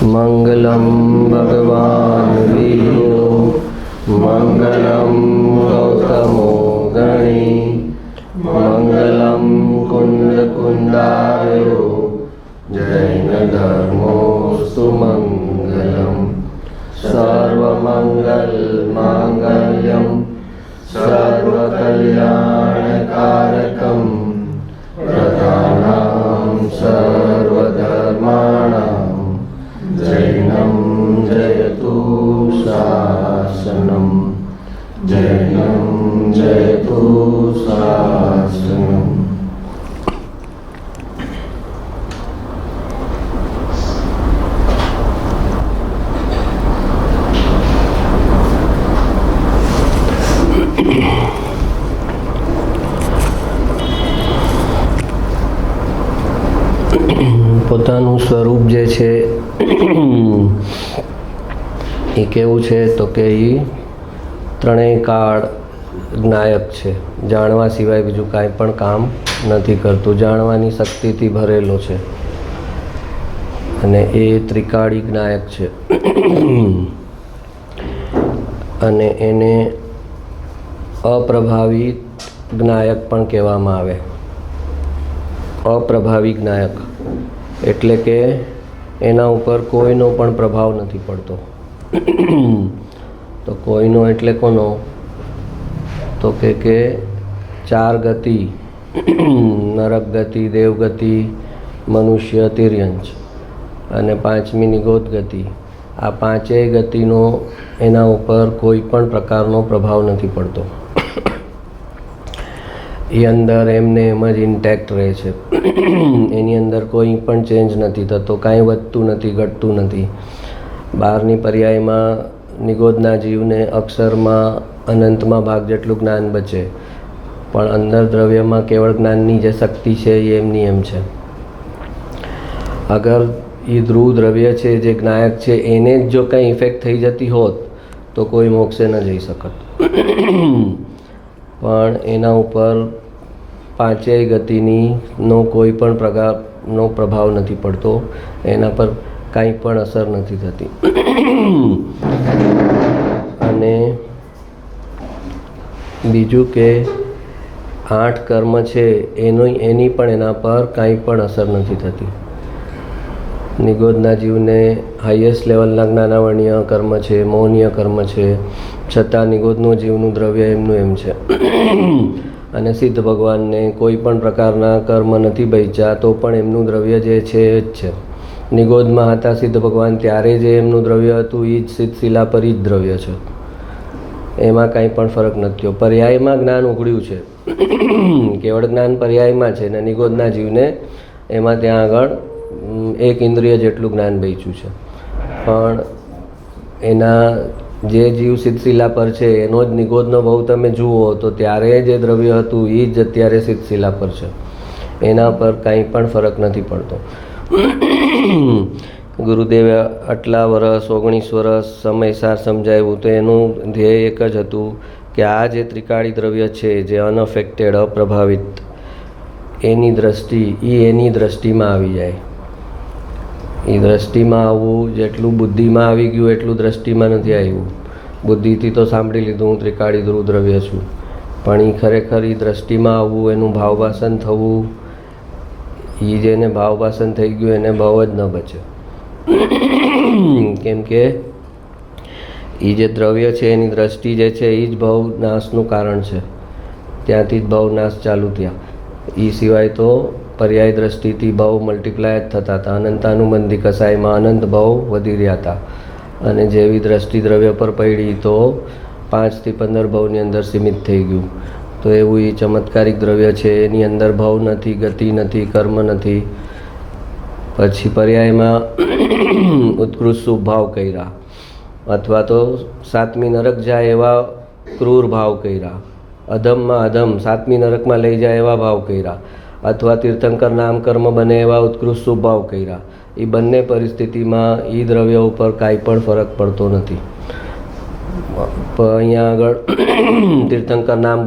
मंगलम भगवान विष्णु मंगलम गौतमो गणी मंगलम कुंद कुंदायो जैन धर्मोस्तु मंगलम सर्वमंगल मांगल्यम सर्वकल्याणकारकम प्रधानां सर्वधर्माणां जैनं जयतु शासनं जैनं जयतु शासनं। પોતાનું સ્વરૂપ જે છે એ કેવું છે તો કે એ ત્રણેય કાળ જ્ઞાયક છે, જાણવા સિવાય બીજું કાંઈ પણ કામ નથી કરતું, જાણવાની શક્તિથી ભરેલો છે અને એ ત્રિકાળી જ્ઞાયક છે અને એને અપ્રભાવી જ્ઞાયક પણ કહેવામાં આવે। અપ્રભાવી જ્ઞાયક એટલે કે એના ઉપર કોઈનો પણ પ્રભાવ નથી પડતો। તો કોઈનો એટલે કોનો તો કે ચાર ગતિ, નરક ગતિ, દેવગતિ, મનુષ્ય, તિર્યંચ અને પાંચમી નિગોદ ગતિ, આ પાંચેય ગતિનો એના ઉપર કોઈ પણ પ્રકારનો પ્રભાવ નથી પડતો। એ અંદર એમને એમ જ ઇન્ટેક્ટ રહે છે, એની અંદર કોઈ પણ ચેન્જ નથી થતો, કાંઈ વધતું નથી, ઘટતું નથી। બહારની પર્યાયમાં નિગોદના જીવને અક્ષરમાં અનંતમાં ભાગ જેટલું જ્ઞાન બચે, પણ અંદર દ્રવ્યમાં કેવળ જ્ઞાનની જે શક્તિ છે એ એમની એમ છે। અગર એ ધ્રુવ દ્રવ્ય છે જે જ્ઞાયક છે એને જ જો કંઈ ઇફેક્ટ થઈ જતી હોત તો કોઈ મોક્ષે ન જઈ શકત, પણ એના ઉપર પાંચેય ગતિનો કોઈ પણ પ્રકારનો પ્રભાવ નથી પડતો, એના પર કાંઈ પણ અસર નથી થતી। અને બીજું કે 8 કર્મ છે એની પણ એના પર કાંઈ પણ અસર નથી થતી। નિગોદના જીવને હાઈએસ્ટ લેવલના જ્ઞાનાવર્ણીય કર્મ છે, મૌનીય કર્મ છે, છતાં નિગોદનું જીવનું દ્રવ્ય એમનું એમ છે। અને સિદ્ધ ભગવાનને કોઈ પણ પ્રકારના કર્મ નથી બચ્યા તો પણ એમનું દ્રવ્ય જે છે એ જ છે। નિગોદમાં હતા સિદ્ધ ભગવાન ત્યારે જે એમનું દ્રવ્ય હતું એ જ સિદ્ધ શિલા પર જ દ્રવ્ય છે, એમાં કાંઈ પણ ફરક નથી થયો। પર્યાયમાં જ્ઞાન ઉઘડ્યું છે, કેવળ જ્ઞાન પર્યાયમાં છે ને નિગોદના જીવને એમાં ત્યાં આગળ એક ઇન્દ્રિય જેટલું જ્ઞાન બચ્યું છે, પણ એના જે જીવ સિદ્ધશિલા પર છે એનો જ નિગોદનો ભાવ તમે જુઓ તો ત્યારે જે દ્રવ્ય હતું એ જ અત્યારે સિદ્ધશિલા પર છે, એના પર કાંઈ પણ ફરક નથી પડતો। ગુરુદેવે આટલા વર્ષ 19 વર્ષ સમયસાર સમજાવ્યું તો એનું ધ્યેય એક જ હતું કે આ જે ત્રિકાળી દ્રવ્ય છે જે અનઅફેક્ટેડ, અપ્રભાવિત, એની દ્રષ્ટિ એની દ્રષ્ટિમાં આવી જાય। એ દ્રષ્ટિમાં આવવું જેટલું બુદ્ધિમાં આવી ગયું એટલું દ્રષ્ટિમાં નથી આવ્યું। બુદ્ધિથી તો સાંભળી લીધું હું ત્રિકાળી ધ્રુવ દ્રવ્ય છું, પણ એ ખરેખર એ દ્રષ્ટિમાં આવવું, એનું ભાવવાસન થવું, એ જેને ભાવવાસન થઈ ગયું એને ભાવ જ ન બચે। કેમ કે એ જે દ્રવ્ય છે એની દ્રષ્ટિ જે છે એ જ ભાવ નાશનું કારણ છે, ત્યાંથી જ ભાવ નાશ ચાલુ થયા। એ સિવાય તો પર્યાય દ્રષ્ટિથી ભાવ મલ્ટીપ્લાય જ થતા હતા, અનંતાનુબંધી કસાયમાં અનંત ભાવ વધી રહ્યા હતા, અને જેવી દ્રષ્ટિ દ્રવ્ય પર પડી તો 5 થી 15 ભાવની અંદર સીમિત થઈ ગયું। તો એવું એ ચમત્કારિક દ્રવ્ય છે, એની અંદર ભાવ નથી, ગતિ નથી, કર્મ નથી। પછી પર્યાયમાં ઉત્કૃષ્ટ શુભ ભાવ કર્યા, અથવા તો 7મી નરક જાય એવા ક્રૂર ભાવ કર્યા, અધમમાં અધમ 7મી નરકમાં લઈ જાય એવા ભાવ કર્યા, અથવા તીર્થંકર નામ કર્મ બને એવા ઉત્કૃષ્ટ શુભ ભાવ કર્યા। એ બંને પરિસ્થિતિમાં એ દ્રવ્ય ઉપર કાંઈ પણ ફરક પડતો નથી। અહીંયા આગળ તીર્થંકર નામ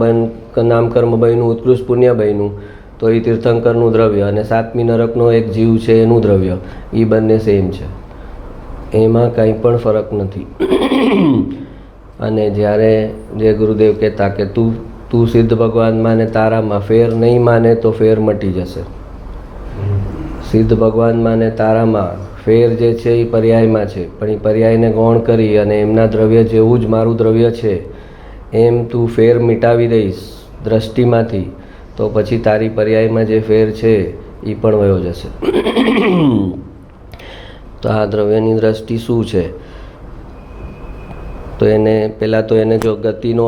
કર્મ બન્યું, ઉત્કૃષ્ટ પુણ્ય બન્યું તો એ તીર્થંકરનું દ્રવ્ય અને 7મી નરકનો એક જીવ છે એનું દ્રવ્ય, એ બંને સેમ છે। એમાં કંઈ પણ ફરક નથી. અને જ્યારે જે ગુરુદેવ કહેતા કે તું સિદ્ધ ભગવાન માને તારામાં, ફેર નહીં માને તો ફેર મટી જશે. સિદ્ધ ભગવાન માને તારામાં, ફેર જે છે એ પર્યાયમાં છે, પણ એ પર્યાયને ગૌણ કરી અને એમના દ્રવ્ય જેવું જ મારું દ્રવ્ય છે એમ તું ફેર મિટાવી દઈશ દ્રષ્ટિમાંથી, તો પછી તારી પર્યાયમાં જે ફેર છે એ પણ વયો જશે. તો આ દ્રવ્યની દ્રષ્ટિ શું છે? તો એને પહેલાં તો એને જો ગતિનો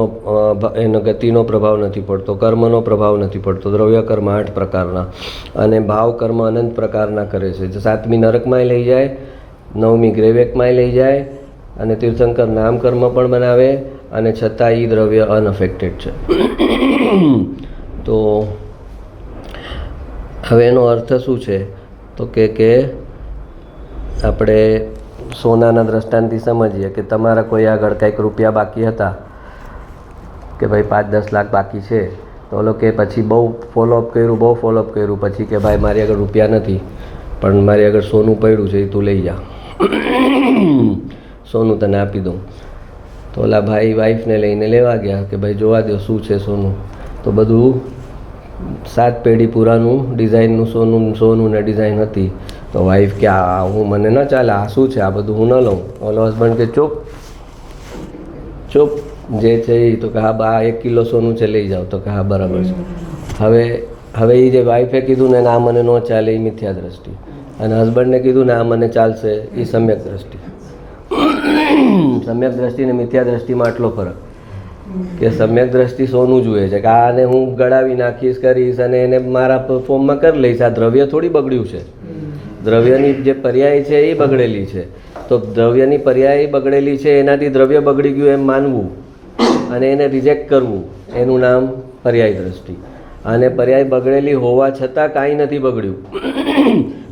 પ્રભાવ નથી પડતો, કર્મનો પ્રભાવ નથી પડતો. દ્રવ્ય કર્મ 8 પ્રકારના અને ભાવ કર્મ અનંત પ્રકારના કરે છે. 7મી નરકમાંય લઈ જાય, 9મી ગ્રેવેકમાંય લઈ જાય અને તીર્થંકર નામ કર્મ પણ બનાવે, અને છતાં એ દ્રવ્ય અનઅફેક્ટેડ છે. તો હવે એનો અર્થ શું છે? તો કે આપણે સોનાના દ્રષ્ટાંતથી સમજીએ કે તમારા કોઈ આગળ કંઈક રૂપિયા બાકી હતા, કે ભાઈ 5-10 લાખ બાકી છે, તો ઓલો કે પછી બહુ ફોલોઅપ કર્યું, પછી કે ભાઈ મારી આગળ રૂપિયા નથી પણ મારી આગળ સોનું પડ્યું છે, એ તું લઈ જા, સોનું તને આપી દઉં. તો ઓલા ભાઈ વાઈફને લઈને લેવા ગયા કે ભાઈ જોવા દો શું છે સોનું. તો બધું 7 પેઢી પુરાનું ડિઝાઇનનું સોનું ને ડિઝાઇન હતી. તો વાઈફ કે આ હું મને ન ચાલે, આ શું છે, આ બધું હું ન લઉં. ઓલો હસબન્ડ કે ચૂપ જે છે એ. તો કે હા બા 1 કિલો સોનું છે, લઈ જાઓ. તો કે હા બરાબર છે. હવે એ જે વાઈફે કીધું ને આ મને ન ચાલે એ મિથ્યા દ્રષ્ટિ, અને હસબન્ડને કીધું ને આ મને ચાલશે એ સમ્યક દ્રષ્ટિ. સમ્યક દ્રષ્ટિ ને મિથ્યા દ્રષ્ટિમાં આટલો ફરક કે સમ્યક દ્રષ્ટિ સોનું જુએ છે કે આને હું ગળાવી નાખીશ, કરીશ અને એને મારા ફોર્મમાં કરી લઈશ. આ દ્રવ્ય થોડી બગડ્યું છે, દ્રવ્યની જે પર્યાય છે એ બગડેલી છે. તો દ્રવ્યની પર્યાય બગડેલી છે, એનાથી દ્રવ્ય બગડી ગયું એમ માનવું અને એને રિજેક્ટ કરવું, એનું નામ પર્યાય દ્રષ્ટિ. અને પર્યાય બગડેલી હોવા છતાં કાંઈ નથી બગડ્યું.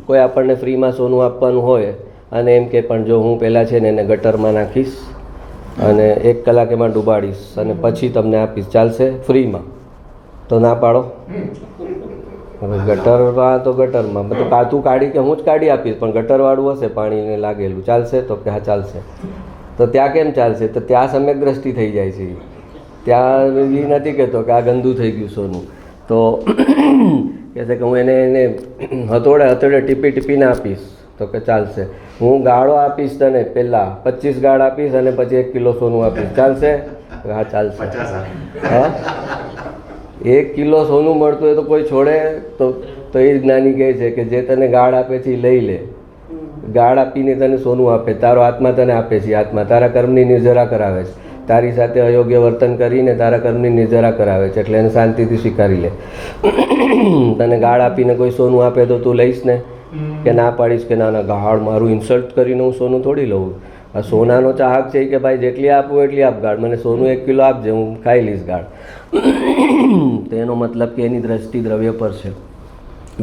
કોઈ આપણને ફ્રીમાં સોનું આપવાનું હોય અને એમ કે પણ જો હું પહેલાં છે ને એને ગટરમાં નાખીશ અને 1 કલાક એમાં ડૂબાડીશ અને પછી તમને આપીશ, ચાલશે ફ્રીમાં? તો ના પાડો. હવે ગટરમાં તો ગટરમાં બધું તું કાઢી કે હું જ કાઢી આપીશ, પણ ગટરવાળું હશે પાણીને લાગેલું, ચાલશે? તો કે હા ચાલશે. તો ત્યાં કેમ ચાલશે? તો ત્યાં સમ્યક દ્રષ્ટિ થઈ જાય છે. ત્યાં એ નથી કહેતો કે આ ગંદુ થઈ ગયું સોનું. તો કહે છે કે હું એને હથોડે ટીપીને આપીશ. તો કે ચાલશે. હું ગાળો આપીશ તને, પહેલાં 25 ગાળ આપીશ અને પછી 1 કિલો સોનું આપીશ, ચાલશે? હા ચાલશે. હા 1 કિલો સોનું મળતું હોય તો કોઈ છોડે? તો એ જ્ઞાની કહે છે કે જે તને ગાળ આપે છે એ લઈ લે. ગાળ આપીને તને સોનું આપે, તારો આત્મા તને આપે છે. આત્મા તારા કર્મની નિર્જરા કરાવે છે, તારી સાથે અયોગ્ય વર્તન કરીને તારા કર્મની નિર્જરા કરાવે છે, એટલે એને શાંતિથી સ્વીકારી લે. તને ગાળ આપીને કોઈ સોનું આપે તો તું લઈશ ને? કે ના પાડીશ કે ના ગાળ મારું ઇન્સલ્ટ કરીને હું સોનું થોડી લઉં. આ સોનાનો ચાહક છે કે ભાઈ જેટલી આપું એટલી આપ ગાળ, મને સોનું 1 કિલો આપજે, હું ખાઈ લઈશ ગાળ. તો એનો મતલબ કે એની દ્રષ્ટિ દ્રવ્ય પર છે,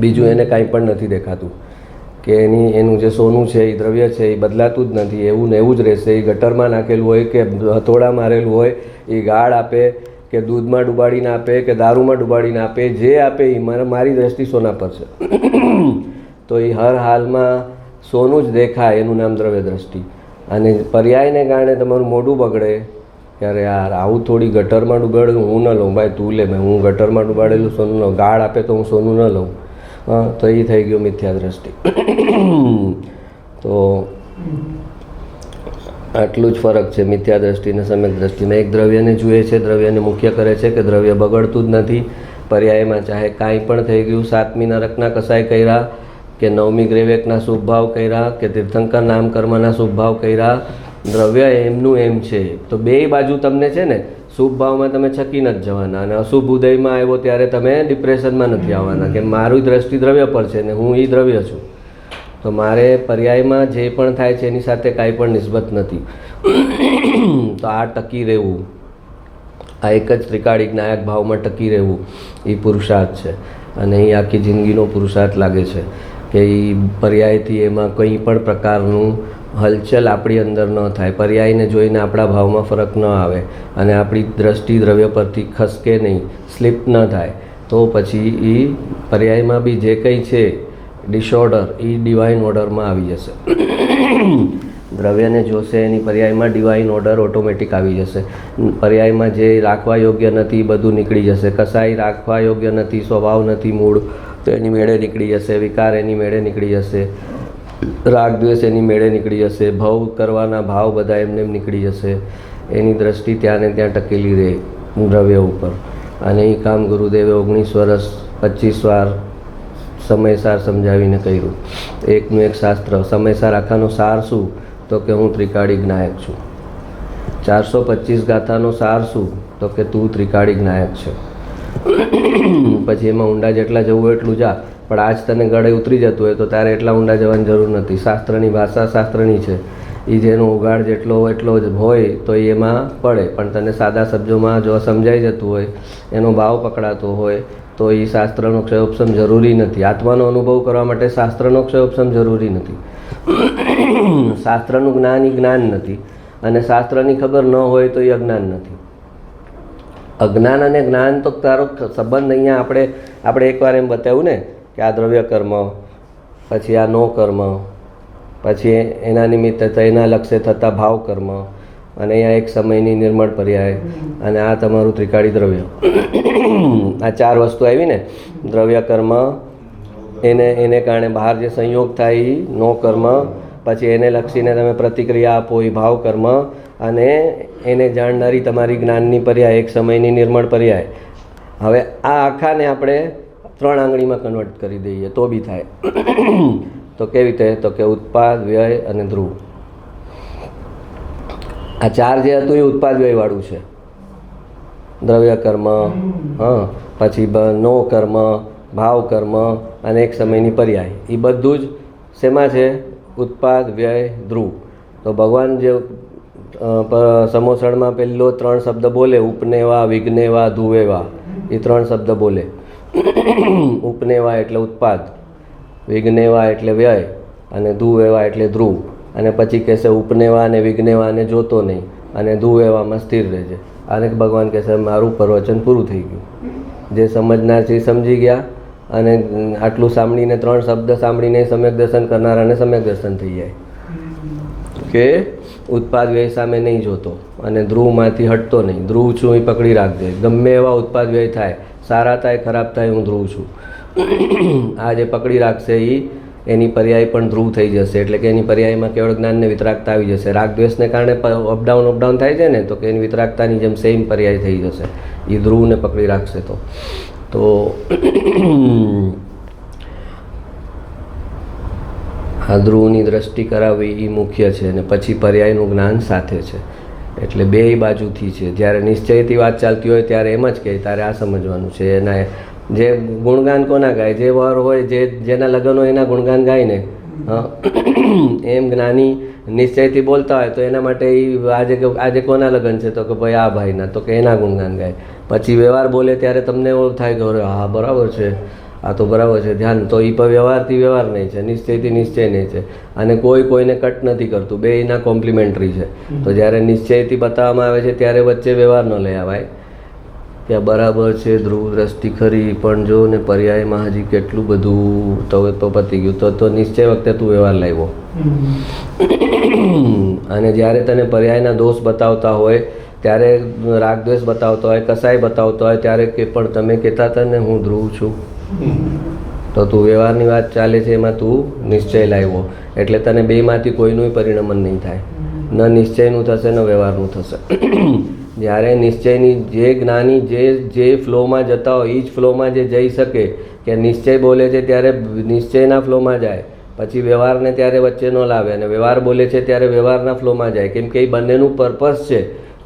બીજું એને કાંઈ પણ નથી દેખાતું. કે એનું જે સોનું છે એ દ્રવ્ય છે એ બદલાતું જ નથી, એવું ને એવું જ રહેશે. એ ગટરમાં નાખેલું હોય કે હથોડા મારેલું હોય, એ ગાળ આપે કે દૂધમાં ડુબાડીને આપે કે દારૂમાં ડુબાડીને આપે, જે આપે એ મારી દ્રષ્ટિ સોના પર છે. તો એ હર હાલમાં સોનું જ દેખાય, એનું નામ દ્રવ્ય દ્રષ્ટિ. અને પર્યાયને કારણે તમારું મોઢું બગડે ત્યારે યાર આવું થોડી ગટરમાં ડૂબાડેલું હું ન લઉં, ભાઈ તું લે, ભાઈ હું ગટરમાં ડૂબાડેલું સોનું લઉં, ગાળ આપે તો હું સોનું ન લઉં. તો એ થઈ ગયો મિથ્યા દ્રષ્ટિ. તો આટલું જ ફરક છે મિથ્યા દ્રષ્ટિ અને સમ્યક દ્રષ્ટિમાં. એક દ્રવ્યને જુએ છે, દ્રવ્યને મુખ્ય કરે છે કે દ્રવ્ય બગડતું જ નથી. પર્યાયમાં ચાહે કાંઈ પણ થઈ ગયું, 7મી નરકના કસાય કર્યા કે 9મી ગ્રેવેકના શુભ ભાવ કર્યા કે તીર્થંકર નામ કર્મના શુભ ભાવ કર્યા, દ્રવ્ય એમનું એમ છે. તો બેય બાજુ તમને છે ને, શુભ ભાવમાં તમે છકી નથી જવાના અને અશુભ ઉદયમાં આવ્યો ત્યારે તમે ડિપ્રેશનમાં નથી આવવાના કે મારું દ્રષ્ટિ દ્રવ્ય પર છે ને હું એ દ્રવ્ય છું. તો મારે પર્યાયમાં જે પણ થાય છે એની સાથે કાંઈ પણ નિસ્બત નથી. તો આ ટકી રહેવું, આ એક જ ત્રિકાળિક નાયક ભાવમાં ટકી રહેવું એ પુરુષાર્થ છે. અને એ આખી જિંદગીનો પુરુષાર્થ લાગે છે કે એ પર્યાયથી એમાં કંઈ પણ પ્રકારનું હલચલ આપણી અંદર ન થાય, પર્યાયને જોઈને આપણા ભાવમાં ફરક ન આવે અને આપણી દ્રષ્ટિ દ્રવ્ય પરથી ખસકે નહીં, સ્લીપ ન થાય. તો પછી એ પર્યાયમાં બી જે કંઈ છે ડિસઓર્ડર એ ડિવાઇન ઓર્ડરમાં આવી જશે. દ્રવ્યને જોશે એની પર્યાયમાં ડિવાઇન ઓર્ડર ઓટોમેટિક આવી જશે. પર્યાયમાં જે રાખવા યોગ્ય નથી બધું નીકળી જશે. કસાઈ રાખવા યોગ્ય નથી, સ્વભાવ નથી, મૂળ તો એની મેળે નીકળી જશે. વિકાર એની મેળે નીકળી જશે. રાગ દ્વેષ એની મેળે નીકળી જશે. ભવ કરવાના ભાવ બધા એમને એમ નીકળી જશે. એની દ્રષ્ટિ ત્યાં ને ત્યાં ટકેલી રહે દ્રવ્ય ઉપર. અને એ કામ ગુરુદેવે 19 વર્ષ 25 વાર સમયસાર સમજાવીને કર્યું. એકનું એક શાસ્ત્ર સમયસાર આખાનો સાર શું? તો કે હું ત્રિકાળી જ્ઞાયક છું. 425 ગાથાનો સાર શું? તો કે તું ત્રિકાળી જ્ઞાયક છે. પછી એમાં ઊંડા જેટલા જવું હોય એટલું જા, પણ આજ તને ગળે ઉતરી જતું હોય તો તારે એટલા ઊંડા જવાની જરૂર નથી. શાસ્ત્રની ભાષા શાસ્ત્રની છે, એ જેનો ઉગાડ જેટલો એટલો જ હોય તો એમાં પડે. પણ તને સાદા શબ્દોમાં જો સમજાઈ જતું હોય, એનો ભાવ પકડાતો હોય તો એ શાસ્ત્રનો ક્ષયોપશમ જરૂરી નથી. આત્માનો અનુભવ કરવા માટે શાસ્ત્રનો ક્ષયોપશમ જરૂરી નથી. શાસ્ત્રનું જ્ઞાન એ જ્ઞાન નથી, અને શાસ્ત્રની ખબર ન હોય તો એ અજ્ઞાન નથી. અજ્ઞાન અને જ્ઞાન તો તારો સંબંધ અહીંયા આપણે એકવાર એમ બતાવ્યું ને કે આ દ્રવ્ય કર્મ, પછી આ નો કર્મ, પછી એના નિમિત્તે એના લક્ષ્ય થતા ભાવ કર્મ, અને અહીંયા એક સમયની નિર્મળ પર્યાય, અને આ તમારું ત્રિકાળી દ્રવ્ય. આ 4 વસ્તુ આવી ને. દ્રવ્ય કર્મ એને કારણે બહાર જે સંયોગ થાય એ નો કર્મ, પછી એને લક્ષીને તમે પ્રતિક્રિયા આપો એ ભાવ કર્મ, અને એને જાણનારી તમારી જ્ઞાનની પર્યાય, એક સમયની નિર્મળ પર્યાય. હવે આ આખાને આપણે 3 આંગળીમાં કન્વર્ટ કરી દઈએ તો બી થાય. તો કેવી રીતે? તો કે ઉત્પાદ, વ્યય અને ધ્રુવ. આ 4 જે હતું એ ઉત્પાદ વ્યયવાળું છે. દ્રવ્ય કર્મ, પછી નો કર્મ, ભાવ કર્મ અને એક સમયની પર્યાય. એ બધું જ શેમાં છે? ઉત્પાદ, વ્યય, ધ્રુવ. તો ભગવાન જે સમોસણમાં પહેલો 3 શબ્દ બોલે, ઉપનેવા, વિઘ્નેવા, ધુવેવા, એ 3 શબ્દ બોલે. ઉપનેવા એટલે ઉત્પાદ, વિઘ્નેવા એટલે વ્યય, અને ધુવેવા એટલે ધ્રુવ. અને પછી કહેશે ઉપનેવા અને વિઘ્નેવાને જોતો નહીં, અને ધુવેવામાં સ્થિર રહેજે. આને ભગવાન કહેશે મારું પ્રવચન પૂરું થઈ ગયું. જે સમજનાર છે એ સમજી ગયા, અને આટલું સાંભળીને 3 શબ્દ સાંભળીને સમ્યક દર્શન કરનારાને સમ્યક દર્શન થઈ જાય કે ઉત્પાદ વ્યય સામે નહીં જોતો, અને ધ્રુવમાંથી હટતો નહીં. ધ્રુવ છું એ પકડી રાખજે. ગમે એવા ઉત્પાદ વ્યય થાય, સારા થાય ખરાબ થાય, હું ધ્રુવ છું. આ જે પકડી રાખશે એની પર્યાય પણ ધ્રુવ થઈ જશે. એટલે કે એની પર્યાયમાં કેવળ જ્ઞાનને વિતરાગતા આવી જશે. રાગ દ્વેષને કારણે અપડાઉન થાય છે ને, તો કે એની વિતરાગતાની જેમ સેમ પર્યાય થઈ જશે. એ ધ્રુવને પકડી રાખશે તો આ ધ્રુવની દ્રષ્ટિ કરાવવી એ મુખ્ય છે. અને પછી પર્યાયનું જ્ઞાન સાથે છે. એટલે 2 બાજુથી છે. જ્યારે નિશ્ચયથી વાત ચાલતી હોય ત્યારે એમ જ કહે તારે આ સમજવાનું છે. એના જે ગુણગાન કોના ગાય? જે વર હોય, જેના લગ્ન હોય એના ગુણગાન ગાય ને. એમ જ્ઞાની નિશ્ચયથી બોલતા હોય તો એના માટે આજે કોના લગ્ન છે? તો કે ભાઈ આ ભાઈના, તો કે એના ગુણગાન ગાય. પછી વ્યવહાર બોલે ત્યારે તમને એવું થાય કે હા બરાબર છે, આ તો બરાબર છે, ધ્યાન. તો એ વ્યવહારથી વ્યવહાર નહીં છે, નિશ્ચયથી નિશ્ચય નહીં છે. અને કોઈને કટ નથી કરતું, બેયના કોમ્પ્લિમેન્ટરી છે. તો જ્યારે નિશ્ચયથી બતાવવામાં આવે છે ત્યારે વચ્ચે વ્યવહાર ન લઈ આવાય કે બરાબર છે, ધ્રુવ દ્રષ્ટિ ખરી, પણ જો ને પર્યાયમાં હજી કેટલું બધું, તો પતી ગયું. તો નિશ્ચય વખતે તું વ્યવહાર લાવ્યો. અને જ્યારે તને પર્યાયના દોષ બતાવતા હોય, ત્યારે રાગદ્વેષ બતાવતો હોય, કસાય બતાવતો હોય, ત્યારે કે પણ તમે કહેતા હતા ને હું ધ્રુવ છું, તો તું વ્યવહારની વાત ચાલે છે એમાં તું નિશ્ચય લાવ્યો. એટલે તને બેમાંથી કોઈનું પરિણમન નહીં થાય. ન નિશ્ચયનું થશે ન વ્યવહારનું થશે. જ્યારે નિશ્ચયની જે જ્ઞાની જે ફ્લોમાં જતા હોય એ જ ફ્લોમાં જે જઈ શકે, કે નિશ્ચય બોલે છે ત્યારે નિશ્ચયના ફ્લોમાં જાય, પછી વ્યવહારને ત્યારે વચ્ચે ન લાવે, અને વ્યવહાર બોલે છે ત્યારે વ્યવહારના ફ્લોમાં જાય. કેમ કે એ બંનેનું પર્પસ છે.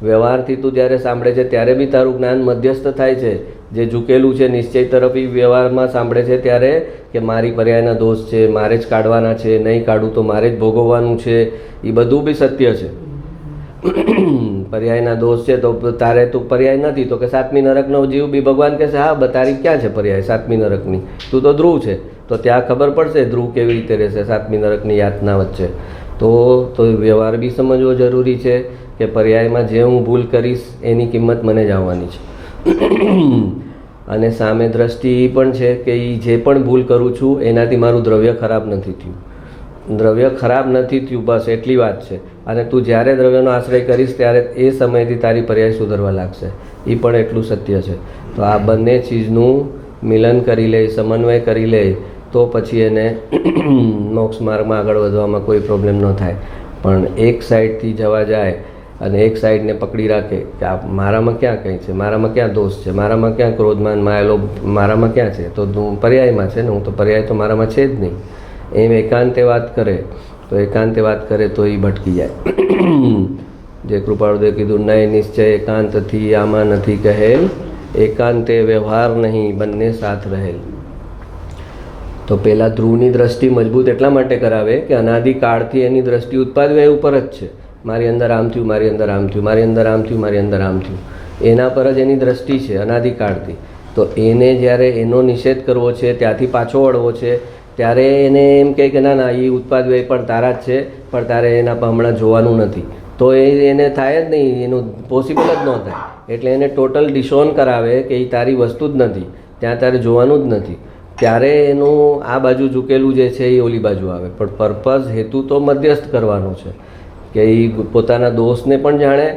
વ્યવહારથી તું જ્યારે સાંભળે છે ત્યારે બી તારું જ્ઞાન મધ્યસ્થ થાય છે. જે ઝૂકેલું છે નિશ્ચય તરફ એ વ્યવહારમાં સાંભળે છે ત્યારે કે મારી પર્યાયના દોષ છે, મારે જ કાઢવાના છે, નહીં કાઢું તો મારે જ ભોગવવાનું છે. એ બધું બી સત્ય છે. પર્યાયના દોષ છે તો તારે તું પર્યાય નથી, તો કે 7મી નરકનો જીવ બી ભગવાન કહેશે હા તારી ક્યાં છે પર્યાય 7મી નરકની? તું તો ધ્રુવ છે. તો ત્યાં ખબર પડશે ધ્રુવ કેવી રીતે રહેશે 7મી નરકની યાતના વચ્ચે. તો વ્યવહાર બી સમજવો જરૂરી છે કે પર્યાયમાં જે હું ભૂલ કરીશ એની કિંમત મને જ આવવાની છે. અને સામે દ્રષ્ટિ એ પણ છે કે એ જે પણ ભૂલ કરું છું એનાથી મારું દ્રવ્ય ખરાબ નથી થયું. દ્રવ્ય ખરાબ નથી થયું, બસ એટલી વાત છે. અને તું જ્યારે દ્રવ્યનો આશ્રય કરીશ ત્યારે એ સમયથી તારી પર્યાય સુધરવા લાગશે, એ પણ એટલું સત્ય છે. તો આ બંને ચીજનું મિલન કરી લે, સમન્વય કરી લે, તો પછી એને મોક્ષ માર્ગમાં આગળ વધવામાં કોઈ પ્રોબ્લેમ ન થાય. પણ એક સાઈડથી જવા જાય અને એક સાઈડને પકડી રાખે કે આ મારામાં ક્યાં કંઈ છે, મારામાં ક્યાં દોષ છે, મારામાં ક્યાં ક્રોધમાન માયેલો મારામાં ક્યાં છે, તો હું પર્યાયમાં છે ને, હું તો પર્યાય તો મારામાં છે જ નહીં, એમ એકાંતે વાત કરે તો એ ભટકી જાય. જે કૃપાળુદેવ કીધું, નય નિશ્ચય એકાંતથી આમાં નથી કહેલ, એકાંતે વ્યવહાર નહીં બંને સાથ રહેલ. તો પહેલાં ધ્રુવની દ્રષ્ટિ મજબૂત એટલા માટે કરાવે કે અનાદિકાળથી એની દ્રષ્ટિ ઉત્પાદવ્ય ઉપર જ છે. મારી અંદર આમ થયું, મારી અંદર આમ થયું, મારી અંદર આમ થયું, મારી અંદર આમ થયું, એના પર જ એની દ્રષ્ટિ છે અનાદિકાળથી. તો એને જ્યારે એનો નિષેધ કરવો છે, ત્યાંથી પાછો વળવો છે, ત્યારે એને એમ કહે કે ના એ ઉત્પાદવ્ય પણ તારા જ છે, પણ તારે એના પર હમણાં જોવાનું નથી, તો એને થાય જ નહીં, એનું પોસિબલ જ ન થાય. એટલે એને ટોટલ ડિશોન કરાવે કે એ તારી વસ્તુ જ નથી, ત્યાં તારે જોવાનું જ નથી. ત્યારે એનું આ બાજુ ઝૂકેલું જે છે એ ઓલી બાજુ આવે. પણ પર્પઝ હેતુ તો મધ્યસ્થ કરવાનો છે કે એ પોતાના દોષને પણ જાણે,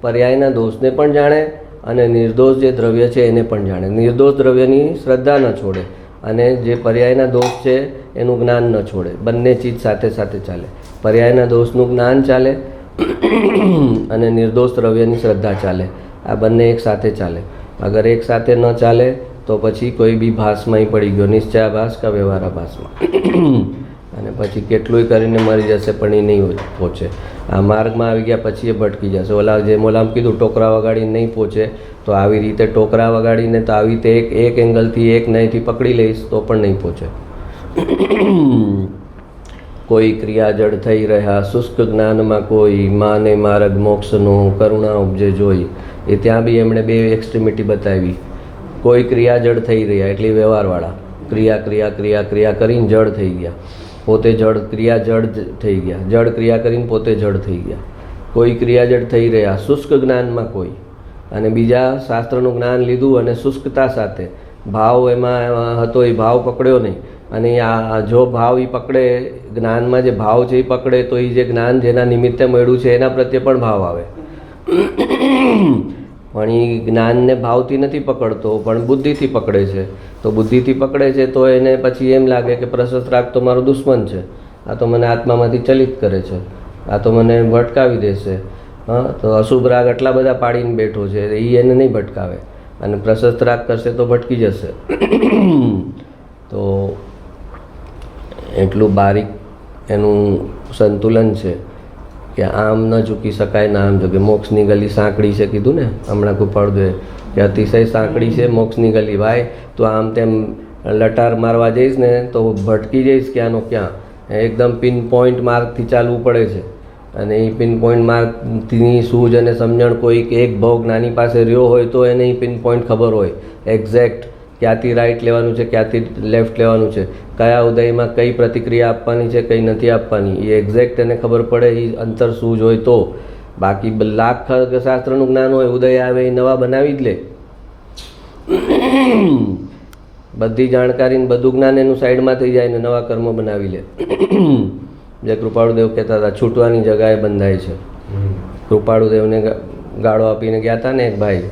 પર્યાયના દોષને પણ જાણે, અને નિર્દોષ જે દ્રવ્ય છે એને પણ જાણે. નિર્દોષ દ્રવ્યની શ્રદ્ધા ન છોડે અને જે પર્યાયના દોષ છે એનું જ્ઞાન ન છોડે. બંને ચીજ સાથે સાથે ચાલે. પર્યાયના દોષનું જ્ઞાન ચાલે અને નિર્દોષ દ્રવ્યની શ્રદ્ધા ચાલે. આ બંને એક સાથે ચાલે. અગર એક સાથે ન ચાલે તો પછી કોઈ બી ભાસમાં પડી ગયો, નિશ્ચયાભાસ કે વ્યવહારાભાસમાં, અને પછી કેટલુંય કરીને મરી જશે પણ એ નહીં પહોંચે. આ માર્ગમાં આવી ગયા પછી એ ભટકી જશે. જેમ ઓલામ કીધું ટોકરા વગાડીને નહીં પહોંચે, તો આવી રીતે ટોકરા વગાડીને તો આવી રીતે એક એંગલથી એક નહીંથી પકડી લઈશ તો પણ નહીં પહોંચે. કોઈ ક્રિયા જડ થઈ રહ્યા, શુષ્ક જ્ઞાનમાં કોઈ, માને માર્ગ મોક્ષનો કરુણા ઉપજે જોઈ. એ ત્યાં બી એમણે બે એક્સ્ટ્રીમિટી બતાવી. કોઈ ક્રિયા જડ થઈ રહ્યા એટલે વ્યવહારવાળા, ક્રિયા કરીને જડ થઈ ગયા, પોતે જડ, ક્રિયા જડ થઈ ગયા, જડ ક્રિયા કરીને પોતે જડ થઈ ગયા. કોઈ ક્રિયા જડ થઈ રહ્યા, શુષ્ક જ્ઞાનમાં કોઈ, અને બીજા શાસ્ત્રનું જ્ઞાન લીધું અને શુષ્કતા સાથે ભાવ એમાં હતો, એ ભાવ પકડ્યો નહીં. અને આ જો ભાવ એ પકડે, જ્ઞાનમાં જે ભાવ છે એ પકડે, તો એ જે જ્ઞાન જેના નિમિત્તે મળ્યું છે એના પ્રત્યે પણ ભાવ આવે. પણ એ જ્ઞાનને ભાવથી નથી પકડતો, પણ બુદ્ધિથી પકડે છે. તો બુદ્ધિથી પકડે છે તો એને પછી એમ લાગે કે પ્રશસ્ત રાગ તો મારો દુશ્મન છે, આ તો મને આત્મામાંથી ચલિત કરે છે, આ તો મને ભટકાવી દેશે. તો અશુભ રાગ આટલા બધા પાડીને બેઠો છે, એ એને નહીં ભટકાવે, અને પ્રશસ્ત રાગ કરશે તો ભટકી જશે. તો એટલું બારીક એનું સંતુલન છે કે આમ ન ઝૂકી શકાય ને આમ ઝૂકે. મોક્ષની ગલી સાંકડી છે કીધું ને હમણાં કૃપાળુદેવે, કે અતિશય સાંકડી છે મોક્ષની ગલી. ભાઈ તું આમ તેમ લટાર મારવા જઈશ ને તો ભટકી જઈશ ક્યાંનો ક્યાં. એકદમ પિન પોઈન્ટ માર્ગથી ચાલવું પડે છે, અને એ પિન પોઈન્ટ માર્ગની સૂઝ અને સમજણ કોઈક એક ભોગ નાની પાસે રહ્યો હોય તો એને એ પિન પોઈન્ટ ખબર હોય એક્ઝેક્ટ, ક્યાંથી રાઈટ લેવાનું છે, ક્યાંથી લેફ્ટ લેવાનું છે, કયા ઉદયમાં કઈ પ્રતિક્રિયા આપવાની છે, કઈ નથી આપવાની, એ એક્ઝેક્ટ એને ખબર પડે. એ અંતર સૂઝ હોય તો. બાકી લાખ શાસ્ત્રનું જ્ઞાન હોય, ઉદય આવે એ નવા બનાવી જ લે. બધી જાણકારી બધું જ્ઞાન એનું સાઈડમાં થઈ જાય ને નવા કર્મ બનાવી લે. જે કૃપાળુદેવ કહેતા હતા છૂટવાની જગાએ બંધાય છે. કૃપાળુદેવને ગાળો આપીને ગયા હતા ને એક ભાઈ,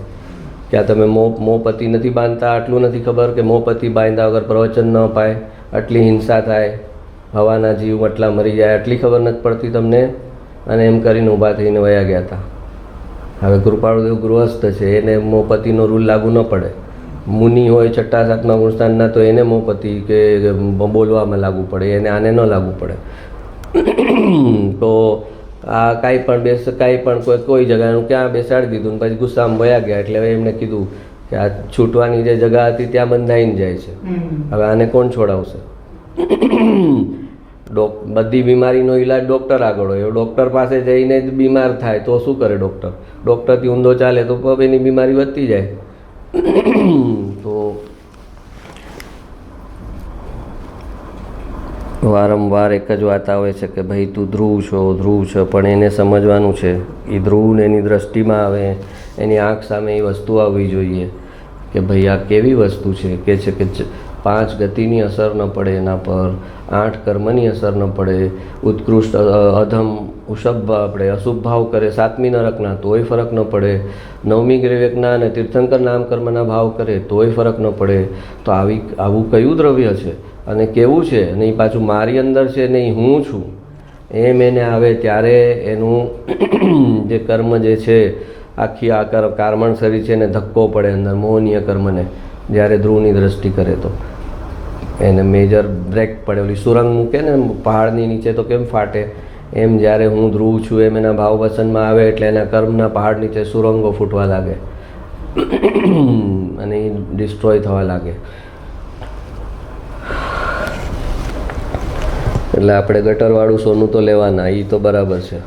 ક્યાં તમે મોપતિ નથી બાંધતા, આટલું નથી ખબર કે મોપતિ બાંધ્યા વગર પ્રવચન ન પાય, આટલી હિંસા થાય, હવાના જીવ આટલા મરી જાય, આટલી ખબર નથી પડતી તમને? અને એમ કરીને ઊભા થઈને વયા ગયા હતા. હવે કૃપાળુદેવ ગૃહસ્થ છે, એને મોપતિનો રૂલ લાગુ ન પડે. મુનિ હોય છઠ્ઠા સાતમા ગુણસ્થાનના તો એને મોપતિ કે બોલવામાં લાગુ પડે, એને આને ન લાગુ પડે. તો આ કાંઈ પણ કોઈ જગાનું ક્યાં બેસાડી દીધું ને પછી ગુસ્સામાં વયા ગયા. એટલે હવે એમણે કીધું કે આ છૂટવાની જે જગા હતી ત્યાં બંધાઈને જાય છે, હવે આને કોણ છોડાવશે? બધી બીમારીનો ઈલાજ ડૉક્ટર આગળ હોય, ડૉક્ટર પાસે જઈને જ બીમાર થાય તો શું કરે ડૉક્ટર? ડૉક્ટરથી ઊંધો ચાલે તો એની બીમારી વધતી જાય. તો વારંવાર એક જ વાત આવે છે કે ભાઈ તું ધ્રુવ છો, પણ એને સમજવાનું છે. એ ધ્રુવને એની દ્રષ્ટિમાં આવે, એની આંખ સામે એ વસ્તુ આવવી જોઈએ કે ભાઈ આ કેવી વસ્તુ છે. કે છે કે 5 ગતિની અસર ન પડે એના પર, 8 કર્મની અસર ન પડે, ઉત્કૃષ્ટ અધમ ઉષભ આપણે અશુભ ભાવ કરે 7મી નરકના તોય ફરક ન પડે, 9મી ગ્રહવેગના અને તીર્થંકર નામ કર્મના ભાવ કરે તોય ફરક ન પડે. તો આવું કયું દ્રવ્ય છે અને કેવું છે? નહીં પાછું મારી અંદર છે, નહીં હું છું એમ એને આવે ત્યારે એનું જે કર્મ જે છે આખી આ કારમણ શરીર છે એને ધક્કો પડે અંદર મોહનીય કર્મને. જ્યારે ધ્રુવની દ્રષ્ટિ કરે તો એને મેજર બ્રેક પડે. ઓલી સુરંગ મૂકે ને પહાડની નીચે તો કેમ ફાટે, એમ જ્યારે હું ધ્રુવ છું એમ એના ભાવ વસનમાં આવે એટલે એના કર્મના પહાડ નીચે સુરંગો ફૂટવા લાગે અને એ ડિસ્ટ્રોય થવા લાગે. એટલે આપણે ગટરવાળું સોનું તો લેવાના, એ તો બરાબર છે.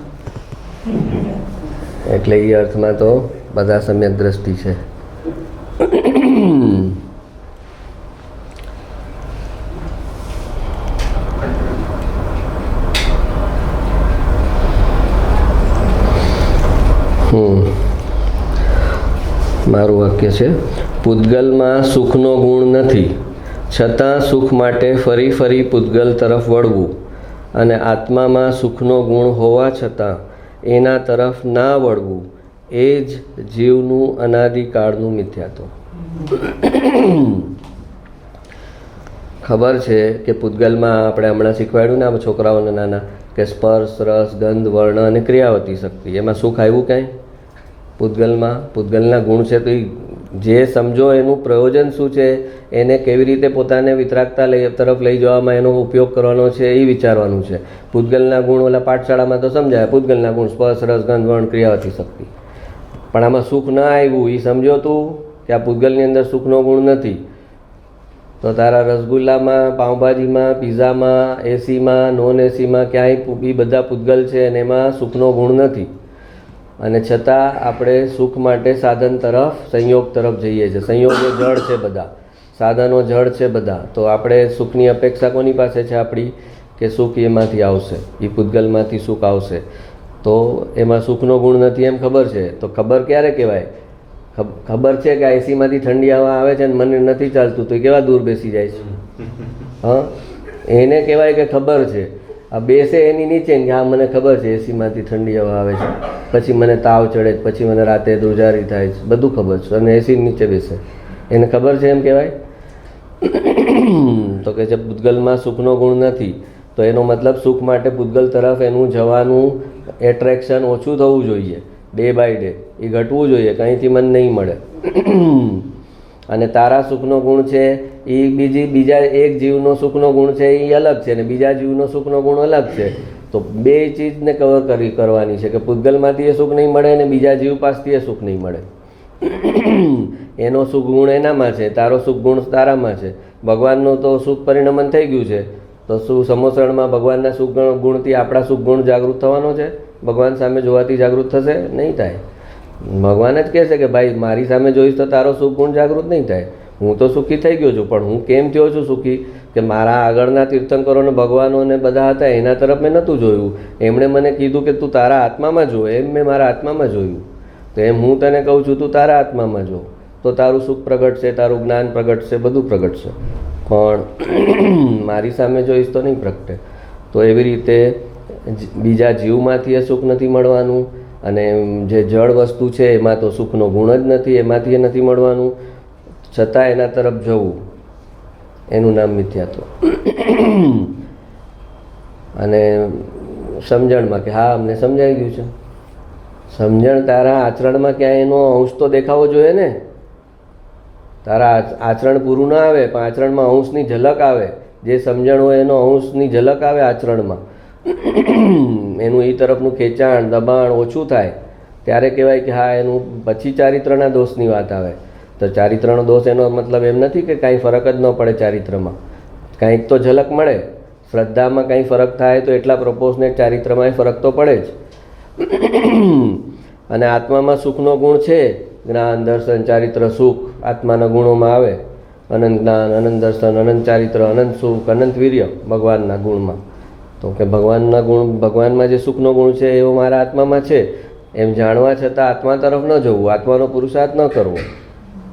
એટલે એ અર્થમાં તો બધા સમ્યક દ્રષ્ટિ છે. મારું વાક્ય છે, પૂતગલમાં સુખનો ગુણ નથી, છતાં સુખ માટે ફરી ફરી પૂતગલ તરફ વળવું, અને આત્મામાં સુખનો ગુણ હોવા છતાં એના તરફ ના વળવું, એ જ જીવનું અનાદિકાળનું મિથ્યાત્વ. ખબર છે કે પૂતગલમાં આપણે હમણાં શીખવાડ્યું ને આ છોકરાઓને નાના કે સ્પર્શ, રસ, ગંધ, વર્ણ અને ક્રિયાવતી શક્તિ, એમાં સુખ આવ્યું કાંઈ? પૂતગલના ગુણ છે. તો એ જે સમજો એનું પ્રયોજન શું છે, એને કેવી રીતે પોતાને વિતરાગતા તરફ લઈ જવામાં એનો ઉપયોગ કરવાનો છે એ વિચારવાનું છે. પૂતગલના ગુણ ઓલા પાઠશાળામાં તો સમજાય, પૂતગલના ગુણ સ્પર્શ, રસ, ગંધ, વર્ણ, ક્રિયાવતી શક્તિ. પણ આમાં સુખ ન આવ્યું એ સમજો તું કે આ પૂતગલની અંદર સુખનો ગુણ નથી, તો તારા રસગુલ્લામાં, પાઉંભાજીમાં, પીઝામાં, એસીમાં, નોન એસીમાં ક્યાંય એ બધા પૂતગલ છે અને એમાં સુખનો ગુણ નથી. અને છતાં આપણે સુખ માટે સાધન તરફ, સંયોગ તરફ જઈએ છીએ. સંયોગો જળ છે બધા, સાધનો જળ છે બધા. તો આપણે સુખની અપેક્ષા કોની પાસે છે આપણી? કે સુખ એમાંથી આવશે, એ પૂતગલમાંથી સુખ આવશે. તો એમાં સુખનો ગુણ નથી એમ ખબર છે. તો ખબર ક્યારે કહેવાય? ખબર છે કે એસીમાંથી ઠંડી હવા આવે છે અને મને નથી ચાલતું, તો કેવા દૂર બેસી જાય છે. હા, એને કહેવાય કે ખબર છે. આ બેસે એની નીચે ને કે હા મને ખબર છે એસીમાંથી ઠંડી હવા આવે છે, પછી મને તાવ ચડે, પછી મને રાતે ધ્રુજારી થાય છે, બધું ખબર છે, અને એસી નીચે બેસે, એને ખબર છે એમ કહેવાય? તો કે છે પૂતગલમાં સુખનો ગુણ નથી, તો એનો મતલબ સુખ માટે પૂતગલ તરફ એનું જવાનું એટ્રેક્શન ઓછું થવું જોઈએ, ડે બાય ડે એ ઘટવું જોઈએ, કંઈથી મન નહીં મળે. અને તારા સુખનો ગુણ છે એ બીજા એક જીવનો સુખનો ગુણ છે એ અલગ છે, અને બીજા જીવનો સુખનો ગુણ અલગ છે. તો બે ચીજને કવર કરવાની છે કે પૂતગલમાંથી એ સુખ નહીં મળે અને બીજા જીવ પાસથી એ સુખ નહીં મળે. એનો સુખ ગુણ એનામાં છે, તારો સુખ ગુણ તારામાં છે. ભગવાનનું તો સુખ પરિણમન થઈ ગયું છે, તો શું સમોસણમાં ભગવાનના સુખ ગુણથી આપણા સુખ ગુણ જાગૃત થવાનો છે? ભગવાન સામે જોવાથી જાગૃત થશે? નહીં થાય. ભગવાન જ કહે છે કે ભાઈ મારી સામે જોઈશ તો તારો સુખ ગુણ જાગૃત નહીં થાય. હું તો સુખી થઈ ગયો છું, પણ હું કેમ થયો છું સુખી? કે મારા આગળના તીર્થંકરોને, ભગવાનોને બધા હતા એના તરફ મેં નહોતું જોયું. એમણે મને કીધું કે તું તારા આત્મામાં જો, એમ મેં મારા આત્મામાં જોયું. તો એમ હું તને કહું છું તું તારા આત્મામાં જો, તો તારું સુખ પ્રગટ છે, તારું જ્ઞાન પ્રગટ છે, બધું પ્રગટ છે. પણ મારી સામે જોઈશ તો નહીં પ્રગટે. તો એવી રીતે બીજા જીવમાંથી એ સુખ નથી મળવાનું, અને જે જળ વસ્તુ છે એમાં તો સુખનો ગુણ જ નથી, એમાંથી એ નથી મળવાનું, છતાં એના તરફ જવું, એનું નામ મિથ્યાત્વ. અને સમજણમાં કે હા અમને સમજાઈ ગયું છે, સમજણ તારા આચરણમાં ક્યાંય એનો અંશ તો દેખાવો જોઈએ ને. તારા આચરણ પૂરું ના આવે પણ આચરણમાં અંશની ઝલક આવે. જે સમજણ હોય એનો અંશની ઝલક આવે આચરણમાં, એનું એ તરફનું ખેંચાણ, દબાણ ઓછું થાય ત્યારે કહેવાય કે હા એનું પછી ચારિત્રના દોષની વાત આવે. તો ચારિત્રનો દોષ એનો મતલબ એમ નથી કે કાંઈ ફરક જ ન પડે ચારિત્રમાં, કાંઈક તો ઝલક મળે. શ્રદ્ધામાં કંઈ ફરક થાય તો એટલા પ્રપોઝનેટ ચારિત્રમાં ફરક તો પડે જ. અને આત્મામાં સુખનો ગુણ છે, જ્ઞાન, દર્શન, ચારિત્ર, સુખ આત્માના ગુણોમાં આવે. અનંત જ્ઞાન, અનંત દર્શન, અનંત ચારિત્ર, અનંત સુખ, અનંત વીર્ય ભગવાનના ગુણમાં. તો કે ભગવાનના ગુણ, ભગવાનમાં જે સુખનો ગુણ છે એવો મારા આત્મામાં છે એમ જાણવા છતાં આત્મા તરફ ન જવું, આત્માનો પુરુષાર્થ ન કરવો,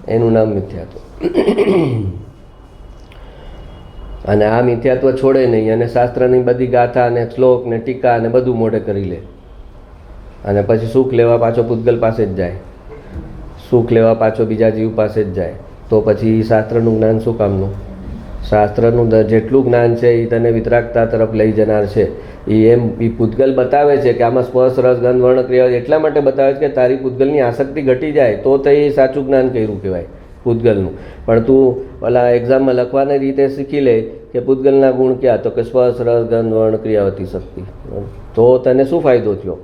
એનું નામ મિથ્યાત્વ. અને આ મિથ્યાત્વ છોડે નહીં અને શાસ્ત્રની બધી ગાથા ને શ્લોક ને ટીકા ને બધું મોઢે કરી લે અને પછી સુખ લેવા પાછો પૂતગલ પાસે જ જાય, સુખ લેવા પાછો બીજા જીવ પાસે જ જાય. તો પછી શાસ્ત્રનું જ્ઞાન શું કામનું? શાસ્ત્રનું જેટલું જ્ઞાન છે એ તને વિતરાગતા તરફ લઈ જનાર છે. એ પૂતગલ બતાવે છે કે આમાં સ્પર્શ રસ ગંધ વર્ણ ક્રિયા એટલા માટે બતાવે છે કે તારી પૂતગલની આસક્તિ ઘટી જાય તો તે સાચું જ્ઞાન કર્યું કહેવાય પૂતગલનું. પણ તું ઓલા એક્ઝામમાં લખવાની રીતે શીખી લે કે પૂતગલના ગુણ ક્યાં, તો કે સ્પર્શ રસ ગંધ વર્ણ ક્રિયાવતી શક્તિ, તો તને શું ફાયદો થયો?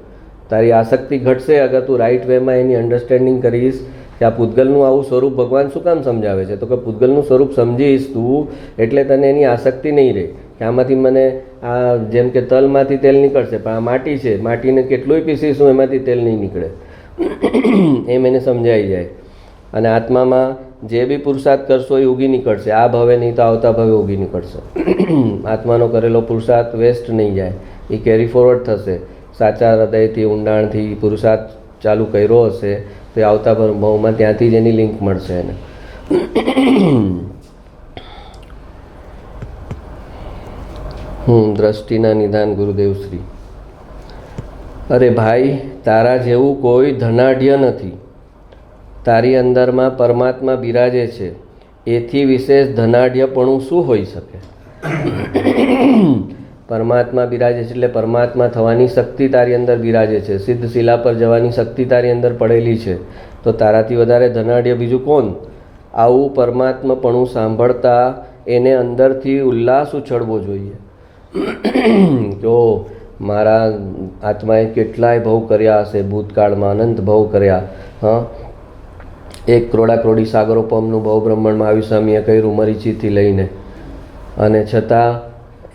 તારી આસક્તિ ઘટશે અગર તું રાઈટ વેમાં એની અન્ડરસ્ટેન્ડિંગ કરીશ કે આ પૂતગલનું આવું સ્વરૂપ ભગવાન શું કામ સમજાવે છે. તો કે પૂતગલનું સ્વરૂપ સમજીશ તું એટલે તને એની આસક્તિ નહીં રહે કે આમાંથી મને આ જેમ કે તલમાંથી તેલ નીકળશે પણ આ માટી છે, માટીને કેટલુંય પીસીશું એમાંથી તેલ નહીં નીકળે એમ એને સમજાઈ જાય. અને આત્મામાં જે બી પુરુષાર્થ કરશો એ ઉગી નીકળશે, આ ભવે નહીં તો આવતા ભવે ઉગી નીકળશે. આત્માનો કરેલો પુરુષાર્થ વેસ્ટ નહીં જાય, એ કેરી ફોરવર્ડ થશે. સાચા હૃદયથી ઊંડાણથી પુરુષાર્થ ચાલુ કર્યો હશે તો આવતા ભાવમાં ત્યાંથી જ એની લિંક મળશે એને. દ્રષ્ટિના નિધાન ગુરુદેવશ્રી. અરે ભાઈ, તારા જેવું કોઈ ધનાઢ્ય નથી. તારી અંદરમાં પરમાત્મા બિરાજે છે, એથી વિશેષ ધનાઢ્યપણું શું હોઈ શકે? પરમાત્મા બિરાજે છે એટલે પરમાત્મા થવાની શક્તિ તારી અંદર બિરાજે છે, સિદ્ધ શિલા પર જવાની શક્તિ તારી અંદર પડેલી છે. તો તારાથી વધારે ધનાઢ્ય બીજું કોણ? આવું પરમાત્માપણું સાંભળતા એને અંદરથી ઉલ્લાસ ઉછળવો જોઈએ. જો મારા આત્માએ કેટલાય ભવ કર્યા હશે, ભૂતકાળમાં અનંત ભવ કર્યા. હા, 1 કરોડા સાગરો પમનું ભવ બ્રહ્માંડમાં આવી સ્વામીએ કર્યું મરીચીથી લઈને, અને છતાં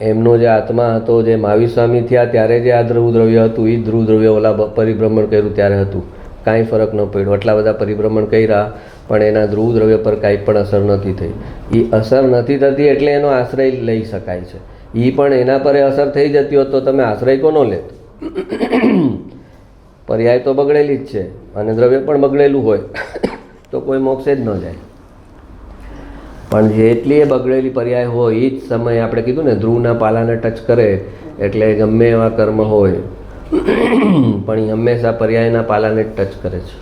એમનો જે આત્મા હતો, જે મહાવીર સ્વામી થયા ત્યારે જે આ ધ્રુવ દ્રવ્ય હતું એ ધ્રુવ દ્રવ્ય ઓલા પરિભ્રમણ કર્યું ત્યારે હતું. કાંઈ ફરક ન પડ્યો. આટલા બધા પરિભ્રમણ કર્યા પણ એના ધ્રુવ દ્રવ્ય પર કાંઈ પણ અસર નથી થઈ. એ અસર નથી થતી એટલે એનો આશ્રય લઈ શકાય છે. એ પણ એના પર અસર થઈ જતી હોત તો તમે આશ્રય કોનો લેત? પર્યાય તો બગડેલી જ છે અને દ્રવ્ય પણ બગડેલું હોય તો કોઈ મોક્ષે જ ન જાય. પણ જેટલી એ બગડેલી પર્યાય હોય એ જ સમયે આપણે કીધું ને ધ્રુવના પાલાને ટચ કરે એટલે ગમે એવા કર્મ હોય પણ એ હંમેશા પર્યાયના પાલાને જ ટચ કરે છે.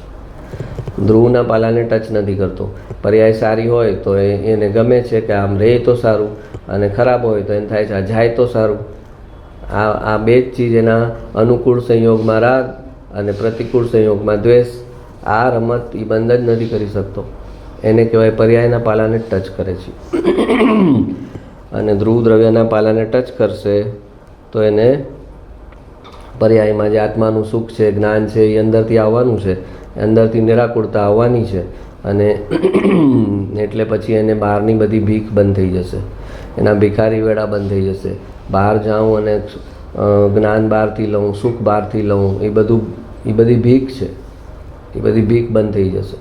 ધ્રુવના પાલાને ટચ નથી કરતો. પર્યાય સારી હોય તો એને ગમે છે કે આમ રહે તો સારું, અને ખરાબ હોય તો એને થાય છે આ જાય તો સારું. આ બે જ ચીજ એના અનુકૂળ સંયોગમાં રાગ અને પ્રતિકૂળ સંયોગમાં દ્વેષ, આ રમત એ બંધ જ નથી કરી શકતો. એને કહેવાય પર્યાયના પાલાને ટચ કરે છે. અને ધ્રુવ દ્રવ્યના પાલાને ટચ કરશે તો એને પર્યાયમાં જે આત્માનું સુખ છે, જ્ઞાન છે, એ અંદરથી આવવાનું છે, અંદરથી નિરાકુરતા આવવાની છે. અને એટલે પછી એને બહારની બધી ભીખ બંધ થઈ જશે, એના ભિખારી વેળા બંધ થઈ જશે. બહાર જાઉં અને જ્ઞાન બહારથી લઉં, સુખ બહારથી લઉં, એ બધી ભીખ છે. એ બધી ભીખ બંધ થઈ જશે.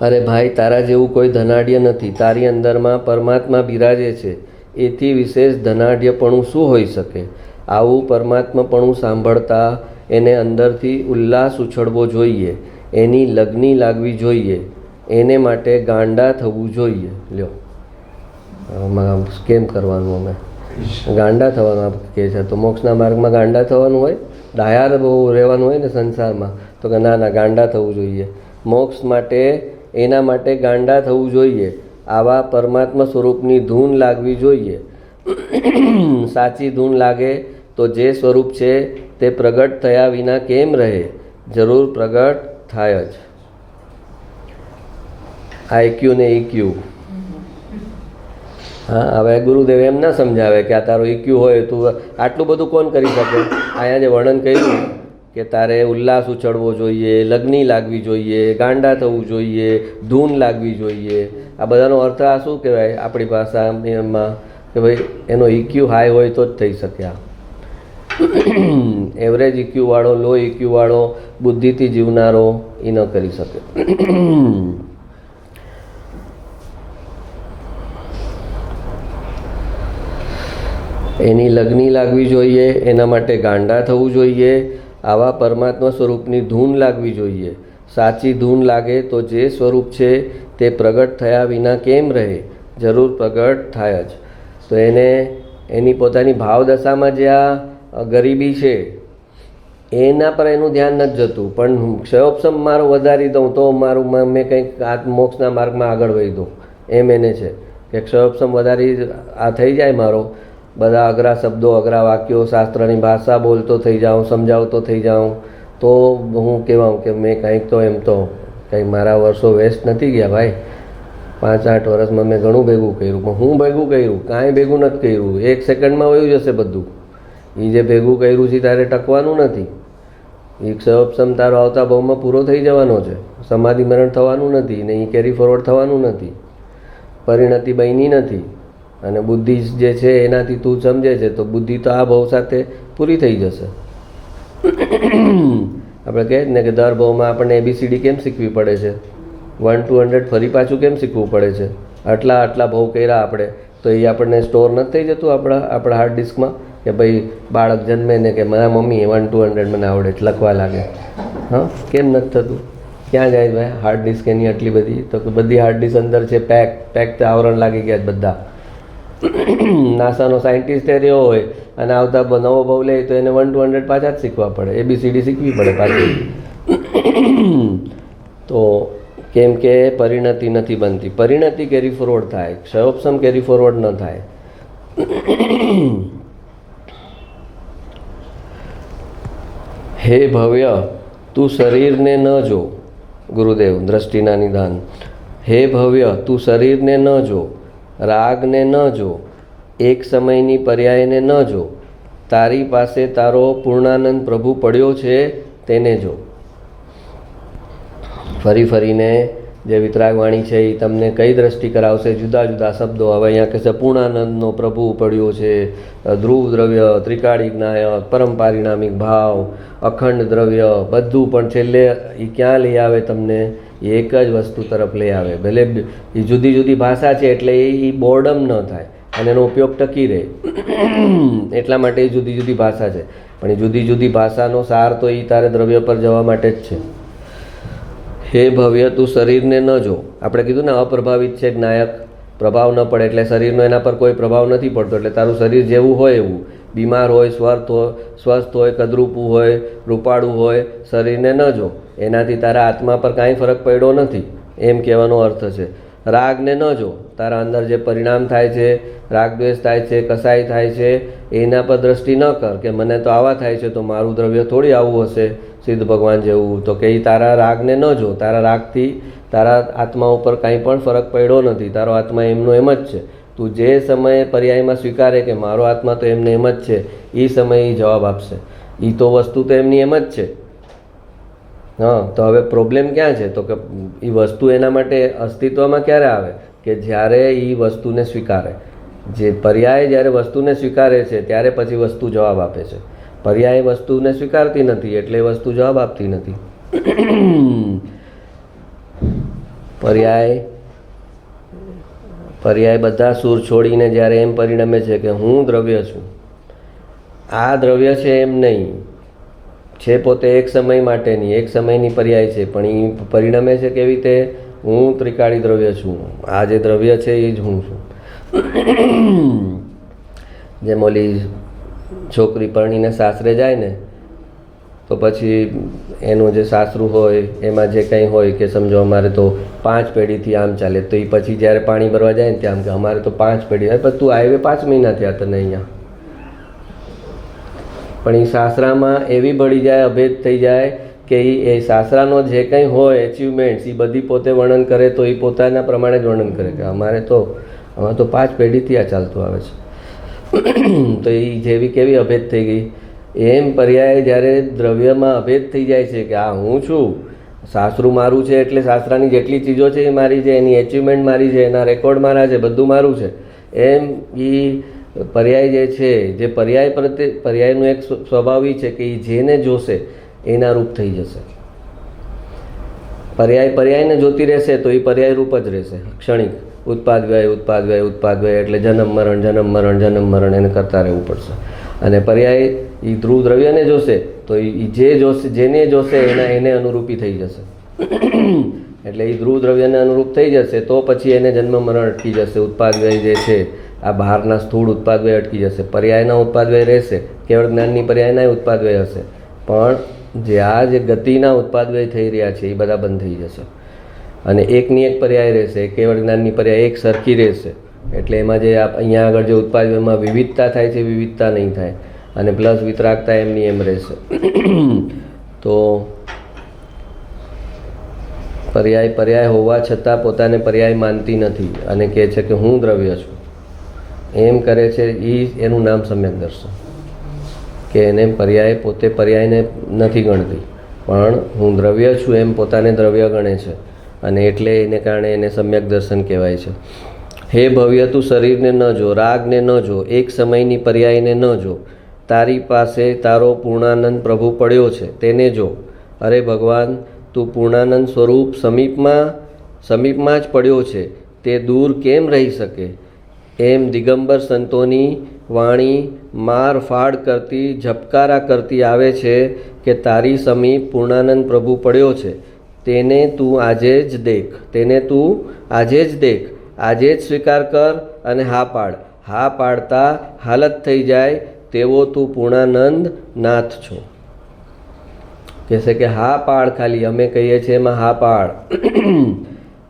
અરે ભાઈ, તારા જેવું કોઈ ધનાઢ્ય નથી. તારી અંદરમાં પરમાત્મા બિરાજે છે, એથી વિશેષ ધનાઢ્યપણું શું હોઈ શકે? આવું પરમાત્માપણું સાંભળતા એને અંદરથી ઉલ્લાસ ઉછળવો જોઈએ, એની લગ્ની લાગવી જોઈએ, એને માટે ગાંડા થવું જોઈએ. લ્યો, કેમ કરવાનું? અમે ગાંડા થવાનું કહે છે તો મોક્ષના માર્ગમાં ગાંડા થવાનું હોય? ડાયાર બહુ રહેવાનું હોય ને સંસારમાં, તો કે ના ગાંડા થવું જોઈએ. મોક્ષ માટે એના માટે ગાંડા થવું જોઈએ. આવા પરમાત્મા સ્વરૂપની ધૂન લાગવી જોઈએ. સાચી ધૂન લાગે તો જે સ્વરૂપ છે તે પ્રગટ થયા વિના કેમ રહે? જરૂર પ્રગટ થાય જ. આઈક્યુ ને ઈક્યુ. હા, હવે ગુરુદેવ એમ ના સમજાવે કે આ તારો ઈક્યુ હોય, તું આટલું બધું કોણ કરી શકે? અહીંયા જે વર્ણન કર્યું કે તારે ઉલ્લાસ ઉછળવો જોઈએ, લગ્ની લાગવી જોઈએ, ગાંડા થવું જોઈએ, ધૂન લાગવી જોઈએ, આ બધાનો અર્થ આ શું કહેવાય આપણી ભાષામાં કે ભાઈ એનો ઈક્યુ હાઈ હોય તો જ થઈ શકે. આ એવરેજ ઈક્યુવાળો, લો ઈક્યુવાળો, બુદ્ધિથી જીવનારો એ ન કરી શકે. એની લગ્ની લાગવી જોઈએ, એના માટે ગાંડા થવું જોઈએ. આવા પરમાત્મા સ્વરૂપની ધૂન લાગવી જોઈએ. સાચી ધૂન લાગે તો જે સ્વરૂપ છે તે પ્રગટ થયા વિના કેમ રહે? જરૂર પ્રગટ થાય જ. તો એને એની પોતાની ભાવદશામાં જે આ ગરીબી છે એના પર એનું ધ્યાન નથી જતું, પણ ક્ષયોપશમ મારો વધારી દઉં તો મારું મેં કંઈક મોક્ષના માર્ગમાં આગળ વહી દઉં એમ એને છે કે ક્ષયોપશમ વધારી આ થઈ જાય મારો, બધા અઘરા શબ્દો અઘરા વાક્યો શાસ્ત્રની ભાષા બોલતો થઈ જાઉં, સમજાવતો થઈ જાઉં, તો હું કહેવાઉં કે મેં કંઈક તો એમ તો કંઈક મારા વર્ષો વેસ્ટ નથી ગયા ભાઈ. 5-8 વર્ષમાં મેં ઘણું ભેગું કર્યું, પણ હું ભેગું કર્યું કાંઈ ભેગું નથી કર્યું. 1 સેકન્ડમાં વયું જશે બધું. એ જે ભેગું કર્યું છે તારે ટકવાનું નથી. એ ક્ષયોપશમ તારો આવતા ભાવમાં પૂરો થઈ જવાનો છે, સમાધિ મરણ થવાનું નથી ને એ કેરી ફોરવર્ડ થવાનું નથી, પરિણતિ બની નથી. અને બુદ્ધિ જે છે એનાથી તું સમજે છે તો બુદ્ધિ તો આ ભાવ સાથે પૂરી થઈ જશે. આપણે કહે ને કે દર ભાવમાં આપણને ABCD કેમ શીખવી પડે છે, 1 to 100 ફરી પાછું કેમ શીખવું પડે છે, આટલા ભાવ કર્યા આપણે તો એ આપણને સ્ટોર નથી થઈ જતું આપણા હાર્ડ ડિસ્કમાં કે ભાઈ બાળક જન્મે ને કે મારા મમ્મી 1 to 100 મને આવડે છે લખવા લાગે. હા, કેમ નથી થતું? ક્યાં જાય ભાઈ હાર્ડ ડિસ્ક એની આટલી બધી? તો બધી હાર્ડ ડિસ્ક અંદર છે પેક તો આવરણ લાગી ગયા બધા. નાસાનો સાયન્ટિસ્ટ રહ્યો હોય અને આવતા નવો ભાવ લે તો એને 1 to 100 પાછા જ શીખવા પડે, ABCD શીખવી પડે પાછી. તો કેમ કે પરિણતિ નથી બનતી. પરિણતિ કેરી ફોરવર્ડ થાય, ક્ષયોપશમ કેરી ફોરવર્ડ ન થાય. હે ભવ્ય, તું શરીરને ન જો. ગુરુદેવ દ્રષ્ટિના નિદાન. હે ભવ્ય, તું શરીરને ન જો, રાગને ન જો, એક સમયની પર્યાયને ન જો. તારી પાસે તારો પૂર્ણાનંદ પ્રભુ પડ્યો છે તેને જો. ફરીને જે વિતરાગવાણી છે એ તમને કઈ દ્રષ્ટિ કરાવશે? જુદા જુદા શબ્દો. હવે અહીંયા કહેશે પૂર્ણાનંદનો પ્રભુ પડ્યો છે, ધ્રુવ દ્રવ્ય, ત્રિકાળી જ્ઞાયક, પરમ પારિણામિક ભાવ, અખંડ દ્રવ્ય, બધું પણ છેલ્લે એ ક્યાં લઈ આવે તમને? એક જ વસ્તુ તરફ લઈ આવે. ભલે એ જુદી જુદી ભાષા છે એટલે એ બોર્ડમ ન થાય અને એનો ઉપયોગ ટકી રહે એટલા માટે એ જુદી જુદી ભાષા છે. પણ એ જુદી જુદી ભાષાનો સાર તો એ તારે દ્રવ્ય પર જવા માટે જ છે. હે ભવ્ય, તું શરીરને ન જો. આપણે કીધું ને અપ્રભાવિત છે જ્ઞાયક, પ્રભાવ ન પડે એટલે શરીરનો એના પર કોઈ પ્રભાવ નથી પડતો. એટલે તારું શરીર જેવું હોય એવું, બીમાર હોય, સ્વસ્થ હોય, કદરૂપું હોય, રૂપાળું હોય, શરીરને ન જો. એનાથી તારા આત્મા પર કાંઈ ફરક પડ્યો નથી એમ કહેવાનો અર્થ છે. રાગને ન જો. તારા અંદર જે પરિણામ થાય છે, રાગદ્વેષ થાય છે, કસાય થાય છે, એના પર દ્રષ્ટિ ન કર કે મને તો આવા થાય છે તો મારું દ્રવ્ય થોડી આવું હશે સિદ્ધ ભગવાન જેવું. તો કે તારા રાગને ન જો. તારા રાગથી તારા આત્મા ઉપર કાંઈ પણ ફરક પડ્યો નથી. તારો આત્મા એમનો એમ જ છે. તું જે સમયે પર્યાયમાં સ્વીકારે કે મારો આત્મા તો એમને એમ જ છે, એ સમયે જવાબ આપશે. એ તો વસ્તુ તો એમની એમ જ છે. હા, તો હવે પ્રોબ્લેમ ક્યાં છે? તો કે એ વસ્તુ એના માટે અસ્તિત્વમાં ક્યારે આવે? કે જ્યારે એ વસ્તુને સ્વીકારે. જે પર્યાય જ્યારે વસ્તુને સ્વીકારે છે ત્યારે પછી વસ્તુ જવાબ આપે છે. પર્યાય વસ્તુને સ્વીકારતી નથી એટલે વસ્તુ જવાબ આપતી નથી. પર્યાય બધા સૂર છોડીને જ્યારે એમ પરિણમે છે કે હું દ્રવ્ય છું, આ દ્રવ્ય છે એમ નહીં, છે પોતે એક સમય માટેની, એક સમયની પર્યાય છે, પણ એ પરિણમે છે કેવી રીતે? હું ત્રિકાળી દ્રવ્ય છું, આ જે દ્રવ્ય છે એ જ હું છું. જેમ ઓલી છોકરી પરણીને સાસરે જાય ને તો પછી એનું જે સાસરું હોય એમાં જે કંઈ હોય કે સમજો અમારે તો 5 પેઢીથી આમ ચાલે, તો એ પછી જ્યારે પાણી ભરવા જાય ને ત્યાં કે અમારે તો 5 પેઢી. પણ તું આવ્યો 5 મહિના થયા તને અહીંયા, પણ એ સાસરામાં એવી ભળી જાય, અભેદ થઈ જાય કે એ સાસરાનો જે કંઈ હોય એચિવમેન્ટ્સ એ બધી પોતે વર્ણન કરે તો એ પોતાના પ્રમાણે જ વર્ણન કરે કે અમારે તો 5 પેઢીથી આ ચાલતું આવે છે. તો એ જેવી કેવી અભેદ થઈ ગઈ. એમ પર્યાય જ્યારે દ્રવ્યમાં અભેદ થઈ જાય છે કે આ હું છું, સાસરું મારું છે એટલે સાસરાની જેટલી ચીજો છે એ મારી છે, એની એચિવમેન્ટ મારી છે, એના રેકોર્ડ મારા છે, બધું મારું છે. એમ એ પર્યાય જે છે, જે પર્યાય પ્રત્યે પર્યાયનું એક સ્વભાવ એ છે કે એ જેને જોશે એના રૂપ થઈ જશે. પર્યાયને જોતી રહેશે તો એ પર્યાય રૂપ જ રહેશે ક્ષણિક. ઉત્પાદ વ્યય એટલે જન્મ મરણ એને કરતા રહેવું પડશે. અને પર્યાય એ ધ્રુવ દ્રવ્યને જોશે તો એ જે જોશે, જેને જોશે એને અનુરૂપી થઈ જશે. એટલે એ ધ્રુવ દ્રવ્યને અનુરૂપ થઈ જશે તો પછી એને જન્મ મરણ અટકી જશે. ઉત્પાદ વ્યય જે છે આ બહારના સ્થૂળ ઉત્પાદ વ્યય અટકી જશે. પર્યાયના ઉત્પાદ વ્યય રહેશે, કેવળ જ્ઞાનની પર્યાયના ઉત્પાદ વ્યય હશે, પણ જે ગતિના ઉત્પાદ વ્યય થઈ રહ્યા છે એ બધા બંધ થઈ જશે અને એકની એક પર્યાય રહેશે, કેવળ જ્ઞાનની પર્યાય એક સરખી રહેશે. એટલે એમાં જે અહીંયા આગળ જે ઉત્પાદ વ્યયમાં વિવિધતા થાય છે વિવિધતા નહીં થાય અને પ્લસ વિતરાગતા એમની એમ રહેશે. તો પર્યાય હોવા છતાં પોતાને પર્યાય માનતી નથી અને કહે છે કે હું દ્રવ્ય છું એમ કરે છે. એનું નામ સમ્યક દર્શન, કે એને પોતે પર્યાયને નથી ગણતી પણ હું દ્રવ્ય છું એમ પોતાને દ્રવ્ય ગણે છે અને એટલે એને કારણે એને સમ્યક દર્શન કહેવાય છે. હે ભવ્ય, તું શરીરને ન જો, રાગને ન જો, એક સમયની પર્યાયને ન જો. તારી પાસે તારો પૂર્ણાનંદ પ્રભુ પડ્યો છે તેને જો. અરે ભગવાન, તું પૂર્ણાનંદ સ્વરૂપ સમીપમાં જ પડ્યો છે, તે દૂર કેમ રહી શકે? એમ દિગંબર સંતોની વાણી માર ફાડ કરતી, ઝબકારા કરતી આવે છે કે તારી સમીપ પૂર્ણાનંદ પ્રભુ પડ્યો છે, તેને તું આજે જ દેખ, આજે જ સ્વીકાર કર અને હા પાડ. હા પાડતા હાલત થઈ જાય તેવો તું પૂર્ણાનંદ નાથ છો. કહેશે કે હા પાડ, ખાલી અમે કહીએ છીએ એમાં હા પાડ.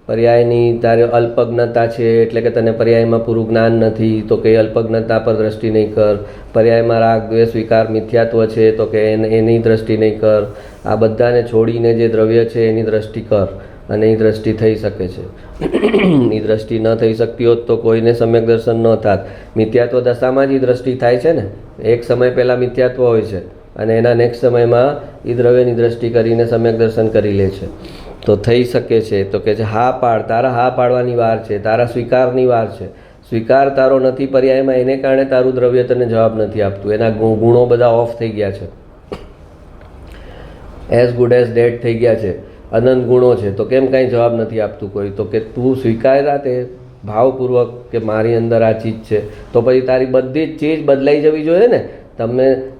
પર્યાયની તારે અલ્પજ્ઞતા છે એટલે કે તને પર્યાયમાં પૂરું જ્ઞાન નથી તો કે અલ્પજ્ઞતા પર દ્રષ્ટિ નહીં કર. પર્યાયમાં રાગ દ્વેષ વિકાર મિથ્યાત્વ છે તો કે એની દ્રષ્ટિ નહીં કર. આ બધાને છોડીને જે દ્રવ્ય છે એની દ્રષ્ટિ કર અને એ દ્રષ્ટિ થઈ શકે છે. એ દ્રષ્ટિ ન થઈ શકતી હોત તો કોઈને સમ્યક દર્શન ન થાત. મિથ્યાત્વ દશામાં જ એ દ્રષ્ટિ થાય છે ને. એક સમય પહેલાં મિથ્યાત્વ હોય છે અને એના નેક્સ્ટ સમયમાં એ દ્રવ્યની દ્રષ્ટિ કરીને સમ્યક દર્શન કરી લે છે. તો થઈ શકે છે. તો કે છે હા પાડ, તારા હા પાડવાની વાર છે, તારા સ્વીકારની વાર છે. સ્વીકાર તારો નથી પર્યાયમાં, એને કારણે તારું દ્રવ્ય તને જવાબ નથી આપતું. એના ગુણો બધા ઓફ થઈ ગયા છે, એઝ ગુડ એઝ ડેડ થઈ ગયા છે, અનંત ગુણો છે. તો કેમ કાંઈ જવાબ નથી આપતું કોઈ? તો કે તું સ્વીકાર્યા તે ભાવપૂર્વક કે મારી અંદર આ ચીજ છે, તો પછી તારી બધી જ ચીજ બદલાઈ જવી જોઈએ ને.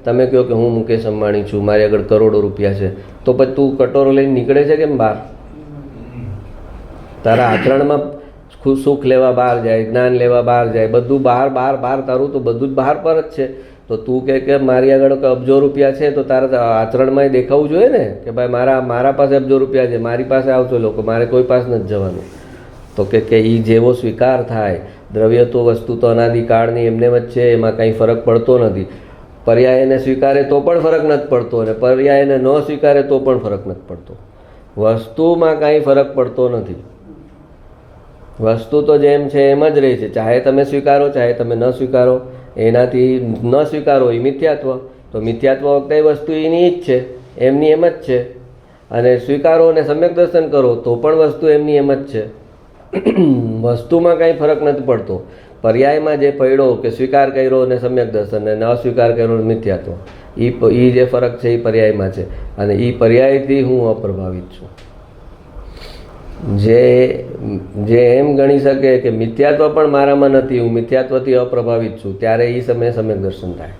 તમે કહો કે હું મુકેશ અંબાણી છું, મારી આગળ કરોડો રૂપિયા છે, તો પછી તું કટોરો લઈને નીકળે છે કેમ બહાર? તારા આચરણમાં સુખ લેવા બહાર જાય, જ્ઞાન લેવા બહાર જાય, બધું બહાર તારું તો બધું જ બહાર પર જ છે. તો તું કે મારી આગળ અબજો રૂપિયા છે તો તારા આચરણમાં દેખાવું જોઈએ ને કે ભાઈ મારા પાસે અબજો રૂપિયા છે, મારી પાસે આવશો લોકો, મારે કોઈ પાસે નથી જવાનું. તો કે એ જેવો સ્વીકાર થાય, દ્રવ્ય તો વસ્તુ તો અનાદિકાળની એમને વચ્ચે, એમાં કંઈ ફરક પડતો નથી. પર્યાયને સ્વીકારે તો પણ ફરક નથી પડતો અને પર્યાયને ન સ્વીકારે તો પણ ફરક નથી પડતો. વસ્તુમાં કાંઈ ફરક પડતો નથી. વસ્તુ તો જેમ છે એમ જ રહે છે, ચાહે તમે સ્વીકારો ચાહે તમે ન સ્વીકારો. એનાથી ન સ્વીકારો એ મિથ્યાત્વ, તો મિથ્યાત્વ વખતે વસ્તુ એની જ છે, એમની એમ જ છે. અને સ્વીકારો અને સમ્યક દર્શન કરો તો પણ વસ્તુ એમની એમ જ છે. વસ્તુમાં કાંઈ ફરક નથી પડતો. પર્યાયમાં જે પડ્યો કે સ્વીકાર કર્યો અને સમ્યક દર્શન અને અસ્વીકાર કર્યો મિથ્યાત્વ, એ જે ફરક છે એ પર્યાયમાં છે અને એ પર્યાયથી હું અપ્રભાવિત છું. જે એમ ગણી શકે કે મિથ્યાત્વ પણ મારામાં નથી, હું મિથ્યાત્વથી અપ્રભાવિત છું, ત્યારે એ સમયે સમ્યક દર્શન થાય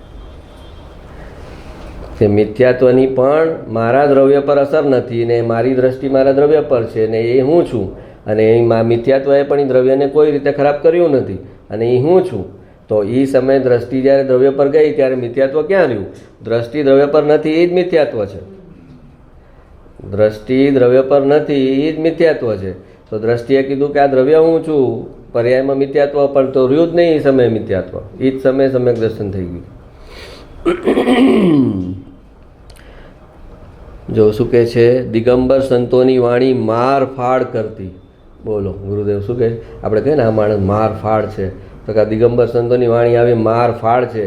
કે મિથ્યાત્વની પણ મારા દ્રવ્ય પર અસર નથી ને મારી દ્રષ્ટિ મારા દ્રવ્ય પર છે ને એ હું છું. અને એ મિથ્યાત્વએ પણ એ દ્રવ્યને કોઈ રીતે ખરાબ કર્યું નથી અને એ હું છું. તો એ સમયે દ્રષ્ટિ જ્યારે દ્રવ્ય પર ગઈ ત્યારે મિથ્યાત્વ ક્યાં રહ્યું? દ્રષ્ટિ દ્રવ્ય પર નથી એ જ મિથ્યાત્વ છે. દ્રષ્ટિ દ્રવ્ય પર નથી એ જ મિથ્યાત્વ છે. તો દ્રષ્ટિએ કીધું કે આ દ્રવ્ય હું છું, પર્યાયમાં મિથ્યાત્વ પણ તો રહ્યું જ નહીં. એ સમયે મિથ્યાત્વ, એ જ સમયે સમ્યક દર્શન થઈ ગયું. જો શું કહે છે, દિગંબર સંતોની વાણી માર ફાડ કરતી. બોલો ગુરુદેવ શું કહે? આપણે કહીએ ને આ માણસ માર ફાડ છે, તો કે દિગંબર સંતોની વાણી આવી માર ફાડ છે.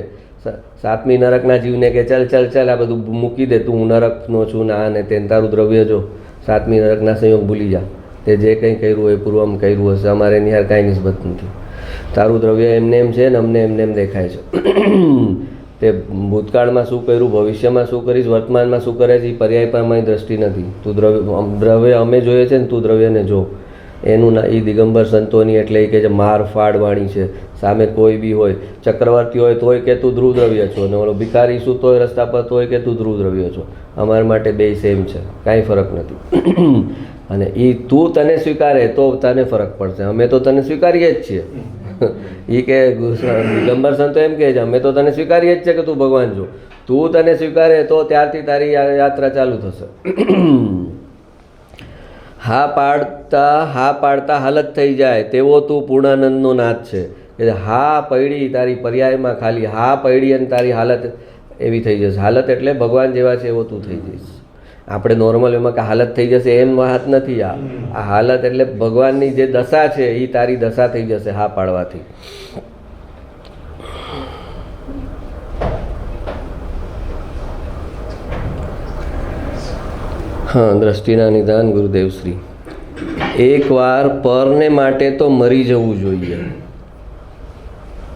સાતમી નરકના જીવને કે ચાલ આ બધું મૂકી દે, તું હું નરકનો છું ને આ ને તે, તારું દ્રવ્ય જો, સાતમી નરકના સંયોગ ભૂલી જા. તે જે કંઈ કર્યું હોય પૂર્વમાં કર્યું હશે, અમારે એની હાર કાંઈ નિસ્બત નથી. તારું દ્રવ્ય એમને એમ છે ને અમને એમને એમ દેખાય છે. તે ભૂતકાળમાં શું કર્યું, ભવિષ્યમાં શું કરીશ, વર્તમાનમાં શું કરે છે, એ પર્યાય પર અમારી દ્રષ્ટિ નથી. તું દ્રવ્ય અમે જોઈએ છે ને તું દ્રવ્યને જો. એનું ના એ દિગંબર સંતોની એટલે એ કહે છે માર ફાડ વાણી છે. સામે કોઈ બી હોય, ચક્રવર્તી હોય તોય કે તું ધ્રુવ દ્રવ્ય છો, અને ઓલો ભિખારી શું તોય રસ્તા પર તોય કે તું ધ્રુવ દ્રવ્ય છો. અમારા માટે બે સેમ છે, કાંઈ ફરક નથી. અને એ તું તને સ્વીકારે તો તને ફરક પડશે. અમે તો તને સ્વીકારીએ જ છીએ. એ કે દિગંબર સંતો એમ કહે છે અમે તો તને સ્વીકારીએ જ છે કે તું ભગવાન છો. તું તને સ્વીકારે તો ત્યારથી તારી યાત્રા ચાલુ થશે. હા પાડતા હાલત થઈ જાય તેવો તું પૂર્ણાનંદનો નાથ છે. કે હા પૈડી તારી પર્યાયમાં ખાલી હા પૈડી અને તારી હાલત એવી થઈ જશે. હાલત એટલે ભગવાન જેવા છે એવો તું થઈ જઈશ. આપણે નોર્મલ એમાં કે હાલત થઈ જશે એમ વાત નથી. આ હાલત એટલે ભગવાનની જે દશા છે એ તારી દશા થઈ જશે હા પાડવાથી. હા, દ્રષ્ટિના નિદાન ગુરુદેવશ્રી. એકવાર પરને માટે તો મરી જવું જોઈએ.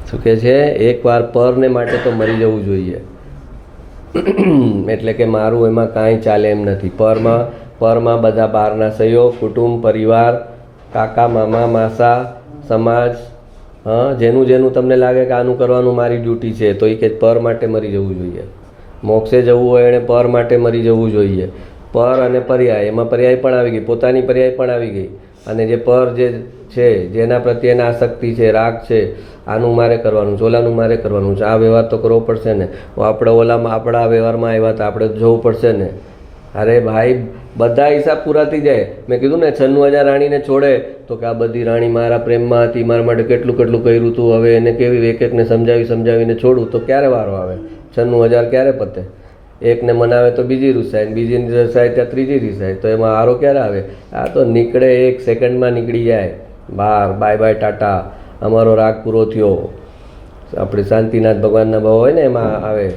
શું કહે છે? એકવાર પરને માટે તો મરી જવું જોઈએ. એટલે કે મારું એમાં કાંઈ ચાલે એમ નથી. પરમાં બધા બહારના સહયોગ, કુટુંબ, પરિવાર, કાકા, મામા, માસા, સમાજ, જેનું જેનું તમને લાગે કે આનું કરવાનું મારી ડ્યુટી છે તો એ કે પર માટે મરી જવું જોઈએ. મોક્ષે જવું હોય એણે પર માટે મરી જવું જોઈએ. પર અને પર્યાય, એમાં પર્યાય પણ આવી ગઈ, પોતાની પર્યાય પણ આવી ગઈ. અને જે પર જે છે જેના પ્રત્યેના આસક્તિ છે, રાગ છે, આનું મારે કરવાનું છે, ઓલાનું મારે કરવાનું છે, આ વ્યવહાર તો કરવો પડશે ને, આપણે ઓલામાં આપણા વ્યવહારમાં આવ્યા હતા આપણે જોવું પડશે ને. અરે ભાઈ બધા હિસાબ પૂરા થઈ જાય. મેં કીધું ને 96,000 રાણીને છોડે તો કે આ બધી રાણી મારા પ્રેમમાં હતી, મારા માટે કેટલું કેટલું કર્યું હતું, હવે એને કેવી એક એકને સમજાવીને છોડું તો ક્યારે વારો આવે? 96,000 ક્યારે પતે? એકને મનાવે તો બીજી રૂસાય, બીજી રૂસાય ત્યાં ત્રીજી રૂસાય, તો એમાં આરો ક્યારે આવે? આ તો નીકળે, 1 સેકન્ડમાં નીકળી જાય બહાર. બાય બાય ટાટા, અમારો રાગ પૂરો થયો. આપણે શાંતિનાથ ભગવાનના ભાવ હોય ને એમાં આવે,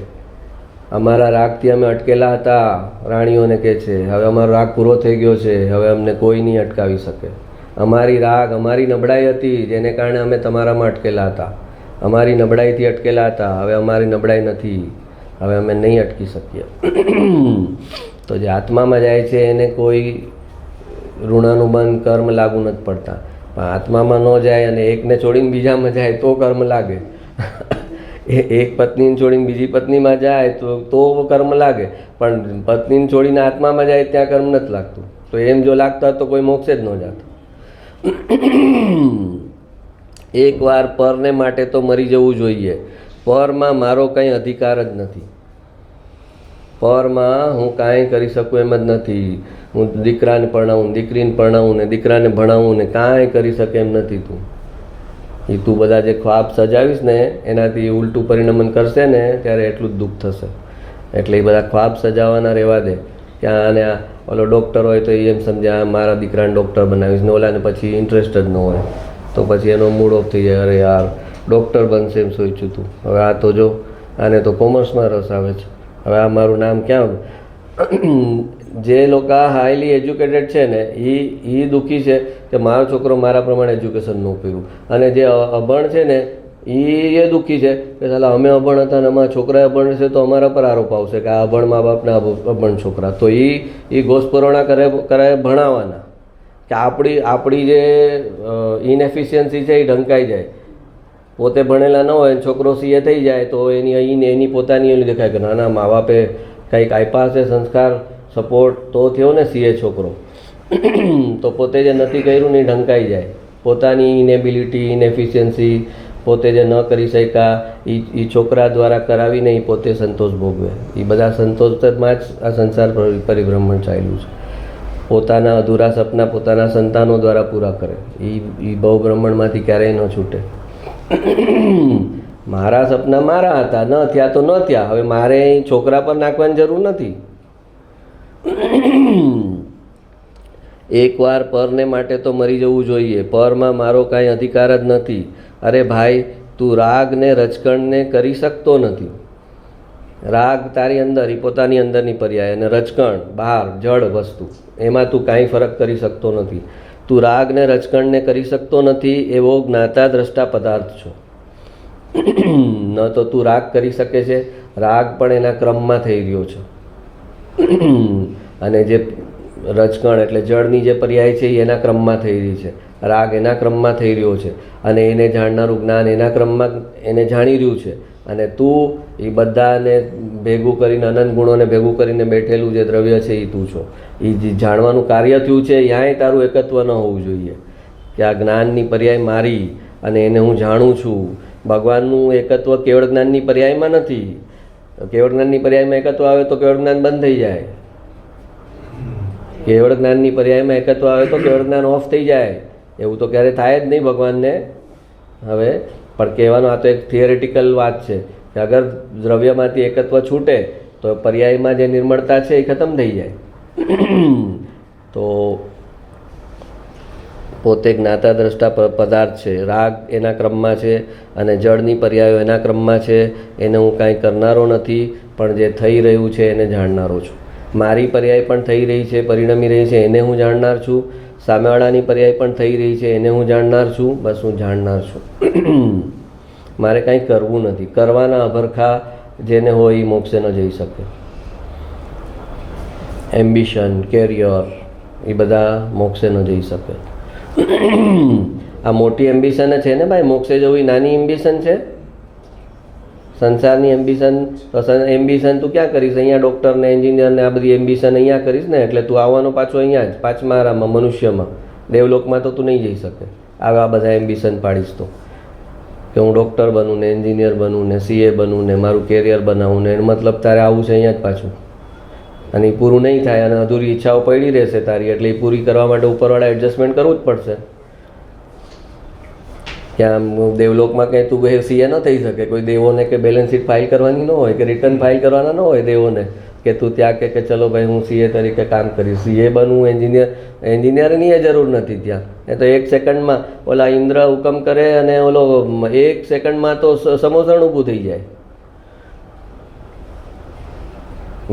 અમારા રાગથી અમે અટકેલા હતા, રાણીઓને કહે છે હવે અમારો રાગ પૂરો થઈ ગયો છે, હવે અમને કોઈ નહીં અટકાવી શકે. અમારી રાગ અમારી નબળાઈ હતી જેને કારણે અમે તમારામાં અટકેલા હતા, અમારી નબળાઈથી અટકેલા હતા, હવે અમારી નબળાઈ નથી, હવે અમે નહીં અટકી શકીએ. તો જે આત્મામાં જાય છે એને કોઈ ઋણાનુબંધ કર્મ લાગુ નથી પડતા. પણ આત્મામાં ન જાય અને એકને છોડીને બીજામાં જાય તો કર્મ લાગે. એક પત્નીને છોડીને બીજી પત્નીમાં જાય તો કર્મ લાગે. પણ પત્નીને છોડીને આત્મામાં જાય ત્યાં કર્મ નથી લાગતું. તો એમ જો લાગતા તો કોઈ મોક્ષે જ ન જાતું. એકવાર પરને માટે તો મરી જવું જોઈએ. પરમાં મારો કંઈ અધિકાર જ નથી. પરમાં હું કાંઈ કરી શકું એમ જ નથી. હું દીકરાને પરણાવું, દીકરીને પરણાવું ને દીકરાને ભણાવું ને કાંઈ કરી શકે એમ નથી. તું બધા જે ખ્વાબ સજાવીશ ને એનાથી ઉલટું પરિણમન કરશે ને ત્યારે એટલું જ દુઃખ થશે. એટલે એ બધા ખ્વાબ સજાવવાના રહેવા દે. ત્યાં અને ઓલો ડૉક્ટર હોય તો એમ સમજ્યા મારા દીકરાને ડૉક્ટર બનાવીશ ને ઓલાને પછી ઇન્ટરેસ્ટ જ ન હોય તો પછી એનો મૂડ ઓફ થઈ જાય. અરે યાર ડૉક્ટર બનશે એમ સોચ્યું તું, હવે આ તો જો આને તો કોમર્સમાં રસ આવે છે, હવે આ મારું નામ ક્યાં? જે લોકો હાઈલી એજ્યુકેટેડ છે ને એ દુઃખી છે કે મારો છોકરો મારા પ્રમાણે એજ્યુકેશન ન કર્યું. અને જે અભણ છે ને એ દુઃખી છે કે સાલા અમે અભણ હતા અને અમારા છોકરા અભણ છે તો અમારા પર આરોપ આવશે કે આ અભણ મા બાપના અભણ છોકરા. તો એ ઘોષપુરવણા કરાય ભણાવવાના કે આપણી જે ઇનએફિશિયન્સી છે એ ઢંકાઈ જાય. પોતે ભણેલા ન હોય છોકરો સીએ થઈ જાય તો એની પોતાની એની દેખાય કે નાના મા બાપે કંઈક આપ્યા હશે સંસ્કાર સપોર્ટ તો થયો ને સીએ છોકરો. તો પોતે જે નથી કર્યું ને એ ઢંકાઈ જાય. પોતાની ઇનેબિલિટી, ઇનએફિશિયન્સી, પોતે જે ન કરી શક્યા એ છોકરા દ્વારા કરાવીને એ પોતે સંતોષ ભોગવે. એ બધા સંતોષમાં જ આ સંસાર પરિભ્રમણ ચાલ્યું છે. પોતાના અધૂરા સપના પોતાના સંતાનો દ્વારા પૂરા કરે. એ બહુ બ્રહ્માંડમાંથી ક્યારેય ન છૂટે. મારા સપના મારા હતા, ન થયા તો ન થયા, હવે મારે છોકરા પર નાખવાની જરૂર નથી. એકવાર પરને માટે તો મરી જવું જોઈએ. પરમાં મારો કાંઈ અધિકાર જ નથી. અરે ભાઈ તું રાગને રજકણને કરી શકતો નથી. રાગ તારી અંદર, એ પોતાની અંદરની પર્યાય, અને રજકણ બહાર જળ વસ્તુ, એમાં તું કાંઈ ફરક કરી શકતો નથી. તું રાગને રજકણને કરી શકતો નથી એવો જ્ઞાતા દ્રષ્ટા પદાર્થ છો. ન તો તું રાગ કરી શકે છે, રાગ પણ એના ક્રમમાં થઈ રહ્યો છે. અને જે રજકણ એટલે જળની જે પર્યાય છે એ એના ક્રમમાં થઈ રહી છે. રાગ એના ક્રમમાં થઈ રહ્યો છે અને એને જાણનારું જ્ઞાન એના ક્રમમાં એને જાણી રહ્યું છે. અને તું એ બધાને ભેગું કરીને અનંત ગુણોને ભેગું કરીને બેઠેલું જે દ્રવ્ય છે એ તું છો. એ જે જાણવાનું કાર્ય થયું છે ત્યાંય તારું એકત્વ ન હોવું જોઈએ કે આ જ્ઞાનની પર્યાય મારી અને એને હું જાણું છું. ભગવાનનું એકત્વ કેવળ જ્ઞાનની પર્યાયમાં નથી. કેવળ જ્ઞાનની પર્યાયમાં એકત્વ આવે તો કેવળ જ્ઞાન બંધ થઈ જાય. કેવળ જ્ઞાનની પર્યાયમાં એકત્વ આવે તો કેવળ જ્ઞાન ઓફ થઈ જાય. એવું તો ક્યારે થાય જ નહીં ભગવાનને. હવે પણ કહેવાનો આ તો એક થિયરેટિકલ વાત છે કે અગર દ્રવ્યમાંથી એકત્વ છૂટે તો પર્યાયમાં જે નિર્મળતા છે એ ખતમ થઈ જાય. તો પોતે જ્ઞાતા દ્રષ્ટા પદાર્થ છે. રાગ એના ક્રમમાં છે અને જળની પર્યાયો એના ક્રમમાં છે. એને હું કાંઈ કરનારો નથી, પણ જે થઈ રહ્યું છે એને જાણનારો છું. મારી પર્યાય પણ થઈ રહી છે, પરિણમી રહી છે, એને હું જાણનાર છું. સામેવાળાની પર્યાય પણ થઈ રહી છે, એને હું જાણનાર છું. બસ હું જાણનાર છું. મારે કાંઈ કરવું નથી. કરવાના અભરખા જેને હોય એ મોક્ષે ન જઈ શકે. એમ્બિશન, કેરિયર એ બધા મોક્ષે ન જઈ શકે. આ મોટી એમ્બિશન છે ને ભાઈ, મોક્ષે જવું એ નાની એમ્બિશન છે. સંસારની એમ્બિશન તો એમ્બિશન તું ક્યાં કરીશ? અહીંયા ડૉક્ટર ને એન્જિનિયર ને આ બધી એમ્બિશન અહીંયા કરીશ ને, એટલે તું આવવાનો પાછો અહીંયા જ પાંચમા આરામમાં મનુષ્યમાં. દેવલોકમાં તો તું નહીં જઈ શકે. આવા બધા એમ્બિશન પાડીશ તો કે હું ડૉક્ટર બનું ને એન્જિનિયર બનું ને CA બનું ને મારું કેરિયર બનાવું ને, મતલબ તારે આવું છે અહીંયા જ પાછું. અને એ પૂરું નહીં થાય અને અધૂરી ઈચ્છાઓ પડી રહેશે તારી, એટલે એ પૂરી કરવા માટે ઉપરવાળા એડજસ્ટમેન્ટ કરવું જ પડશે. ત્યાં દેવલોકમાં કંઈ તું CA ન થઈ શકે. કોઈ દેવોને કે બેલેન્સ શીટ ફાઇલ કરવાની ન હોય કે રિટર્ન ફાઇલ કરવાના ન હોય દેવોને કે તું ત્યાં કે ચલો ભાઈ હું CA તરીકે કામ કરીશ. CA બનવું, એન્જિનિયરની એ જરૂર નથી ત્યાં. એ તો 1 સેકન્ડમાં ઓલા ઇન્દ્ર હુકમ કરે અને ઓલો 1 સેકન્ડમાં તો સમોસણ ઊભું થઈ જાય.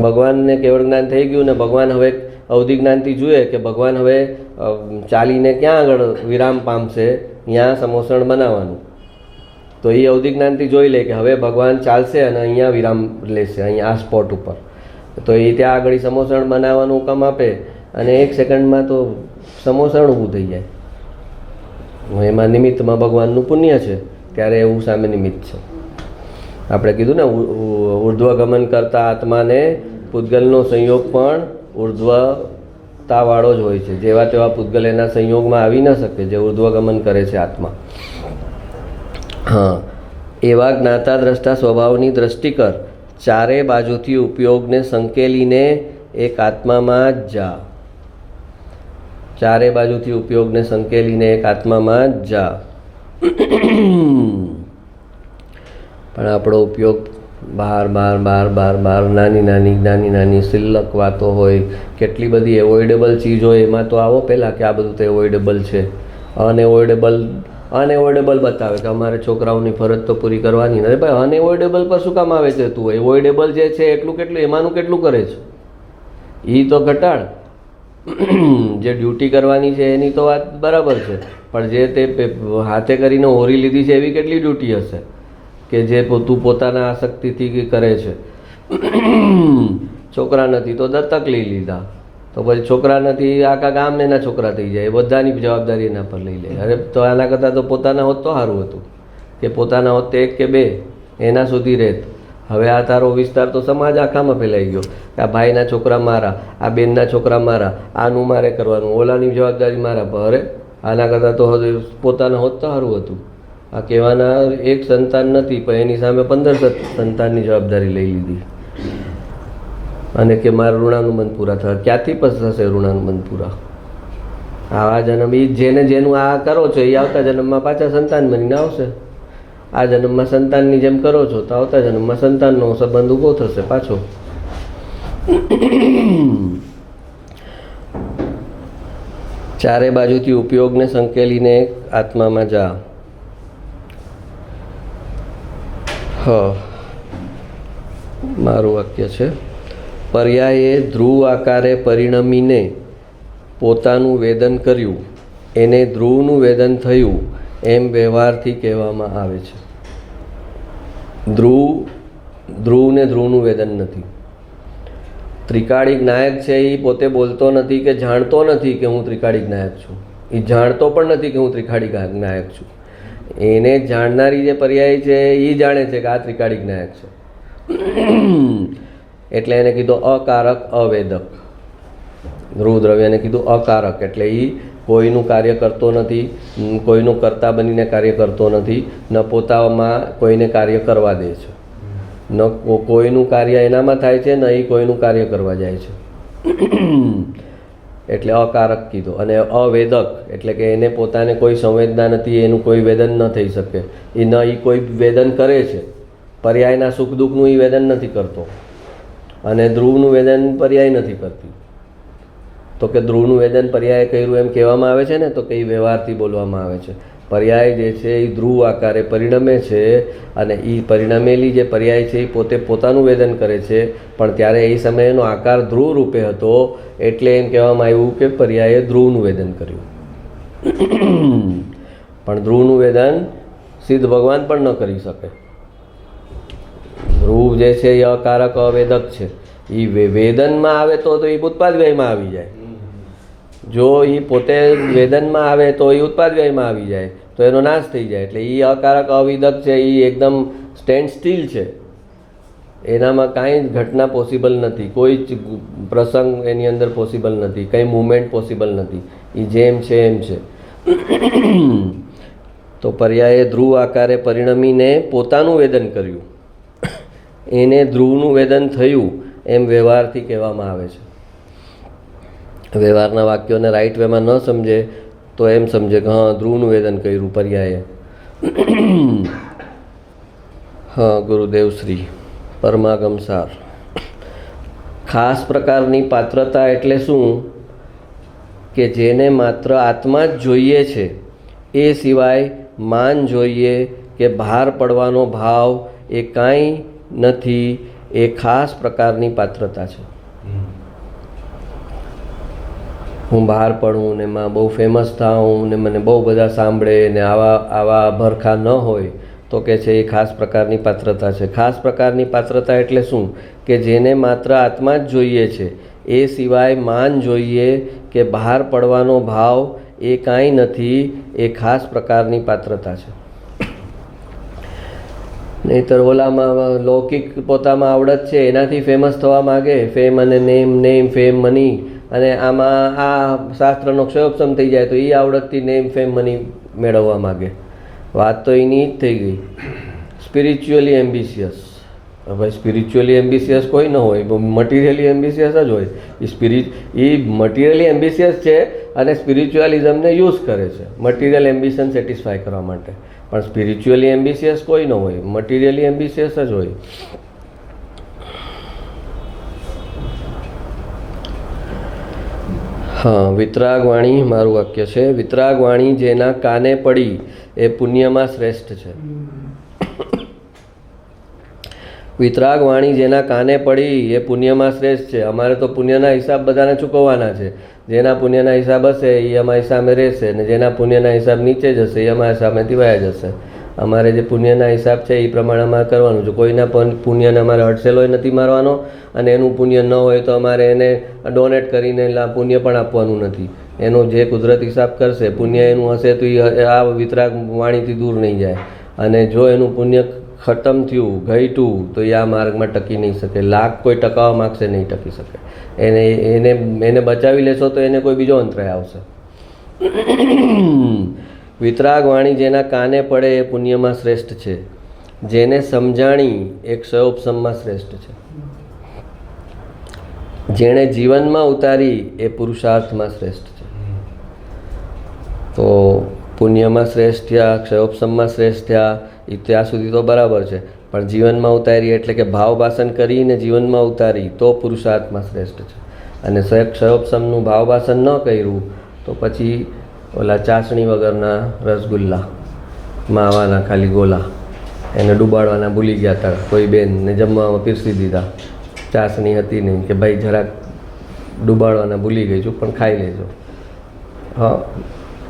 ભગવાનને કેવળ જ્ઞાન થઈ ગયું ને ભગવાન હવે અવધિ જ્ઞાનથી જુએ કે ભગવાન હવે ચાલીને ક્યાં આગળ વિરામ પામશે, ત્યાં સમોસણ બનાવવાનું. તો એ અવધિ જ્ઞાનથી જોઈ લે કે હવે ભગવાન ચાલશે અને અહીંયા વિરામ લેશે, અહીંયા આ સ્પોટ ઉપર. તો એ ત્યાં આગળ સમોસણ બનાવવાનું હુકમ આપે અને 1 સેકન્ડમાં તો સમોસણ ઊભું થઈ જાય. એમાં નિમિત્તમાં ભગવાનનું પુણ્ય છે, ત્યારે એવું સામે નિમિત્ત છે. આપણે કીધું ને ઉર્ધ્વગમન કરતા આત્માને પૂતગલનો સંયોગ પણ ઉર્ધ્વતાવાળો જ હોય છે. જેવા તેવા પૂતગલ એના સંયોગમાં આવી ન શકે જે ઉર્ધ્વગમન કરે છે આત્મા. હા, એવા જ્ઞાતા દ્રષ્ટા સ્વભાવની દ્રષ્ટિ કર. ચારે બાજુથી ઉપયોગને સંકેલીને એક આત્મામાં જ જા. ચારે બાજુથી ઉપયોગને સંકેલીને એક આત્મામાં જ જા. પણ આપણો ઉપયોગ બહાર નાની સિલ્લક વાતો હોય, કેટલી બધી એવોઇડેબલ ચીજ હોય. એમાં તો આવો પહેલાં કે આ બધું તો એવોઇડેબલ છે. અનએવોઇડેબલ બતાવે કે અમારે છોકરાઓની ફરજ તો પૂરી કરવાની. અરે ભાઈ, અનએવોઇડેબલ પર શું કામ આવે છે તું? એવોઇડેબલ જે છે એટલું એમાંનું કેટલું કરે છે એ તો ઘટાડ. જે ડ્યુટી કરવાની છે એની તો વાત બરાબર છે, પણ જે તે હાથે કરીને હોરી લીધી છે એવી કેટલી ડ્યુટી હશે કે જે તું પોતાના આસક્તિથી કરે છે. છોકરા નથી તો દત્તક લઈ લીધા, તો પછી છોકરા નથી આખા ગામ એના છોકરા થઈ જાય. બધાની જવાબદારી એના પર લઈ લે. અરે તો આના કરતાં તો પોતાના હોત તો સારું હતું કે પોતાના હોત 1 કે 2 એના સુધી રહેત. હવે આ તારો વિસ્તાર તો સમાજ આખામાં ફેલાઈ ગયો કે આ ભાઈના છોકરા મારા, આ બેનના છોકરા મારા, આનું મારે કરવાનું, ઓલાની જવાબદારી મારા પર. અરે આના કરતાં તો પોતાના હોત તો સારું હતું. આ કહેવાના 1 સંતાન નથી પણ એની સામે 15 સંતાનની જવાબદારી લઈ લીધી અને કે મારા ઋણાનુબંધ પૂરા થયા. ક્યાંથી પછી થશે ઋણાનુબંધ પૂરા? આવા જન્મ એ જેનું આ કરો છો એ આવતા જન્મમાં પાછા સંતાન બનીને આવશે. આ જન્મમાં સંતાનની જેમ કરો છો તો આવતા જન્મમાં સંતાનનો સંબંધ ઊભો થશે પાછો. ચારે બાજુથી ઉપયોગને સંકેલીને આત્મામાં જા. મારું વાક્ય છે, પર્યાયે ધ્રુવ આકારે પરિણમીને પોતાનું વેદન કર્યું, એને ધ્રુવનું વેદન થયું એમ વ્યવહારથી કહેવામાં આવે છે. ધ્રુવને ધ્રુવનું વેદન નથી. ત્રિકાળિક નાયક છે એ પોતે બોલતો નથી કે જાણતો નથી કે હું ત્રિકાળિક નાયક છું. એ જાણતો પણ નથી કે હું ત્રિકાળિક નાયક છું. એને જાણનારી જે પર્યાય છે એ જાણે છે કે આ ત્રિકાળી જ્ઞાયક છે. એટલે એને કીધું અકારક અવેદક. ધ્રુવ દ્રવ્યને કીધું અકારક, એટલે એ કોઈનું કાર્ય કરતો નથી, કોઈનું કર્તા બનીને કાર્ય કરતો નથી, ન પોતામાં કોઈને કાર્ય કરવા દે છે, ન કોઈનું કાર્ય એનામાં થાય છે, ન એ કોઈનું કાર્ય કરવા જાય છે. એટલે અકારક કીધું. અને અવેદક એટલે કે એને પોતાને કોઈ સંવેદના નથી, એનું કોઈ વેદન ન થઈ શકે, એ ન એ કોઈ વેદન કરે છે, પર્યાયના સુખ દુઃખનું એ વેદન નથી કરતો, અને ધ્રુવનું વેદન પર્યાય નથી કરતી. તો કે ધ્રુવનું વેદન પર્યાય કર્યું એમ કહેવામાં આવે છે ને, તો કે એ વ્યવહારથી બોલવામાં આવે છે. પર્યાય જે છે એ ધ્રુવ આકારે પરિણમે છે, અને એ પરિણમેલી જે પર્યાય છે એ પોતે પોતાનું વેદન કરે છે, પણ ત્યારે એ સમયનો આકાર ધ્રુવ રૂપે હતો, એટલે એમ કહેવામાં આવ્યું કે પર્યાયે ધ્રુવનું વેદન કર્યું. પણ ધ્રુવનું વેદન સિદ્ધ ભગવાન પણ ન કરી શકે. ધ્રુવ જે છે એ અકારક અવેદક છે. એ વેદનમાં આવે તો એ ઉત્પાદ વ્યયમાં આવી જાય. જો એ પોતે વેદનમાં આવે તો એ ઉત્પાદ વ્યયમાં આવી જાય, તો એનો નાશ થઈ જાય. એટલે એ અકારક અવિદક છે, એ એકદમ સ્ટેન્ડ સ્ટીલ છે, એનામાં કાંઈ જ ઘટના પોસિબલ નથી, કોઈ જ પ્રસંગ એની અંદર પોસિબલ નથી, કંઈ મુવમેન્ટ પોસિબલ નથી. એ જેમ છે એમ છે. તો પર્યાયે ધ્રુવ આકારે પરિણમીને પોતાનું વેદન કર્યું, એને ધ્રુવનું વેદન થયું એમ વ્યવહારથી કહેવામાં આવે છે. વ્યવહારના વાક્યોને રાઈટ વેમાં ન સમજે તો એમ સમજે કે હા ધ્રુવનું વેદન કર્યું પર્યાયે. હા, ગુરુદેવશ્રી પરમાગમ સાર. ખાસ પ્રકારની પાત્રતા એટલે શું? કે જેને માત્ર આત્મા જ જોઈએ છે, એ સિવાય માન જોઈએ કે બહાર પડવાનો ભાવ એ કાંઈ નથી, એ ખાસ પ્રકારની પાત્રતા છે. હું બહાર પડું ને એમાં બહુ ફેમસ થાઉં ને મને બહુ બધા સાંભળે ને આવા ભરખા ન હોય તો કે છે એ ખાસ પ્રકારની પાત્રતા છે. ખાસ પ્રકારની પાત્રતા એટલે શું? કે જેને માત્ર આત્મા જ જોઈએ છે, એ સિવાય માન જોઈએ કે બહાર પડવાનો ભાવ એ કાંઈ નથી, એ ખાસ પ્રકારની પાત્રતા છે. નહીંતર ઓલામાં લૌકિક પોતામાં આવડત છે એનાથી ફેમસ થવા માગે, ફેમ અને નેમ ફેમ મની, અને આમાં આ શાસ્ત્રનો ક્ષયોપસમ થઈ જાય તો એ આવડતથી નેમ ફેમ મની મેળવવા માગે. વાત તો એની જ થઈ ગઈ. Spiritually ambitious. હવે સ્પિરિચ્યુઅલી એમ્બિશિયસ કોઈ ન હોય, મટીરિયલી એમ્બિશિયસ જ હોય. એ મટીરિયલી એમ્બિશિયસ છે અને સ્પિરિચ્યુઅલિઝમને યુઝ કરે છે મટીરિયલ એમ્બિશન સેટિસ્ફાય કરવા માટે. પણ સ્પિરિચ્યુઅલી એમ્બિશિયસ કોઈ ન હોય, મટીરિયલી એમ્બિશિયસ જ હોય. હા, વિતરાગ વાણી મારું વાક્ય છે. વિતરાગ વાણી જેના કાને પડી એ પુણ્યમાં શ્રેષ્ઠ છે. વિતરાગ વાણી જેના કાને પડી એ પુણ્યમાં શ્રેષ્ઠ છે. અમારે તો પુણ્યના હિસાબ બધાને ચૂકવવાના છે. જેના પુણ્યના હિસાબ હશે એ અમારી સામે રહેશે, અને જેના પુણ્યના હિસાબ નીચે જશે એ અમારી સામેથી વયા જશે. અમારે જે પુણ્યના હિસાબ છે એ પ્રમાણે અમારે કરવાનું છે. કોઈના પુણ્યને અમારે હડસેલોય નથી મારવાનો, અને એનું પુણ્ય ન હોય તો અમારે એને ડોનેટ કરીને પુણ્ય પણ આપવાનું નથી. એનો જે કુદરત હિસાબ કરશે, પુણ્ય એનું હશે તો એ આ વિતરાગ વાણીથી દૂર નહીં જાય. અને જો એનું પુણ્ય ખતમ થયું, ઘટ્યું, તો એ આ માર્ગમાં ટકી નહીં શકે. લાખ કોઈ ટકાવવા માગશે નહીં ટકી શકે. એને બચાવી લેશો તો એને કોઈ બીજો અંતરાય આવશે. વિતરાગ વાણી જેના કાને પડે એ પુણ્યમાં શ્રેષ્ઠ છે. જેને સમજાણી એ ક્ષયોપસમમાં શ્રેષ્ઠ છે. જેણે જીવનમાં ઉતારી એ પુરુષાર્થમાં શ્રેષ્ઠ છે. તો પુણ્યમાં શ્રેષ્ઠ થયા, ક્ષયોપસમમાં શ્રેષ્ઠ થયા, એ ત્યાં સુધી તો બરાબર છે. પણ જીવનમાં ઉતારી એટલે કે ભાવભાષણ કરીને જીવનમાં ઉતારી તો પુરુષાર્થમાં શ્રેષ્ઠ છે. અને ક્ષયોપસમનું ભાવભાષણ ન કર્યું તો પછી ઓલા ચાસણી વગરના રસગુલ્લા, માવાના ખાલી ગોલા, એને ડૂબાડવાના ભૂલી ગયા હતા કોઈ બેનને જમવામાં પીરસી દીધા. ચાસણી હતી નહીં કે ભાઈ જરાક ડૂબાડવાના ભૂલી ગઈ છું પણ ખાઈ લેજો. હા,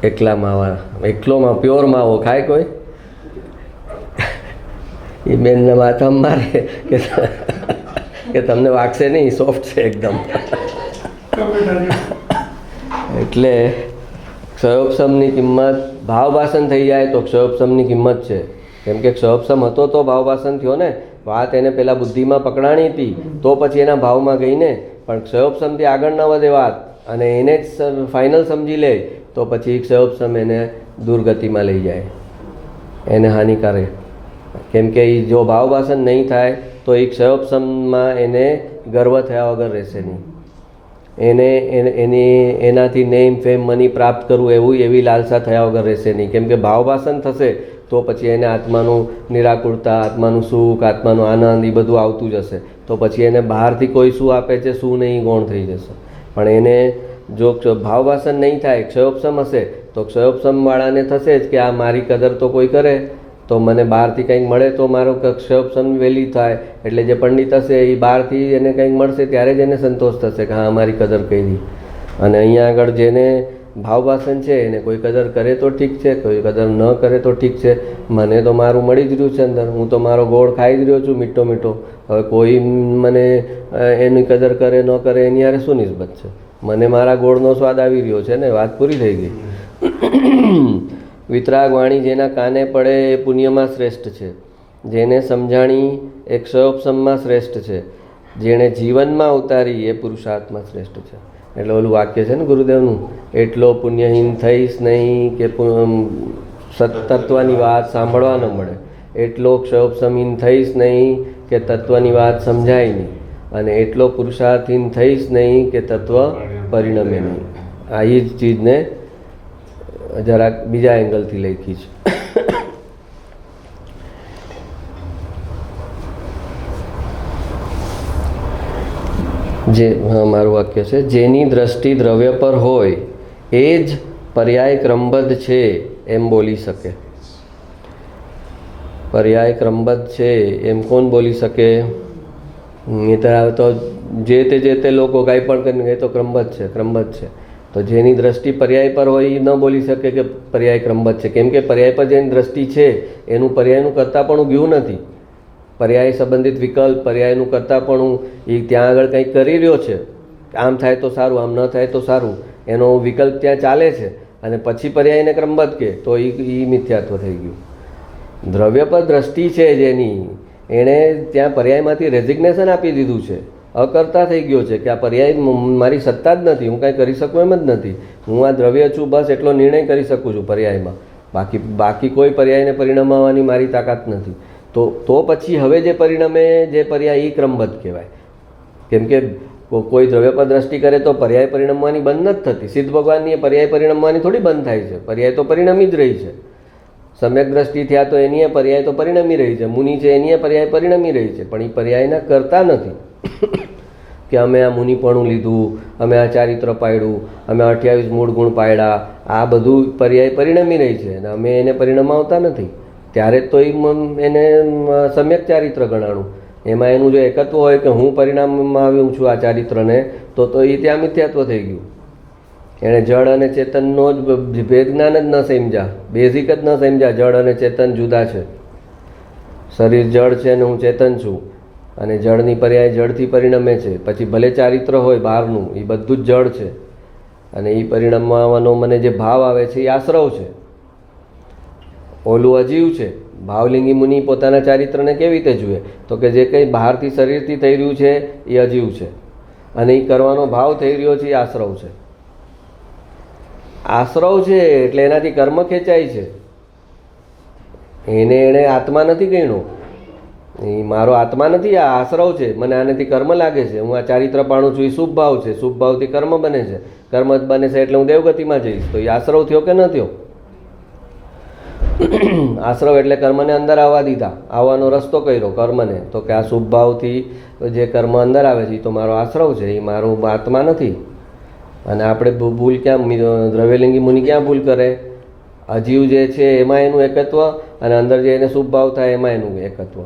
એકલો પ્યોર માવો ખાય કોઈ? એ બેનના માથામાં મારે કે તમને વાગશે નહીં, સોફ્ટ છે એકદમ. એટલે ક્ષયોપસમની કિંમત ભાવવાસન થઈ જાય તો ક્ષયોપશમની કિંમત છે. કેમ કે ક્ષયોપશમ હતો તો ભાવવાસન થયો ને. વાત એને પહેલાં બુદ્ધિમાં પકડાણી હતી તો પછી એના ભાવમાં ગઈ ને. પણ ક્ષયોપશમથી આગળ ન વધે વાત અને એને જ ફાઇનલ સમજી લે તો પછી ક્ષયોપશમ એને દુર્ગતિમાં લઈ જાય, એને હાનિકારક. કેમ કે એ જો ભાવવાસન નહીં થાય તો એ ક્ષયોપશમમાં એને ગર્વ થયા વગર રહેશે નહીં. એનાથી નેમ ફેમ મની પ્રાપ્ત કરવું એવી લાલસા થયા વગર રહેશે નહીં. કેમ કે ભાવવાસન થશે તો પછી એને આત્માનું નિરાકુરતા, આત્માનું સુખ, આત્માનો આનંદ એ બધું આવતું જશે. તો પછી એને બહારથી કોઈ શું આપે છે શું નહીં ગૌણ થઈ જશે. પણ એને જો ભાવવાસન નહીં થાય, ક્ષયોપશમ હશે તો ક્ષયોપશમવાળાને થશે જ કે આ મારી કદર તો કોઈ કરે તો મને બહારથી કંઈક મળે તો મારો ક્ષયોપશમ વહેલી થાય. એટલે જે પંડિત હશે એ બહારથી એને કંઈક મળશે ત્યારે જ એને સંતોષ થશે કે હા મારી કદર કરી. અને અહીંયા આગળ જેને ભાવવાસન છે એને કોઈ કદર કરે તો ઠીક છે, કોઈ કદર ન કરે તો ઠીક છે. મને તો મારું મળી જ રહ્યું છે અંદર, હું તો મારો ગોળ ખાઈ જ રહ્યો છું મીઠો મીઠો. હવે કોઈ મને એની કદર કરે ન કરે એની યારે શું નિસ્બત છે? મને મારા ગોળનો સ્વાદ આવી રહ્યો છે ને, વાત પૂરી થઈ ગઈ. વિતરાગ વાણી જેના કાને પડે એ પુણ્યમાં શ્રેષ્ઠ છે. જેને સમજાણી એ ક્ષયોપશમમાં શ્રેષ્ઠ છે. જેણે જીવનમાં ઉતારી એ પુરુષાર્થમાં શ્રેષ્ઠ છે. એટલે ઓલું વાક્ય છે ને ગુરુદેવનું, એટલો પુણ્યહીન થઈશ નહીં કે તત્વની વાત સાંભળવા ન મળે, એટલો ક્ષયોપશમહીન થઈશ નહીં કે તત્વની વાત સમજાય નહીં, અને એટલો પુરુષાર્થહીન થઈશ નહીં કે તત્વ પરિણમે નહીં. આ જ ચીજને જરાક બીજા એંગલથી લખી છે. જે મારું વાક્ય છે, જેની દ્રષ્ટિ દ્રવ્ય પર હોય એ જ પર્યાય ક્રમબદ્ધ છે એમ બોલી શકે. પર્યાય ક્રમબદ્ધ છે એમ કોણ બોલી શકે? નહીંતર તો જે તે લોકો કાંઈ પણ કરીને એ તો ક્રમબદ્ધ છે, ક્રમબદ્ધ છે. તો જેની દ્રષ્ટિ પર્યાય પર હોય એ ન બોલી શકે કે પર્યાય ક્રમબદ્ધ છે. કેમ કે પર્યાય પર જેની દ્રષ્ટિ છે એનું પર્યાયનું કરતાં પણ ગયું નથી. પર્યાય સંબંધિત વિકલ્પ, પર્યાયનું કરતાં પણ એ ત્યાં આગળ કંઈક કરી રહ્યો છે. આમ થાય તો સારું, આમ ન થાય તો સારું, એનો વિકલ્પ ત્યાં ચાલે છે. અને પછી પર્યાયને ક્રમબદ્ધ કે તો એ મિથ્યાત્વ થઈ ગયું. દ્રવ્ય પર દ્રષ્ટિ છે જેની, એણે ત્યાં પર્યાયમાંથી રેઝિગ્નેશન આપી દીધું છે, અકર્તા થઈ ગયો છે કે આ પર્યાય મારી સત્તા જ નથી, હું કાંઈ કરી શકું એમ જ નથી. હું આ દ્રવ્ય છું, બસ એટલો નિર્ણય કરી શકું છું પર્યાયમાં. બાકી કોઈ પર્યાયને પરિણમાવવાની મારી તાકાત નથી. તો પછી હવે જે પરિણમે જે પર્યાય એ ક્રમબદ્ધ કહેવાય. કેમ કે કોઈ દ્રવ્ય પર દ્રષ્ટિ કરે તો પર્યાય પરિણમવાની બંધ નથી થતી. સિદ્ધ ભગવાનની એ પર્યાય પરિણમવાની થોડી બંધ થાય છે. પર્યાય તો પરિણમી જ રહી છે. સમ્યક દ્રષ્ટિ થયા તો એની પર્યાય તો પરિણમી રહી છે. મુનિ છે એની પર્યાય પરિણમી રહી છે. પણ એ પર્યાયના કરતા નથી કે અમે આ મુનિપણું લીધું, અમે આ ચારિત્ર પાડ્યું, અમે 28 મૂળ ગુણ પાડ્યા. આ બધું પર્યાય પરિણમી રહી છે અને અમે એને પરિણમાવતા નથી. ત્યારે તો એને સમ્યક ચારિત્ર ગણાણું. એમાં એનું જો એકત્વ હોય કે હું પરિણામમાં આવ્યું છું આ ચારિત્રને, તો એ ત્યાં મિથ્યાત્વ થઈ ગયું. એણે જળ અને ચેતનનો જ ભેદ જ્ઞાન જ ન સમજ્યા, બેઝિક જ ન સમજ્યા. જળ અને ચેતન જુદા છે. શરીર જળ છે અને હું ચેતન છું, અને જળની પર્યાય જળથી પરિણમે છે. પછી ભલે ચારિત્ર હોય બહારનું, એ બધું જ જળ છે. અને એ પરિણમવાનો મને જે ભાવ આવે છે એ આશ્રવ છે. ઓલું અજીવ છે. ભાવલિંગી મુનિ પોતાના ચારિત્રને કેવી રીતે જુએ? તો કે જે કંઈ બહારથી શરીરથી થઈ રહ્યું છે એ અજીવ છે, અને એ કરવાનો ભાવ થઈ રહ્યો છે એ આશ્રવ છે. આશ્રવ છે એટલે એનાથી કર્મ ખેંચાય છે. એણે આત્મા નથી ગણ્યો, એ મારો આત્મા નથી, આ આશ્રવ છે. મને આનાથી કર્મ લાગે છે, હું આ ચારિત્ર પાડું છું, એ શુભ ભાવ છે. શુભ ભાવથી કર્મ બને છે, કર્મ જ બને છે એટલે હું દેવગતિમાં જઈશ. તો એ આશ્રવ થયો કે ન થયો? આશ્રવ એટલે કર્મને અંદર આવવા દીધા, આવવાનો રસ્તો કર્યો કર્મને. તો કે આ શુભ ભાવથી જે કર્મ અંદર આવે છે એ તો મારો આશ્રવ છે, એ મારો આત્મા નથી. અને આપણે ભૂલ ક્યાં, દ્રવ્યલિંગી મુનિ ક્યાં ભૂલ કરે? અજીવ જે છે એમાં એનું એકત્વ, અને અંદર જે એને શુભ ભાવ થાય એમાં એનું એકત્વ.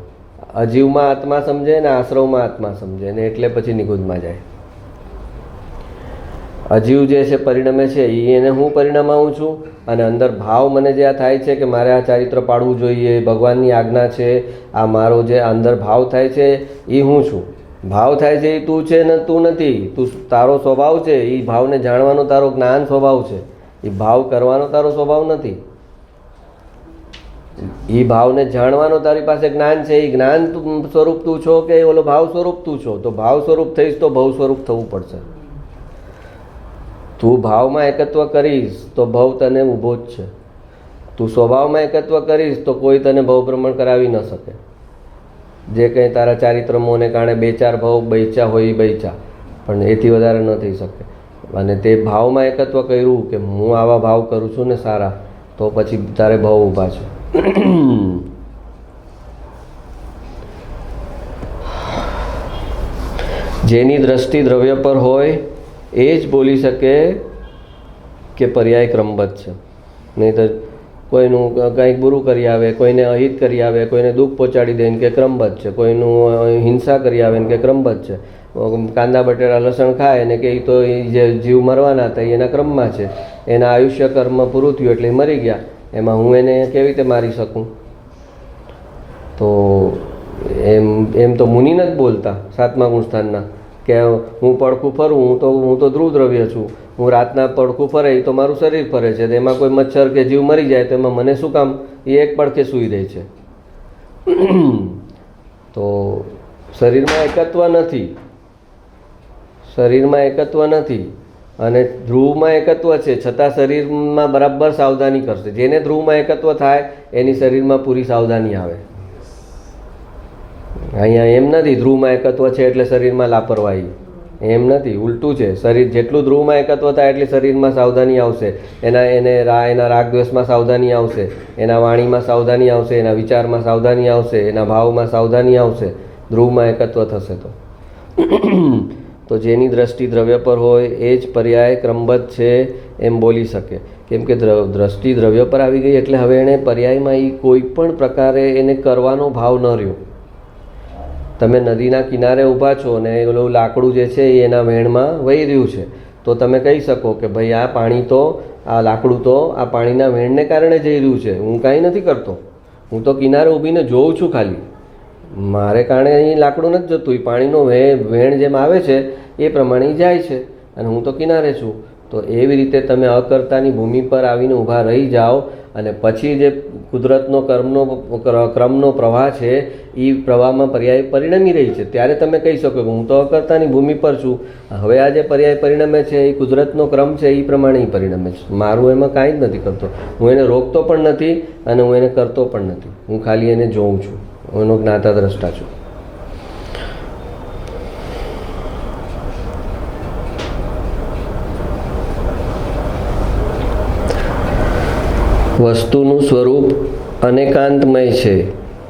અજીવમાં આત્મા સમજે ને આશ્રવમાં આત્મા સમજે ને એટલે પછી નિગુંજમાં જાય. અજીવ જે છે પરિણમે છે એ એને હું પરિણમાવું છું, અને અંદર ભાવ મને જે આ થાય છે કે મારે આ ચારિત્ર પાડવું જોઈએ, ભગવાનની આજ્ઞા છે, આ મારો જે અંદર ભાવ થાય છે એ હું છું. ભાવ થાય છે એ તું છે ને તું નથી. તું તારો સ્વભાવ છે, એ ભાવને જાણવાનો તારો જ્ઞાન સ્વભાવ છે, એ ભાવ કરવાનો તારો સ્વભાવ નથી. એ ભાવને જાણવાનો તારી પાસે જ્ઞાન છે. એ જ્ઞાન સ્વરૂપ તું છો કે ઓલો ભાવ સ્વરૂપ તું છો? તો ભાવ સ્વરૂપ થઈશ તો ભવ સ્વરૂપ થવું પડશે. તું ભાવમાં એકત્વ કરીશ તો ભવ તને ઊભો જ છે. તું સ્વભાવમાં એકત્વ કરીશ તો કોઈ તને ભવભ્રમણ કરાવી ન શકે. જે કંઈ તારા ચારિત્રમોને કારણે 2-4 ભવ બૈચા હોય એ બૈચા, પણ એથી વધારે ન થઈ શકે. અને તે ભાવમાં એકત્વ કર્યું કે હું આવા ભાવ કરું છું ને સારા, તો પછી તારે ભવ ઊભા છે. જેની દ્રષ્ટિ દ્રવ્ય પર હોય એ જ બોલી શકે કે પર્યાય ક્રમબદ્ધ છે. નહીં તો કોઈનું કંઈક બુરું કરી આવે, કોઈને અહિત કરી આવે, કોઈને દુઃખ પહોંચાડી દે ને કે ક્રમબદ્ધ છે, કોઈનું હિંસા કરી આવે ને કે ક્રમબદ્ધ છે, કાંદા બટેટા લસણ ખાય ને કે એ તો જે જીવ મરવાના હતા એના ક્રમમાં છે, એના આયુષ્ય કર્મ પૂરું થયું એટલે મરી ગયા, એમાં હું એને કેવી રીતે મારી શકું? તો એમ તો મુનિ નથી બોલતા 7મા ગુણસ્થાનના કે હું પડખું ફરું, હું તો ધ્રુવ દ્રવ્ય છું, હું રાતના પડખું ફરે તો મારું શરીર ફરે છે, તો એમાં કોઈ મચ્છર કે જીવ મરી જાય તો એમાં મને શું કામ? એ એક પડખે સૂઈ રહે છે. તો શરીરમાં એકત્વ નથી, શરીરમાં એકત્વ નથી અને ધ્રુવમાં એકત્વ છે, છતાં શરીરમાં બરાબર સાવધાની કરશે. જેને ધ્રુવમાં એકત્વ થાય એની શરીરમાં પૂરી સાવધાની આવે. અહીંયા એમ નથી ધ્રુવમાં એકત્વ છે એટલે શરીરમાં લાપરવાહી, એમ નથી, ઉલટું છે. શરીર જેટલું ધ્રુવમાં એકત્વ થાય એટલી શરીરમાં સાવધાની આવશે, એના રાગ દ્વેષમાં સાવધાની આવશે, એના વાણીમાં સાવધાની આવશે, એના વિચારમાં સાવધાની આવશે, એના ભાવમાં સાવધાની આવશે. ધ્રુવમાં એકત્વ થશે તો જેની દ્રષ્ટિ દ્રવ્ય પર હોય એ જ પર્યાય ક્રમબદ્ધ છે એમ બોલી શકે. કેમ કે દ્રષ્ટિ દ્રવ્ય પર આવી ગઈ એટલે હવે એણે પર્યાયમાં એ કોઈ પણ પ્રકારે એને કરવાનો ભાવ ન રહ્યો. તમે નદીના કિનારે ઊભા છો ને ઓલું લાકડું જે છે એ એના વહેણમાં વહી રહ્યું છે, તો તમે કહી શકો કે ભાઈ આ પાણી તો, આ લાકડું તો આ પાણીના વહેણને કારણે જઈ રહ્યું છે, હું કાંઈ નથી કરતો, હું તો કિનારે ઊભીને જોઉં છું ખાલી, મારે કારણે અહીં લાકડું નથી જતું, એ પાણીનો વહેણ જેમ આવે છે એ પ્રમાણે જાય છે અને હું તો કિનારે છું. તો એવી રીતે તમે અકર્તાની ભૂમિ પર આવીને ઊભા રહી જાઓ અને પછી જે કુદરતનો ક્રમનો પ્રવાહ છે એ પ્રવાહમાં પર્યાય પરિણમી રહી છે, ત્યારે તમે કહી શકો કે હું તો અકર્તાની ભૂમિ પર છું, હવે આ જે પર્યાય પરિણમે છે એ કુદરતનો ક્રમ છે એ પ્રમાણે એ પરિણમે છે, મારું એમાં કાંઈ જ નથી કરતો, હું એને રોકતો પણ નથી અને હું એને કરતો પણ નથી, હું ખાલી એને જોઉં છું, હું એનો જ્ઞાતા દ્રષ્ટા છું. વસ્તુનું સ્વરૂપ અનેકાંતમય છે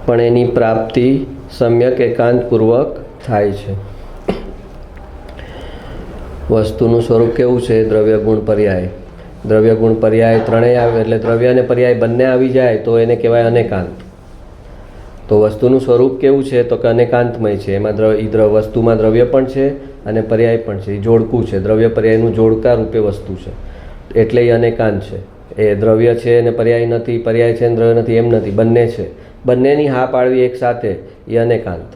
પણ એની પ્રાપ્તિ સમ્યક એકાંતપૂર્વક થાય છે. વસ્તુનું સ્વરૂપ કેવું છે? દ્રવ્ય ગુણ પર્યાય. દ્રવ્ય ગુણ પર્યાય ત્રણેય આવે એટલે દ્રવ્ય અને પર્યાય બંને આવી જાય તો એને કહેવાય અનેકાંત. તો વસ્તુનું સ્વરૂપ કેવું છે? તો કે અનેકાંતમય છે. એમાં વસ્તુમાં દ્રવ્ય પણ છે અને પર્યાય પણ છે, એ જોડકું છે, દ્રવ્ય પર્યાયનું જોડકા રૂપે વસ્તુ છે એટલે એ અનેકાંત છે. એ દ્રવ્ય છે અને પર્યાય નથી, પર્યાય છે અને દ્રવ્ય નથી એમ નથી, બંને છે, બંનેની હા પાડવી એક સાથે એ અનેકાંત.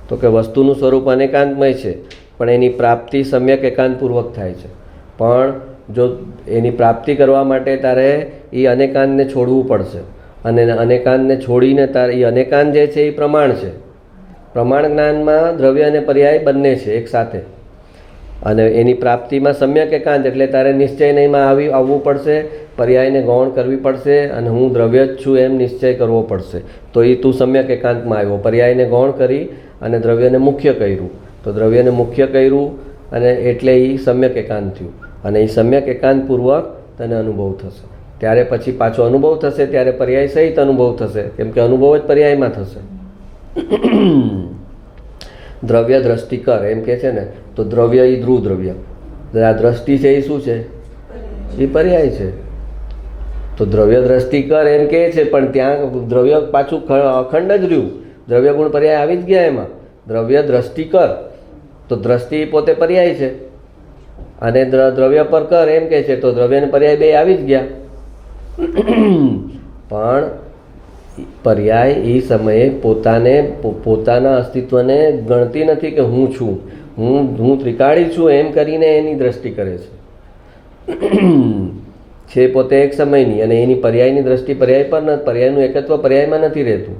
તો કે વસ્તુનું સ્વરૂપ અનેકાંતમય છે પણ એની પ્રાપ્તિ સમ્યક એકાંતપૂર્વક થાય છે. પણ જો એની પ્રાપ્તિ કરવા માટે તારે એ અનેકાંતને છોડવું પડશે અને અનેકાંતને છોડીને તારે એ અનેકાંત જે છે એ પ્રમાણ છે. પ્રમાણ જ્ઞાનમાં દ્રવ્ય અને પર્યાય બંને છે એક સાથે અને એની પ્રાપ્તિમાં સમ્યક એકાંત એટલે તારે નિશ્ચયમાં આવવું પડશે, પર્યાયને ગૌણ કરવી પડશે અને હું દ્રવ્ય જ છું એમ નિશ્ચય કરવો પડશે. તો એ તું સમ્યક એકાંતમાં આવ્યો, પર્યાયને ગૌણ કરી અને દ્રવ્યને મુખ્ય કર્યું, તો દ્રવ્યને મુખ્ય કર્યું અને એટલે એ સમ્યક એકાંત થયું અને એ સમ્યક એકાંતપૂર્વક તને અનુભવ થશે. ત્યારે પછી પાછો અનુભવ થશે ત્યારે પર્યાય સહિત અનુભવ થશે, કેમ કે અનુભવ જ પર્યાયમાં થશે. દ્રવ્ય દ્રષ્ટિ કર એમ કે છે ને, તો દ્રવ્ય એ ધ્રુવ દ્રવ્ય, આ દ્રષ્ટિ છે એ શું છે? એ પર્યાય છે. તો દ્રવ્ય દ્રષ્ટિ કર એમ કે છે પણ ત્યાં દ્રવ્ય પાછું અખંડ જ રહ્યું, દ્રવ્ય ગુણ પર્યાય આવી જ ગયા એમાં. દ્રવ્ય દ્રષ્ટિ કર તો દ્રષ્ટિ પોતે પર્યાય છે અને દ્રવ્ય પર કર એમ કે છે તો દ્રવ્ય અને પર્યાય બે આવી જ ગયા. પણ પર્યાય એ સમયે પોતાના અસ્તિત્વને ગણતી નથી કે હું છું, હું ત્રિકાળી છું એમ કરીને એની દ્રષ્ટિ કરે છે. છે પોતે એક સમયની, અને એની પર્યાયની દ્રષ્ટિ પર્યાય પર નથી, પર્યાયનું એકત્વ પર્યાયમાં નથી રહેતું.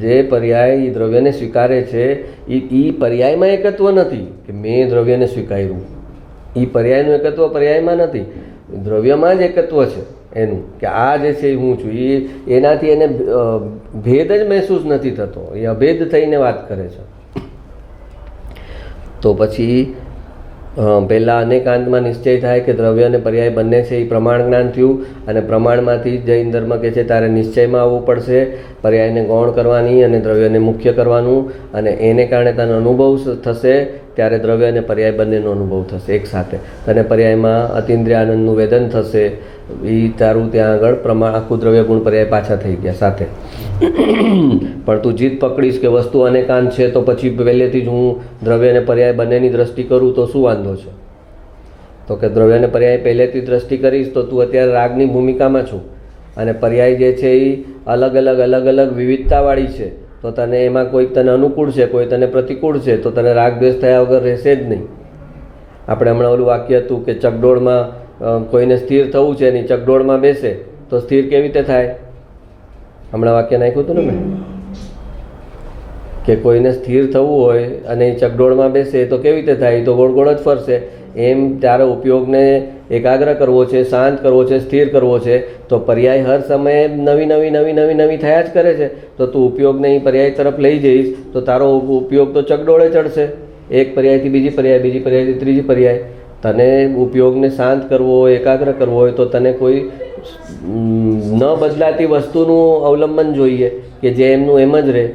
જે પર્યાય દ્રવ્યને સ્વીકારે છે એ પર્યાયમાં એકત્વ નથી કે મેં દ્રવ્યને સ્વીકાર્યું. એ પર્યાયનું એકત્વ પર્યાયમાં નથી, દ્રવ્યમાં જ એકત્વ છે એનું, કે આ જે છે એ હું છું. એનાથી એને ભેદ જ મહેસૂસ નથી થતો, એ અભેદ થઈને વાત કરે છે. તો પછી પહેલાં અનેકાંતમાં નિશ્ચય થાય કે દ્રવ્ય અને પર્યાય બંને છે, એ પ્રમાણ જ્ઞાન થયું. અને પ્રમાણમાંથી જૈન ધર્મ કહે છે તારે નિશ્ચયમાં આવવું પડશે, પર્યાયને ગૌણ કરવાની અને દ્રવ્યને મુખ્ય કરવાનું, અને એને કારણે તને અનુભવ થશે. ત્યારે દ્રવ્ય અને પર્યાય બંનેનો અનુભવ થશે એકસાથે. તને પર્યાયમાં અતિન્દ્રિય આનંદનું વેદન થશે. એ તારું ત્યાં આગળ આખું દ્રવ્ય ગુણ પર્યાય પાછા થઈ ગયા સાથે. પણ તું જીદ પકડીશ કે વસ્તુ અનેકાંત છે તો પછી પહેલેથી જ હું દ્રવ્ય અને પર્યાય બંનેની દ્રષ્ટિ કરું તો શું વાંધો છે? તો કે દ્રવ્ય અને પર્યાય પહેલેથી દ્રષ્ટિ કરીશ તો તું અત્યારે રાગની ભૂમિકામાં છું, અને પર્યાય જે છે એ અલગ અલગ વિવિધતાવાળી છે. તો તને એમાં કોઈક તને અનુકૂળ છે, કોઈ તને પ્રતિકૂળ છે, તો તને રાગ દ્વેષ થયા વગર રહેશે જ નહીં. આપણે હમણાં ઓલું વાક્ય હતું કે ચકડોળમાં કોઈને સ્થિર થવું છે, એની ચકડોળમાં બેસે તો સ્થિર કેવી રીતે થાય? હમણાં વાક્ય નાખ્યું હતું ને મેં, કે કોઈને સ્થિર થવું હોય અને એ ચકડોળમાં બેસે તો કેવી રીતે થાય? તો ગોળ ગોળ જ ફરશે. એમ તારે ઉપયોગને એકાગ્ર કરવો છે, શાંત કરવો છે, સ્થિર કરવો છે, તો પર્યાય હર સમયે નવી થયા જ કરે છે. તો તું ઉપયોગને એ પર્યાય તરફ લઈ જઈશ તો તારો ઉપયોગ તો ચકડોળે ચડશે. એક પર્યાયથી બીજી પર્યાય, બીજી પર્યાયથી ત્રીજી પર્યાય. તને ઉપયોગને શાંત કરવો હોય, એકાગ્ર કરવો હોય તો તને કોઈ ન બદલાતી વસ્તુનું અવલંબન જોઈએ કે જે એમનું એમ જ રહે.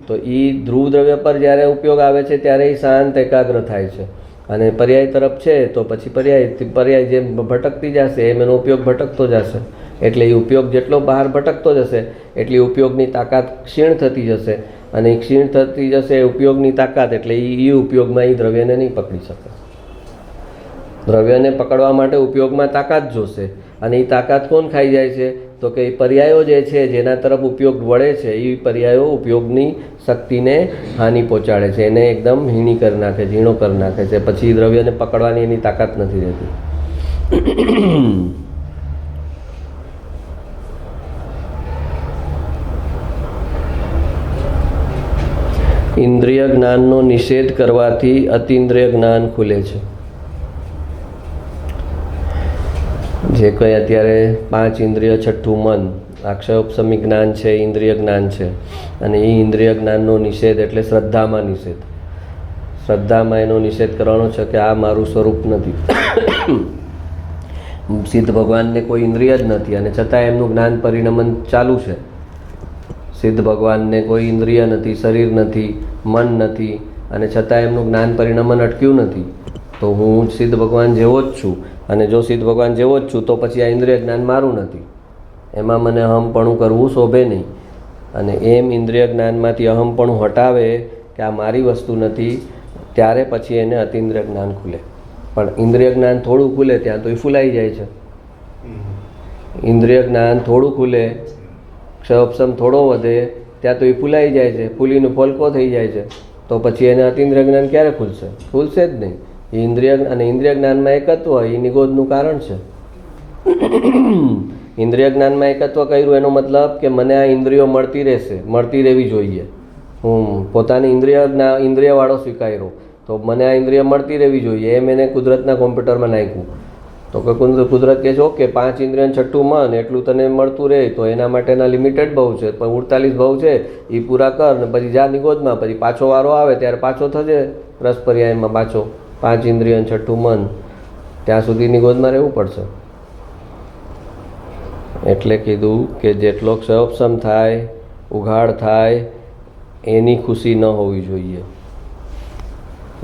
તો એ ધ્રુવ દ્રવ્ય પર જ્યારે ઉપયોગ આવે છે ત્યારે એ શાંત એકાગ્ર થાય છે. અને પર્યાય તરફ છે તો પછી પર્યાય જેમ ભટકતી જશે એમ એનો ઉપયોગ ભટકતો જશે. એટલે એ ઉપયોગ જેટલો બહાર ભટકતો જશે એટલી ઉપયોગની તાકાત ક્ષીણ થતી જશે, અને એ ક્ષીણ થતી જશે ઉપયોગની તાકાત, એટલે એ ઉપયોગમાં એ દ્રવ્યને નહીં પકડી શકે. દ્રવ્યને પકડવા માટે ઉપયોગમાં તાકાત જોશે, અને એ તાકાત કોણ ખાઈ જાય છે? તો કે એ પર્યાયો જે છે જેના તરફ ઉપયોગ વળે છે એ પર્યાયો ઉપયોગની શક્તિને હાનિ પહોંચાડે છે, એને એકદમ હીણી કરી નાખે, ઝીણો કરી નાખે છે. પછી દ્રવ્યને પકડવાની એની તાકાત નથી રહેતી. ઇન્દ્રિય જ્ઞાનનો નિષેધ કરવાથી અતિન્દ્રિય જ્ઞાન ખુલે છે. જે કંઈ અત્યારે 5 ઇન્દ્રિય, છઠ્ઠું મન, અક્ષયોપશમી જ્ઞાન છે, ઇન્દ્રિય જ્ઞાન છે. અને એ ઇન્દ્રિય જ્ઞાનનો નિષેધ એટલે શ્રદ્ધામાં નિષેધ. શ્રદ્ધામાં એનો નિષેધ કરવાનો છે કે આ મારું સ્વરૂપ નથી. સિદ્ધ ભગવાનને કોઈ ઇન્દ્રિય જ નથી અને છતાં એમનું જ્ઞાન પરિણમન ચાલુ છે. સિદ્ધ ભગવાનને કોઈ ઇન્દ્રિય નથી, શરીર નથી, મન નથી, અને છતાં એમનું જ્ઞાન પરિણમન અટક્યું નથી. તો હું સિદ્ધ ભગવાન જેવો જ છું, અને જો સિદ્ધ ભગવાન જેવો જ છું તો પછી આ ઇન્દ્રિય જ્ઞાન મારું નથી, એમાં મને અહમપણું કરવું શોભે નહીં. અને એમ ઇન્દ્રિય જ્ઞાનમાંથી અહમપણું હટાવે કે આ મારી વસ્તુ નથી, ત્યારે પછી એને અતિન્દ્રિય જ્ઞાન ખુલે. પણ ઇન્દ્રિય જ્ઞાન થોડું ખુલે ત્યાં તો એ ફૂલાઈ જાય છે. ઇન્દ્રિય જ્ઞાન થોડું ખુલે, ક્ષયોપશમ થોડો વધે ત્યાં તો એ ફૂલાઈ જાય છે, ફૂલીને ફોલકો થઈ જાય છે. તો પછી એને અતિન્દ્રિય જ્ઞાન ક્યારે ખુલશે? ખુલશે જ નહીં. ઇન્દ્રિય અને ઇન્દ્રિય જ્ઞાનમાં એકત્વ એ નિગોદનું કારણ છે. ઇન્દ્રિય જ્ઞાનમાં એકત્વ કર્યું એનો મતલબ કે મને આ ઇન્દ્રિયો મળતી રહેશે, મળતી રહેવી જોઈએ. હું પોતાની ઇન્દ્રિયવાળો સ્વીકાર્યો તો મને આ ઇન્દ્રિય મળતી રહેવી જોઈએ, એમ એને કુદરતના કોમ્પ્યુટરમાં નાખ્યું. તો કે કુદરત કહે છે ઓકે 5 ઇન્દ્રિય, છઠ્ઠું મન, એટલું તને મળતું રહે તો એના માટેના લિમિટેડ ભાવ છે, પણ 48 ભાવ છે એ પૂરા કર ને પછી જા નિગોદમાં, પછી પાછો વારો આવે ત્યારે પાછો થશે રસ પર્યાયમાં પાછો 5 ઇન્દ્રિય, છઠ્ઠું મન, ત્યાં સુધી નિગોદમાં રહેવું પડશે. એટલે કીધું કે જેટલો ક્ષયોપશમ થાય, ઉઘાડ થાય, એની ખુશી ન હોવી જોઈએ.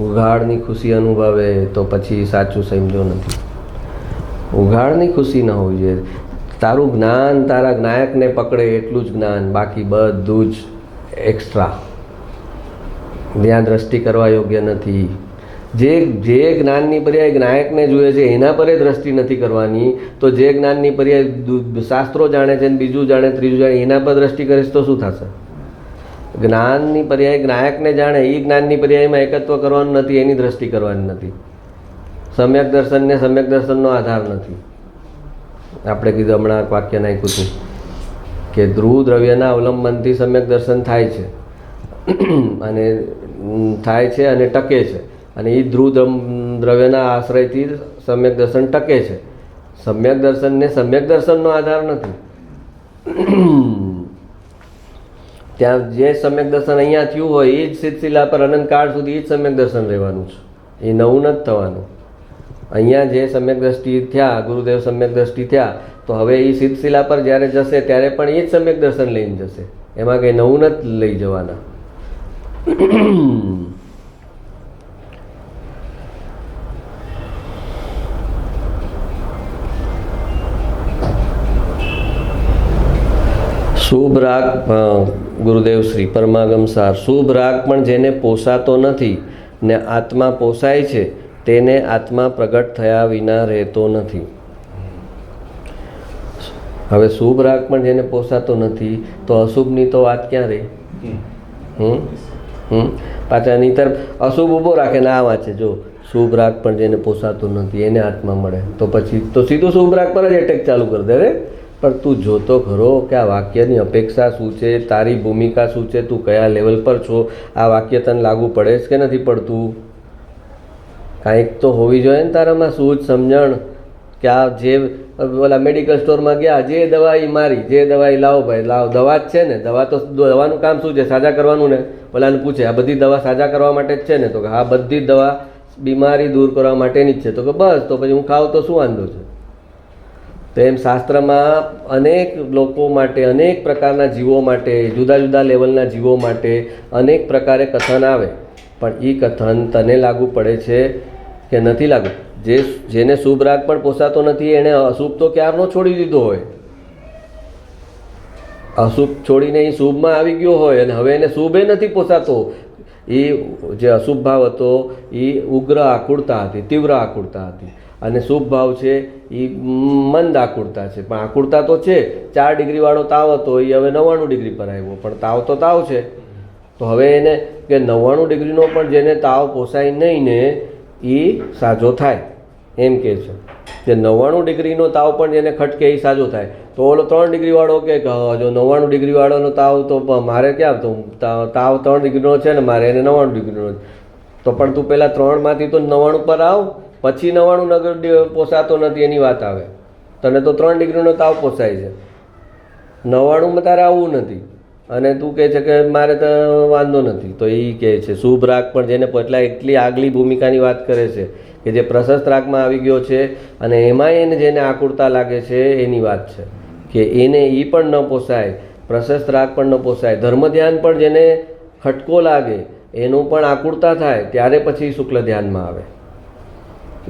ઉઘાડની ખુશી અનુભવે તો પછી સાચું સમજો નથી. ઉઘાડની ખુશી ન હોવી જોઈએ. તારું જ્ઞાન તારા જ્ઞાયકને પકડે એટલું જ જ્ઞાન, બાકી બધું જ એક્સ્ટ્રા. ત્યાં દ્રષ્ટિ કરવા યોગ્ય નથી. જે જ્ઞાનની પર્યાય જ્ઞાયકને જુએ છે એના પર દ્રષ્ટિ નથી કરવાની. તો જે જ્ઞાનની પર્યાય શાસ્ત્રો જાણે છે, બીજું જાણે, ત્રીજું જાણે, એના પર દ્રષ્ટિ કરીશ તો શું થશે? જ્ઞાનની પર્યાય જ્ઞાયકને જાણે એ જ્ઞાનની પર્યાયમાં એકત્વ કરવાનું નથી, એની દ્રષ્ટિ કરવાની નથી. સમ્યક દર્શન ને સમ્યક દર્શનનો આધાર નથી. આપણે કીધું હમણાં વાક્ય નાખ્યું હતું કે ધ્રુવ દ્રવ્યના અવલંબનથી સમ્યક દર્શન થાય છે અને ટકે છે, અને એ ધ્રુવ દ્રવ્યના આશ્રયથી સમ્યક દર્શન ટકે છે. સમ્યક દર્શનને સમ્યક દર્શનનો આધાર નથી. ત્યાં જે સમ્યક દર્શન અહીંયા થયું હોય એ જ સિલસિલા પર અનંતકાળ સુધી એ જ સમ્યક દર્શન રહેવાનું છે, એ નવું નથી થવાનું. અહીંયા જે સમ્યક દ્રષ્ટિ થયા, ગુરુદેવ સમ્યક દ્રષ્ટિ થયા, તો હવે એ સિલસિલા પર જ્યારે જશે ત્યારે પણ એ જ સમ્યક દર્શન લઈને જશે. એમાં કંઈ નવું નથી લઈ જવાના. શુભ રાગ, ગુરુદેવ શ્રી પરમાગમ સાર, શુભ રાગ પણ જેને પોસાતો નથી ને આત્મા પોસાય છે તેને આત્મા પ્રગટ થયા વિના રહેતો નથી. હવે શુભ રાગ પણ જેને પોસાતો નથી તો અશુભની તો વાત ક્યાં રહી? પાછા નહીતર અશુભ ઊભો રાખે ને આ વાંચે, જો શુભ રાગ પણ જેને પોસાતો નથી એને આત્મા મળે, તો પછી તો સીધું શુભ રાગ પર જ એટેક ચાલુ કરી દે રે. પણ તું જોતો ખરો કે આ વાક્યની અપેક્ષા શું છે, તારી ભૂમિકા શું છે, તું કયા લેવલ પર છો, આ વાક્ય તને લાગુ પડે છે કે નથી પડતું? કાંઈક તો હોવી જોઈએ ને તારામાં સૂઝ સમજણ કે આ જે ઓલા મેડિકલ સ્ટોરમાં ગયા, જે દવાઈ મારી, જે દવાઈ લાવો ભાઈ લાવો, દવા જ છે ને. દવા તો દવાનું કામ શું છે? સાજા કરવાનું ને. ઓલાને પૂછે આ બધી દવા સાજા કરવા માટે જ છે ને? તો કે હા, બધી જ દવા બીમારી દૂર કરવા માટેની જ છે. તો કે બસ, તો પછી હું ખાઉં તો શું વાંધો છે? તો એમ શાસ્ત્રમાં અનેક લોકો માટે, અનેક પ્રકારના જીવો માટે, જુદા જુદા લેવલના જીવો માટે અનેક પ્રકારે કથન આવે. પણ એ કથન તને લાગુ પડે છે કે નથી લાગુ? જેને શુભ રાગ પણ પોસાતો નથી એણે અશુભ તો ક્યારનો છોડી દીધો હોય. અશુભ છોડીને એ શુભમાં આવી ગયો હોય અને હવે એને શુભે નથી પોસાતો. એ જે અશુભ ભાવ હતો એ ઉગ્ર આકુળતા હતી, તીવ્ર આકુળતા હતી, અને શુભ ભાવ છે એ મંદ આકુળતા છે. પણ આકુળતા તો છે. 4 ડિગ્રીવાળો તાવ હતો એ હવે 99 ડિગ્રી પર આવ્યો, પણ તાવ તો તાવ છે. તો હવે એને કે 99 ડિગ્રીનો પણ જેને તાવ પોસાય નહીં ને એ સાજો થાય, એમ કે છે કે 99 ડિગ્રીનો તાવ પણ જેને ખટકે એ સાજો થાય. તો ઓલો 3 ડિગ્રીવાળો કે જો 99 ડિગ્રીવાળોનો તાવ તો મારે ક્યાં, તો તાવ 3 ડિગ્રીનો છે ને મારે એને 99 ડિગ્રીનો. તો પણ તું પહેલાં 3માંથી તો 99 પર આવ, પછી 99 નગર પોસાતો નથી એની વાત આવે. તને તો 3 ડિગ્રીનો તાવ પોસાય છે, 99માં તારે આવવું નથી, અને તું કહે છે કે મારે તો વાંધો નથી. તો એ કહે છે શુભ રાગ પણ જેને એટલી આગલી ભૂમિકાની વાત કરે છે કે જે પ્રશસ્ત રાગમાં આવી ગયો છે અને એમાંય એને જેને આકુળતા લાગે છે એની વાત છે કે એને એ પણ ન પોસાય, પ્રશસ્ત રાગ પણ ન પોસાય, ધર્મ ધ્યાન પણ જેને ખટકો લાગે એનું પણ આકુળતા થાય ત્યારે પછી શુક્લ ધ્યાનમાં આવે.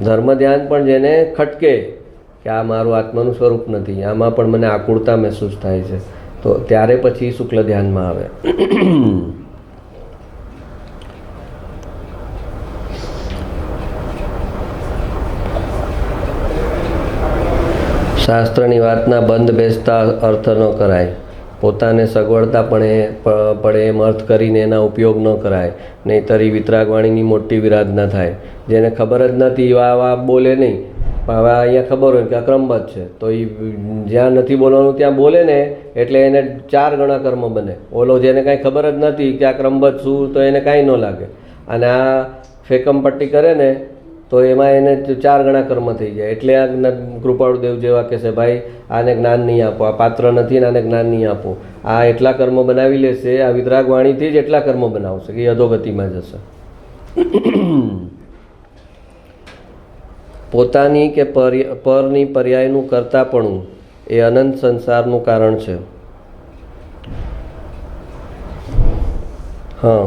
ધર્મ ધ્યાન પણ જેને ખટકે કે આ મારું આત્માનું સ્વરૂપ નથી, આમાં પણ મને આકુળતા મહેસૂસ થાય છે, તો ત્યારે પછી શુક્લ ધ્યાનમાં આવે. શાસ્ત્રની વાતના બંધ બેસતા અર્થ ન કરાય. પોતાને સગવડતા પડે એમ અર્થ કરીને એના ઉપયોગ ન કરાય, નહીંતર વિતરાગવાણીની મોટી વિરાધના થાય. જેને ખબર જ નથી આ બોલે નહીં, પણ હવે અહીંયા ખબર હોય કે આ ક્રમબદ્ધ છે, તો એ જ્યાં નથી બોલવાનું ત્યાં બોલે ને એટલે એને 4 ગણા કર્મ બને. ઓલો જેને કાંઈ ખબર જ નથી કે આ ક્રમબદ્ધ શું, તો એને કાંઈ ન લાગે, અને આ ફેકમપટ્ટી કરે ને તો એમાં એને 4 ગણા કર્મ થઈ જાય. એટલે આ કૃપાળુદેવ જેવા કહેશે ભાઈ આને જ્ઞાન નહીં આપો, આ પાત્ર નથી ને આને જ્ઞાન નહીં આપો. આ એટલા કર્મ બનાવી લેશે, આ વિતરાગ વાણીથી જ એટલા કર્મ બનાવશે કે એ અધોગતિમાં જશે. પોતાની કે પરની પર્યાયનું કરતાપણું એ અનંત સંસારનું કારણ છે. હા,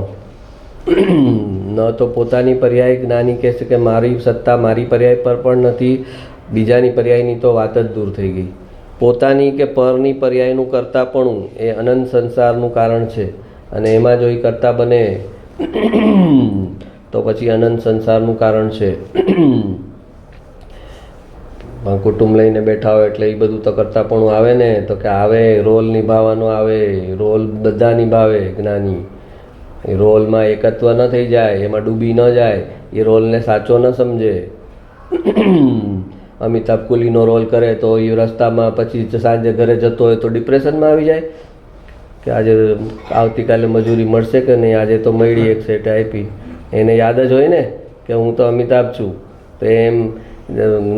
ન તો પોતાની પર્યાય જ્ઞાની કહે છે કે મારી સત્તા મારી પર્યાય પર પણ નથી, બીજાની પર્યાયની તો વાત જ દૂર થઈ ગઈ. પોતાની કે પરની પર્યાયનું કરતાપણું એ અનંત સંસારનું કારણ છે, અને એમાં જો એ કરતા બને તો પછી અનંત સંસારનું કારણ છે. કુટુંબ લઈને બેઠા હોય એટલે એ બધું તો કરતાપણું આવે ને, તો કે આવે, રોલ નિભાવવાનો આવે, રોલ બધા નિભાવે જ્ઞાની. એ રોલમાં એકત્વ ન થઈ જાય, એમાં ડૂબી ન જાય, એ રોલને સાચો ન સમજે. અમિતાભ કુલીનો રોલ કરે તો એ રસ્તામાં પછી સાંજે ઘરે જતો હોય તો ડિપ્રેશનમાં આવી જાય કે આજે આવતીકાલે મજૂરી મળશે કે નહીં, આજે તો મળી એક સેટ આપી. એને યાદ જ હોય ને કે હું તો અમિતાભ છું. તો એમ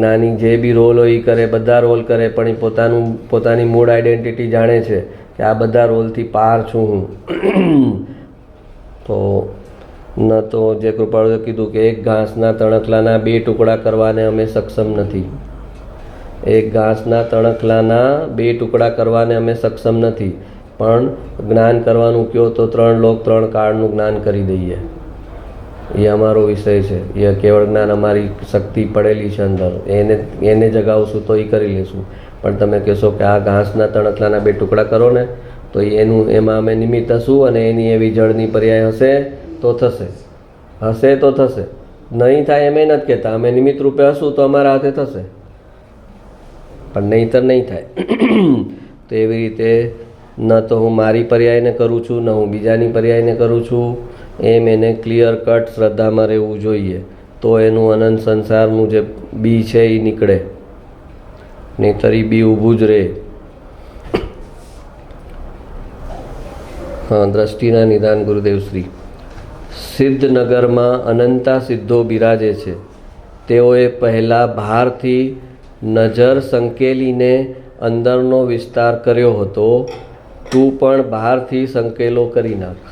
નાની જે બી રોલ હોય એ કરે, બધા રોલ કરે, પણ એ પોતાની મૂળ આઈડેન્ટિટી જાણે છે કે આ બધા રોલથી પાર છું હું. તો ન તો જે કૃપાળુએ કીધું કે એક ઘાસના તણખલાના 2 ટુકડા કરવાને અમે સક્ષમ નથી. એક ઘાસના તણખલાના 2 ટુકડા કરવાને અમે સક્ષમ નથી, પણ જ્ઞાન કરવાનું કહો તો 3 લોક 3 કાળનું જ્ઞાન કરી દઈએ. એ અમારો વિષય છે. એ કેવળ જ્ઞાન અમારી શક્તિ પડેલી છે અંદર, એને જગાવશું તો એ કરી લેશું. પણ તમે કહેશો કે આ ઘાસના તણખલાના 2 ટુકડા કરો ને, તો એમાં અમે નિમિત્ત હશું, અને એની એવી જળની પર્યાય હશે તો થશે, હશે તો થશે. નહીં થાય એમ નથી કહેતા, અમે નિમિત્ત રૂપે હશું તો અમારા હાથે થશે, પણ નહીંતર નહીં થાય. તો એવી રીતે ન તો હું મારી પર્યાયને કરું છું, ન હું બીજાની પર્યાયને કરું છું. એમ એને ક્લિયર કટ શ્રદ્ધામાં રહેવું જોઈએ, તો એનું અનંત સંસારનું જે બી છે એ નીકળે, નહીંતર એ બી ઊભું જ રહે. હા, દ્રષ્ટિના નિદાન ગુરુદેવશ્રી. સિદ્ધનગરમાં અનંતા સિદ્ધો બિરાજે છે. તેઓએ પહેલાં બહારથી નજર સંકેલીને અંદરનો વિસ્તાર કર્યો હતો. તું પણ બહારથી સંકેલો કરી નાખ.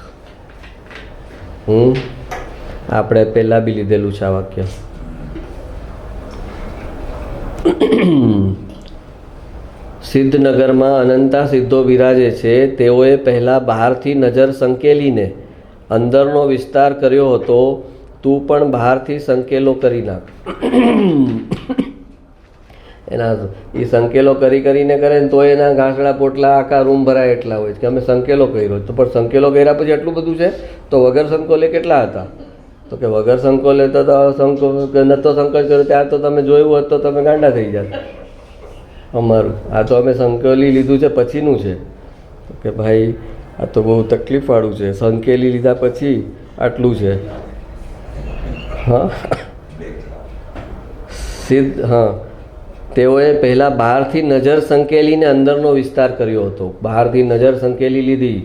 આપણે પહેલાં બી લીધેલું છે આ વાક્ય. સિદ્ધનગરમાં અનંતા સિદ્ધો બિરાજે છે. તેઓએ પહેલાં બહારથી નજર સંકેલીને અંદરનો વિસ્તાર કર્યો હતો. તું પણ બહારથી સંકેલો કરી નાખ. એના એ સંકેલો કરીને કરે ને તો એના ઘાસડા પોટલા આખા રૂમ ભરાય એટલા હોય કે અમે સંકેલો કર્યો. તો પણ સંકેલો કર્યા પછી આટલું બધું છે, તો વગર સંકોલે કેટલા હતા? તો કે વગર સંકોલે તો નતો સંકોચ કર્યો ત્યારે તો તમે જોયું હોત તો તમે ગાંડા થઈ જાત. અમારું આ તો અમે સંકેલી લીધું છે પછીનું છે. કે ભાઈ આ તો બહુ તકલીફવાળું છે, સંકેલી લીધા પછી આટલું છે. હા, હા, તેઓએ પહેલાં બહારથી નજર સંકેલીને અંદરનો વિસ્તાર કર્યો હતો. બહારથી નજર સંકેલી લીધી,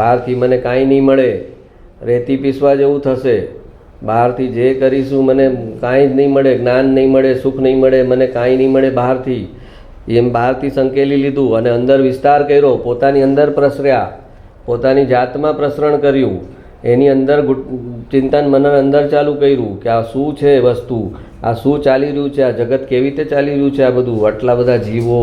બહારથી મને કાંઈ નહીં મળે, રેતી પીસવા જેવું થશે, બહારથી જે કરીશું મને કાંઈ જ નહીં મળે, જ્ઞાન નહીં મળે, સુખ નહીં મળે, મને કાંઈ નહીં મળે બહારથી. એમ બહારથી સંકેલી લીધું અને અંદર વિસ્તાર કર્યો, પોતાની અંદર પ્રસર્યા, પોતાની જાતમાં પ્રસરણ કર્યું, એની અંદર ચિંતન મનન અંદર ચાલુ કર્યું કે આ શું છે વસ્તુ, આ શું ચાલી રહ્યું છે, આ જગત કેવી રીતે ચાલી રહ્યું છે, આ બધું આટલા બધા જીવો,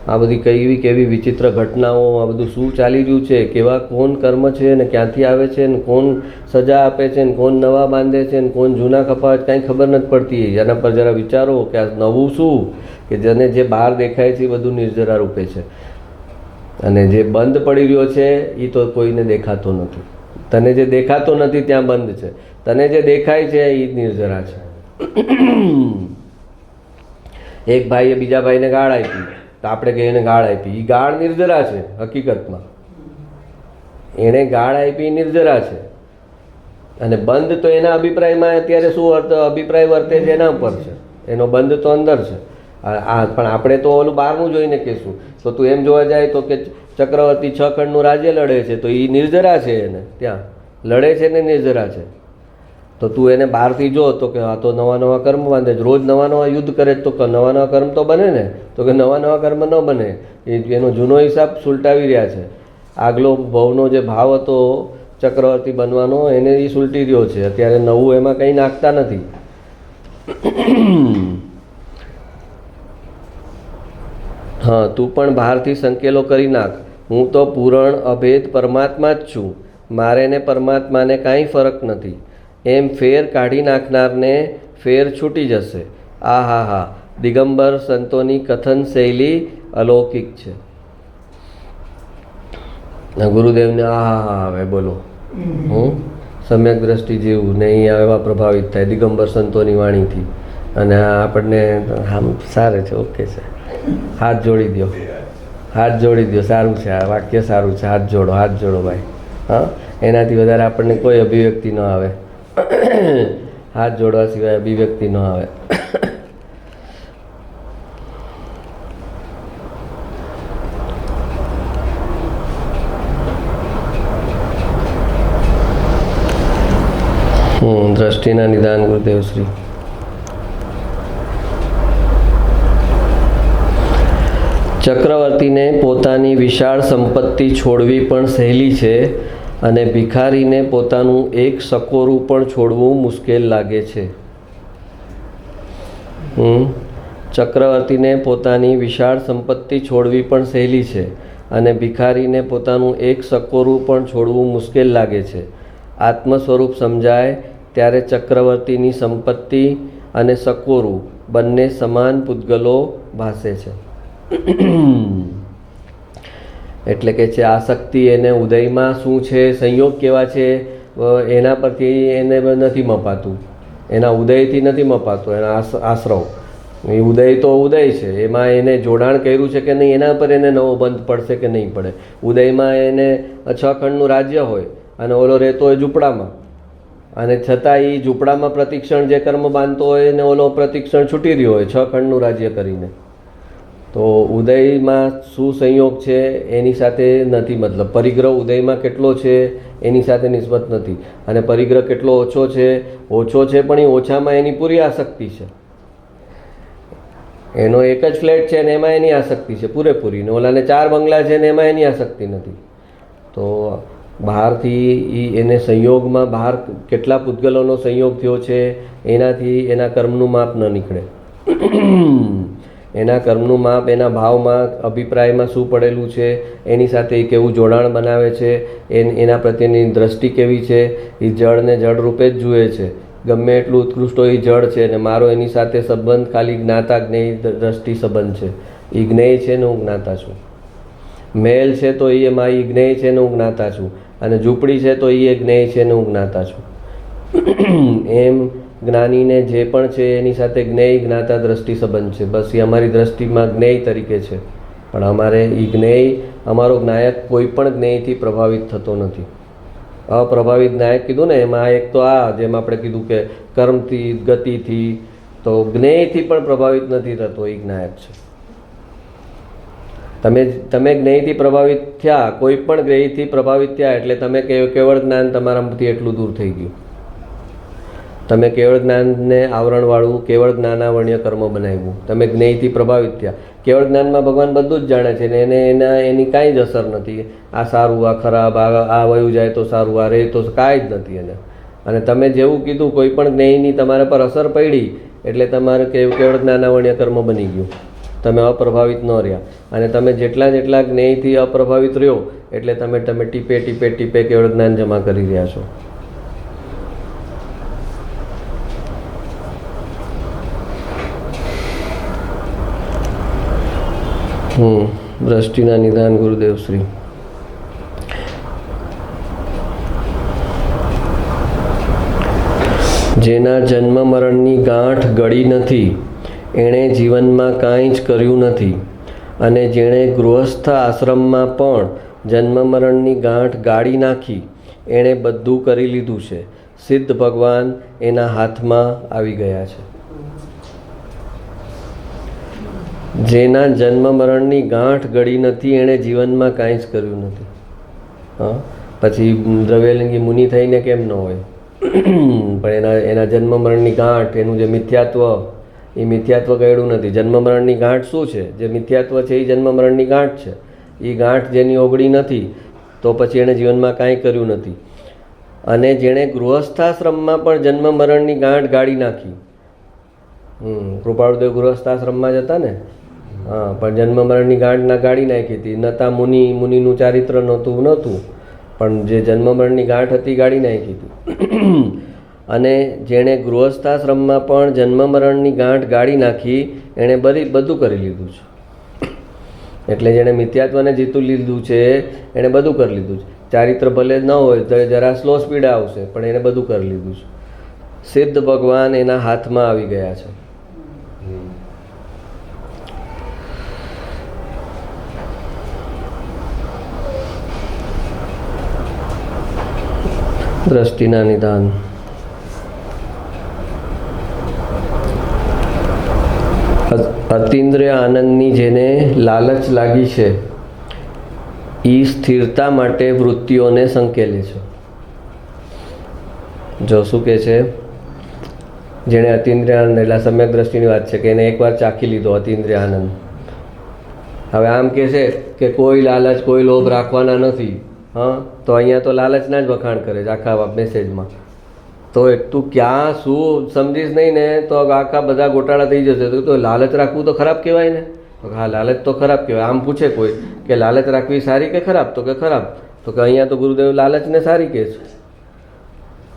આ બધી કેવી વિચિત્ર ઘટનાઓ, આ બધું શું ચાલી રહ્યું છે, કેવા કોણ કર્મ છે ને ક્યાંથી આવે છે ને કોણ સજા આપે છે ને કોણ નવા બાંધે છે ને કોણ જૂના કપાવે છે, કાંઈ ખબર નથી પડતી. એના પર જરા વિચારો કે આ નવું શું, કે જેને જે બહાર દેખાય છે એ બધું નિર્જરા રૂપે છે, અને જે બંધ પડી રહ્યો છે એ તો કોઈને દેખાતો નથી. તને જે દેખાતો નથી ત્યાં બંધ છે, તને જે દેખાય છે એ નિર્જરા છે. એક ભાઈએ બીજા ભાઈને ગાળ આપી તો આપણે કહીએ એને ગાળ આપી, એ ગાળ નિર્જરા છે. હકીકતમાં એણે ગાળ આપી નિર્જરા છે, અને બંધ તો એના અભિપ્રાયમાં અત્યારે શું અભિપ્રાય વર્તે છે એના ઉપર છે, એનો બંધ તો અંદર છે. પણ આપણે તો ઓલું બહારનું જોઈને કહેશું. તો તું એમ જોવા જાય તો કે ચક્રવર્તી 6 ખંડનું રાજ્ય લડે છે તો એ નિર્જરા છે, એને ત્યાં લડે છે ને નિર્જરા છે. તો તું એને બહારથી જો તો કે આ તો નવા કર્મ બાંધે, રોજ નવા યુદ્ધ કરે તો નવા કર્મ તો બને ને, તો કે નવા કર્મ ન બને, એનો જૂનો હિસાબ સુલટાવી રહ્યા છે. આગલો ભવનો જે ભાવ હતો ચક્રવર્તી બનવાનો એને એ સુલટી રહ્યો છે. અત્યારે નવું એમાં કંઈ નાખતા નથી. હા, તું પણ બહારથી સંકેલો કરી નાખ. હું તો પૂરણ અભેદ પરમાત્મા જ છું, મારે ને પરમાત્માને કાંઈ ફરક નથી. એમ ફેર કાઢી નાખનારને ફેર છૂટી જશે. આ હા, દિગંબર સંતોની કથન શૈલી અલૌકિક છે. ગુરુદેવને હા હવે બોલો, હું સમ્યક દ્રષ્ટિ જેવું ને અહીંયા એવા પ્રભાવિત થાય દિગંબર સંતોની વાણીથી. અને આપણને આમ સારું છે, ઓકે છે. હાથ જોડી દો, હાથ જોડી દો, સારું છે, આ વાક્ય સારું છે. હાથ જોડો ભાઈ. હા, એનાથી વધારે આપણને કોઈ અભિવ્યક્તિ ન આવે. હાથ જોડવા સિવાય અભિવ્યક્તિ ન આવે. દ્રષ્ટિના નિદાન ગુરુદેવ શ્રી. ચક્રવર્તીને પોતાની વિશાળ સંપત્તિ છોડવી પણ સહેલી છે અને ભિખારીને પોતાનું એક સકોરું પણ છોડવું મુશ્કેલ લાગે છે. ચક્રવર્તીને પોતાની વિશાળ સંપત્તિ છોડવી પણ સહેલી છે અને ભિખારીને પોતાનું એક સકોરું પણ છોડવું મુશ્કેલ લાગે છે. આત્મ સ્વરૂપ સમજાય ત્યારે ચક્રવર્તીની સંપત્તિ અને સકોરું બંને સમાન પૂતગલો ભાસે છે. એટલે કે છે આસક્તિ એને ઉદયમાં શું છે, સંયોગ કેવા છે, એના પરથી એને નથી મપાતું, એના ઉદયથી નથી મપાતું. એના આશ્રવ એ ઉદય તો ઉદય છે, એમાં એને જોડાણ કર્યું છે કે નહીં, એના પર એને નવો બંધ પડશે કે નહીં પડે. ઉદયમાં એને 6 ખંડનું રાજ્ય હોય અને ઓલો રહેતો હોય ઝૂંપડામાં, અને છતાં એ ઝૂંપડામાં પ્રતિક્ષણ જે કર્મ બાંધતો હોય ને ઓલો પ્રતિક્ષણ છૂટી રહ્યો હોય 6 ખંડનું રાજ્ય કરીને. તો ઉદયમાં શું સંયોગ છે એની સાથે નથી મતલબ. પરિગ્રહ ઉદયમાં કેટલો છે એની સાથે નિસ્બત નથી, અને પરિગ્રહ કેટલો ઓછો છે પણ એ ઓછામાં એની પૂરી આસક્તિ છે. એનો એક જ ફ્લેટ છે ને એમાં એની આસક્તિ છે પૂરેપૂરી, ને ઓલાને 4 બંગલા છે ને એમાં એની આસક્તિ નથી. તો બહારથી એને સંયોગમાં બહાર કેટલા પૂતગલોનો સંયોગ થયો છે એનાથી એના કર્મનું માપ ન નીકળે. એના કર્મનું માપ એના ભાવમાં, અભિપ્રાયમાં શું પડેલું છે, એની સાથે એ કેવું જોડાણ બનાવે છે, એના પ્રત્યેની દ્રષ્ટિ કેવી છે. એ જળને જળ રૂપે જ જુએ છે, ગમે એટલું ઉત્કૃષ્ટ એ જળ છે, અને મારો એની સાથે સંબંધ ખાલી જ્ઞાતા જ્ઞેય દ્રષ્ટિ સંબંધ છે. એ જ્ઞેય છે ને હું જ્ઞાતા છું. મહેલ છે તો એ એમાં એ જ્ઞેય છે ને હું જ્ઞાતા છું, અને ઝૂંપડી છે તો એ જ્ઞેય છે ને હું જ્ઞાતા છું. એમ જ્ઞાનીને જે પણ છે એની સાથે જ્ઞેય જ્ઞાતા દ્રષ્ટિ સંબંધ છે. બસ એ અમારી દ્રષ્ટિમાં જ્ઞેય તરીકે છે, પણ અમારે એ જ્ઞેય, અમારો જ્ઞાયક કોઈ પણ જ્ઞેયથી પ્રભાવિત થતો નથી. અપ્રભાવિત જ્ઞાયક કીધું ને, એમાં એક તો આ જેમ આપણે કીધું કે કર્મથી, ગતિથી, તો જ્ઞેયથી પણ પ્રભાવિત નથી થતો, એ જ્ઞાયક છે. તમે જ્ઞેયથી પ્રભાવિત થયા, કોઈ પણ જ્ઞેયથી પ્રભાવિત થયા એટલે તમે કેવળ જ્ઞાન તમારામાંથી એટલું દૂર થઈ ગયું. તમે કેવળ જ્ઞાનને આવરણવાળું, કેવળ જ્ઞાનાવર્ણ્ય કર્મ બનાવ્યું. તમે જ્ઞેયથી પ્રભાવિત થયા. કેવળ જ્ઞાનમાં ભગવાન બધું જ જાણે છે ને એની કાંઈ જ અસર નથી. આ સારું, આ ખરાબ, આ વયું જાય તો સારું, આ રહે તો કાંઈ જ નથી એને. અને તમે જેવું કીધું કોઈ પણ જ્ઞેયની તમારા પર અસર પડી એટલે તમારે કેવળ જ્ઞાનાવર્ણ્ય કર્મ બની ગયું. તમે અપ્રભાવિત ન રહ્યા, અને તમે જેટલા જ્ઞેયથી અપ્રભાવિત રહ્યો એટલે તમે ટીપે ટીપે ટીપે કેવળ જ્ઞાન જમા કરી રહ્યા છો. દ્રષ્ટિના નિદાન ગુરુદેવ શ્રી. જેના જન્મ મરણની ગાંઠ ગળી નથી એણે જીવનમાં કાંઈ જ કર્યું નથી, અને જેણે ગૃહસ્થ આશ્રમમાં પણ જન્મ મરણની ગાંઠ ગાળી નાખી એણે બધું કરી લીધું છે. સિદ્ધ ભગવાન એના હાથમાં આવી ગયા છે. જેના જન્મ મરણની ગાંઠ ગળી નથી એણે જીવનમાં કાંઈ જ કર્યું નથી. પછી દ્રવ્યલિંગી મુનિ થઈને કેમ ન હોય? પણ એના જન્મ મરણની ગાંઠ, એનું જે મિથ્યાત્વ, એ મિથ્યાત્વ ગળ્યું નથી. જન્મ મરણની ગાંઠ શું છે? જે મિથ્યાત્વ છે એ જન્મ મરણની ગાંઠ છે. એ ગાંઠ જેની ઓગળી નથી તો પછી એણે જીવનમાં કાંઈ કર્યું નથી. અને જેણે ગૃહસ્થાશ્રમમાં પણ જન્મ મરણની ગાંઠ ગાળી નાખી. કૃપાળુદેવ ગૃહસ્થાશ્રમમાં જ હતા ને, પણ જન્મ મરણની ગાંઠ ના ગાળી નાખી હતી. નતા મુનિનું ચારિત્ર નહોતું, પણ જે જન્મ મરણની ગાંઠ હતી ગાળી નાખી હતી. અને જેણે ગૃહસ્થાશ્રમમાં પણ જન્મ મરણની ગાંઠ ગાળી નાખી એણે બધું કરી લીધું છે. એટલે જેણે મિથ્યાત્વને જીતું લીધું છે એણે બધું કરી લીધું છે. ચારિત્ર ભલે ન હોય તો જરા સ્લો સ્પીડ આવશે, પણ એણે બધું કરી લીધું છે. સિદ્ધ ભગવાન એના હાથમાં આવી ગયા છે. દ્રષ્ટિના નિદાન. અતિન્દ્રિય આનંદની જેને લાલચ લાગી છે એ સ્થિરતા માટે વૃત્તિઓને સંકેલે છે. જો શું કહે છે, જેણે અતિન્દ્રિય આનંદ, એટલે સમ્યક દ્રષ્ટિની વાત છે કે એને એકવાર ચાખી લીધો અતિન્દ્રિય આનંદ. હવે આમ કહે છે કે કોઈ લાલચ કોઈ લોભ રાખવાના નથી. હા, તો અહીંયા તો લાલચના જ વખાણ કરે છે આખા મેસેજમાં. તો તું ક્યાં શું સમજીશ નહીં ને તો આખા બધા ગોટાળા થઈ જશે. તો લાલચ રાખવું તો ખરાબ કહેવાય ને. હા, લાલચ તો ખરાબ કહેવાય. આમ પૂછે કોઈ કે લાલચ રાખવી સારી કે ખરાબ, તો કે ખરાબ. તો કે અહીંયા તો ગુરુદેવ લાલચને સારી કહે છે.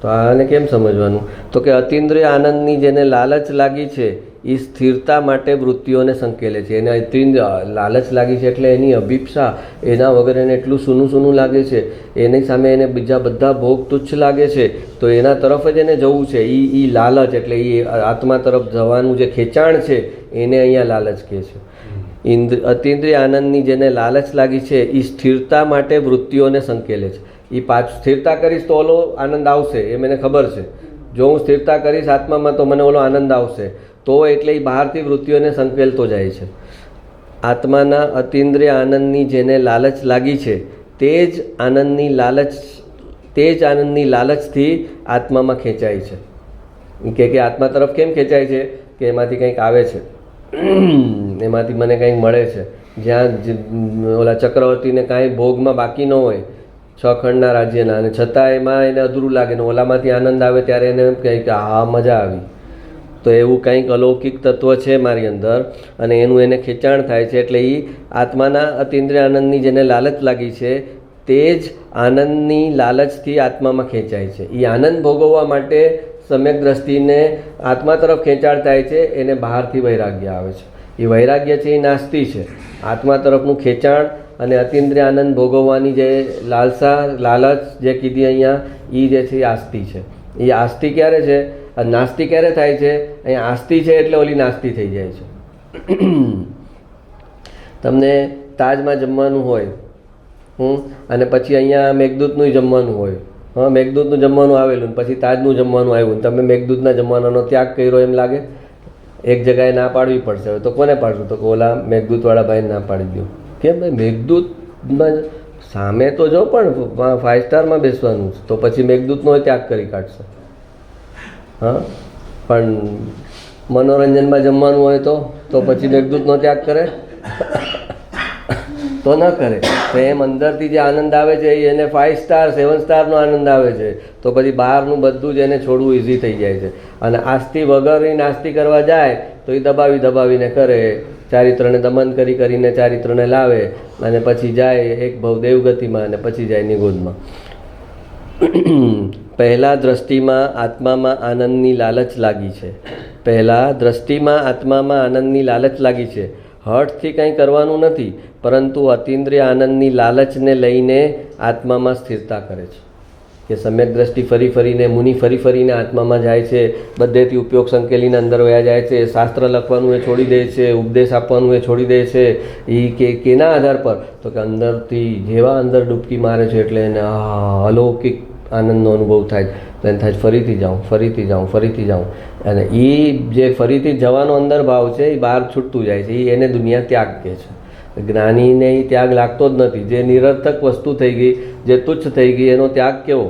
તો આને કેમ સમજવાનું? તો કે અતિન્દ્રિય આનંદની જેને લાલચ લાગી છે એ સ્થિરતા માટે વૃત્તિઓને સંકેલે છે. એને અતિન્દ્રિય લાલચ લાગી છે એટલે એની અભિપ્સા, એના વગર એને એટલું સૂનું સૂનું લાગે છે, એની સામે એને બીજા બધા ભોગ તુચ્છ લાગે છે, તો એના તરફ જ એને જવું છે. એ લાલચ એટલે એ આત્મા તરફ જવાનું જે ખેંચાણ છે એને અહીંયા લાલચ કહે છે. અતિન્દ્રિય આનંદની જેને લાલચ લાગી છે એ સ્થિરતા માટે વૃત્તિઓને સંકેલે છે. એ સ્થિરતા કરીશ તો ઓલો આનંદ આવશે, એ મને ખબર છે. જો હું સ્થિરતા કરીશ આત્મામાં તો મને ઓલો આનંદ આવશે. તો એટલે એ બહારથી વૃત્તિઓને સંકેલતો જાય છે. આત્માના અતિન્દ્રિય આનંદની જેને લાલચ લાગી છે તે જ આનંદની લાલચથી આત્મામાં ખેંચાય છે. કે આત્મા તરફ કેમ ખેંચાય છે? કે એમાંથી કંઈક આવે છે, એમાંથી મને કંઈક મળે છે. જ્યાં ઓલા ચક્રવર્તીને કાંઈ ભોગમાં બાકી ન હોય 6 ખંડના રાજ્યના, અને છતાં એમાં એને અધૂરું લાગે ને ઓલામાંથી આનંદ આવે ત્યારે એને કહે કે હા મજા આવી. તો એવું કંઈક અલૌકિક તત્વ છે મારી અંદર અને એનું એને ખેંચાણ થાય છે. એટલે એ આત્માના અતિન્દ્રિય આનંદની જેને લાલચ લાગી છે તે જ આનંદની લાલચથી આત્મામાં ખેંચાય છે. એ આનંદ ભોગવવા માટે સમ્યક દ્રષ્ટિને આત્મા તરફ ખેંચાણ થાય છે. એને બહારથી વૈરાગ્ય આવે છે. એ વૈરાગ્ય છે એ નાસ્તિ છે. આત્મા તરફનું ખેંચાણ અને અતિન્દ્રિય આનંદ ભોગવવાની જે લાલચ જે કીધી અહીંયા, એ જે છે એ આસ્તિ છે. એ આસ્તિ ક્યારે છે? નાસ્તિ ક્યારે થાય છે? અહીંયા આસ્તિ છે એટલે ઓલી નાસ્તિ થઈ જાય છે. તમને તાજમાં જમવાનું હોય અને પછી અહીંયા મેઘદૂતનું જમવાનું હોય. હા, મેઘદૂતનું જમવાનું આવેલું પછી તાજનું જમવાનું આવ્યું, તમે મેઘદૂતના જમવાનો ત્યાગ કર્યો એમ લાગે? એક જગ્યાએ ના પાડવી પડશે. હવે તો કોને પાડશું? તો ઓલા મેઘદૂતવાળા ભાઈને ના પાડી દો. કેમ ભાઈ? મેઘદૂતમાં સામે તો જો પણ 5 સ્ટારમાં બેસવાનું છે, તો પછી મેઘદૂતનો ત્યાગ કરી કાઢશે. હા, પણ મનોરંજનમાં જમવાનું હોય તો પછી મેઘદૂતનો ત્યાગ કરે? તો ન કરે. તો એમ અંદરથી જે આનંદ આવે છે એને 5 સ્ટાર 7 સ્ટારનો આનંદ આવે છે, તો પછી બહારનું બધું જ એને છોડવું ઇઝી થઈ જાય છે. અને આસ્તિ વગરની નાસ્તિ કરવા જાય તો એ દબાવીને કરે, ચારિત્રને દમન કરીને ચારિત્રને લાવે અને પછી જાય એક ભવ દેવગતિમાં અને પછી જાય નિગોદમાં. પહેલા દ્રષ્ટિમાં આત્મામાં આનંદની લાલચ લાગી છે. હઠથી કંઈ કરવાનું નથી, પરંતુ અતિન્દ્રિય આનંદની લાલચને લઈને આત્મામાં સ્થિરતા કરે છે. કે સમ્યક દ્રષ્ટિ ફરી ફરીને આત્મામાં જાય છે, બધેથી ઉપયોગ સંકેલીને અંદર વયા જાય છે. શાસ્ત્ર લખવાનું એ છોડી દે છે, ઉપદેશ આપવાનું એ છોડી દે છે. એ કેના આધાર પર? તો કે અંદરથી જેવા અંદર ડૂબકી મારે છે એટલે એને અલૌકિક આનંદનો અનુભવ થાય. તો એને થાય ફરીથી જાઉં. અને એ જે ફરીથી જવાનો અંદર ભાવ છે એ બહાર છૂટતું જાય છે. એને દુનિયા ત્યાગ કહે છે. જ્ઞાનીને એ ત્યાગ લાગતો જ નથી. જે નિરર્થક વસ્તુ થઈ ગઈ, જે તુચ્છ થઈ ગઈ, એનો ત્યાગ કેવો?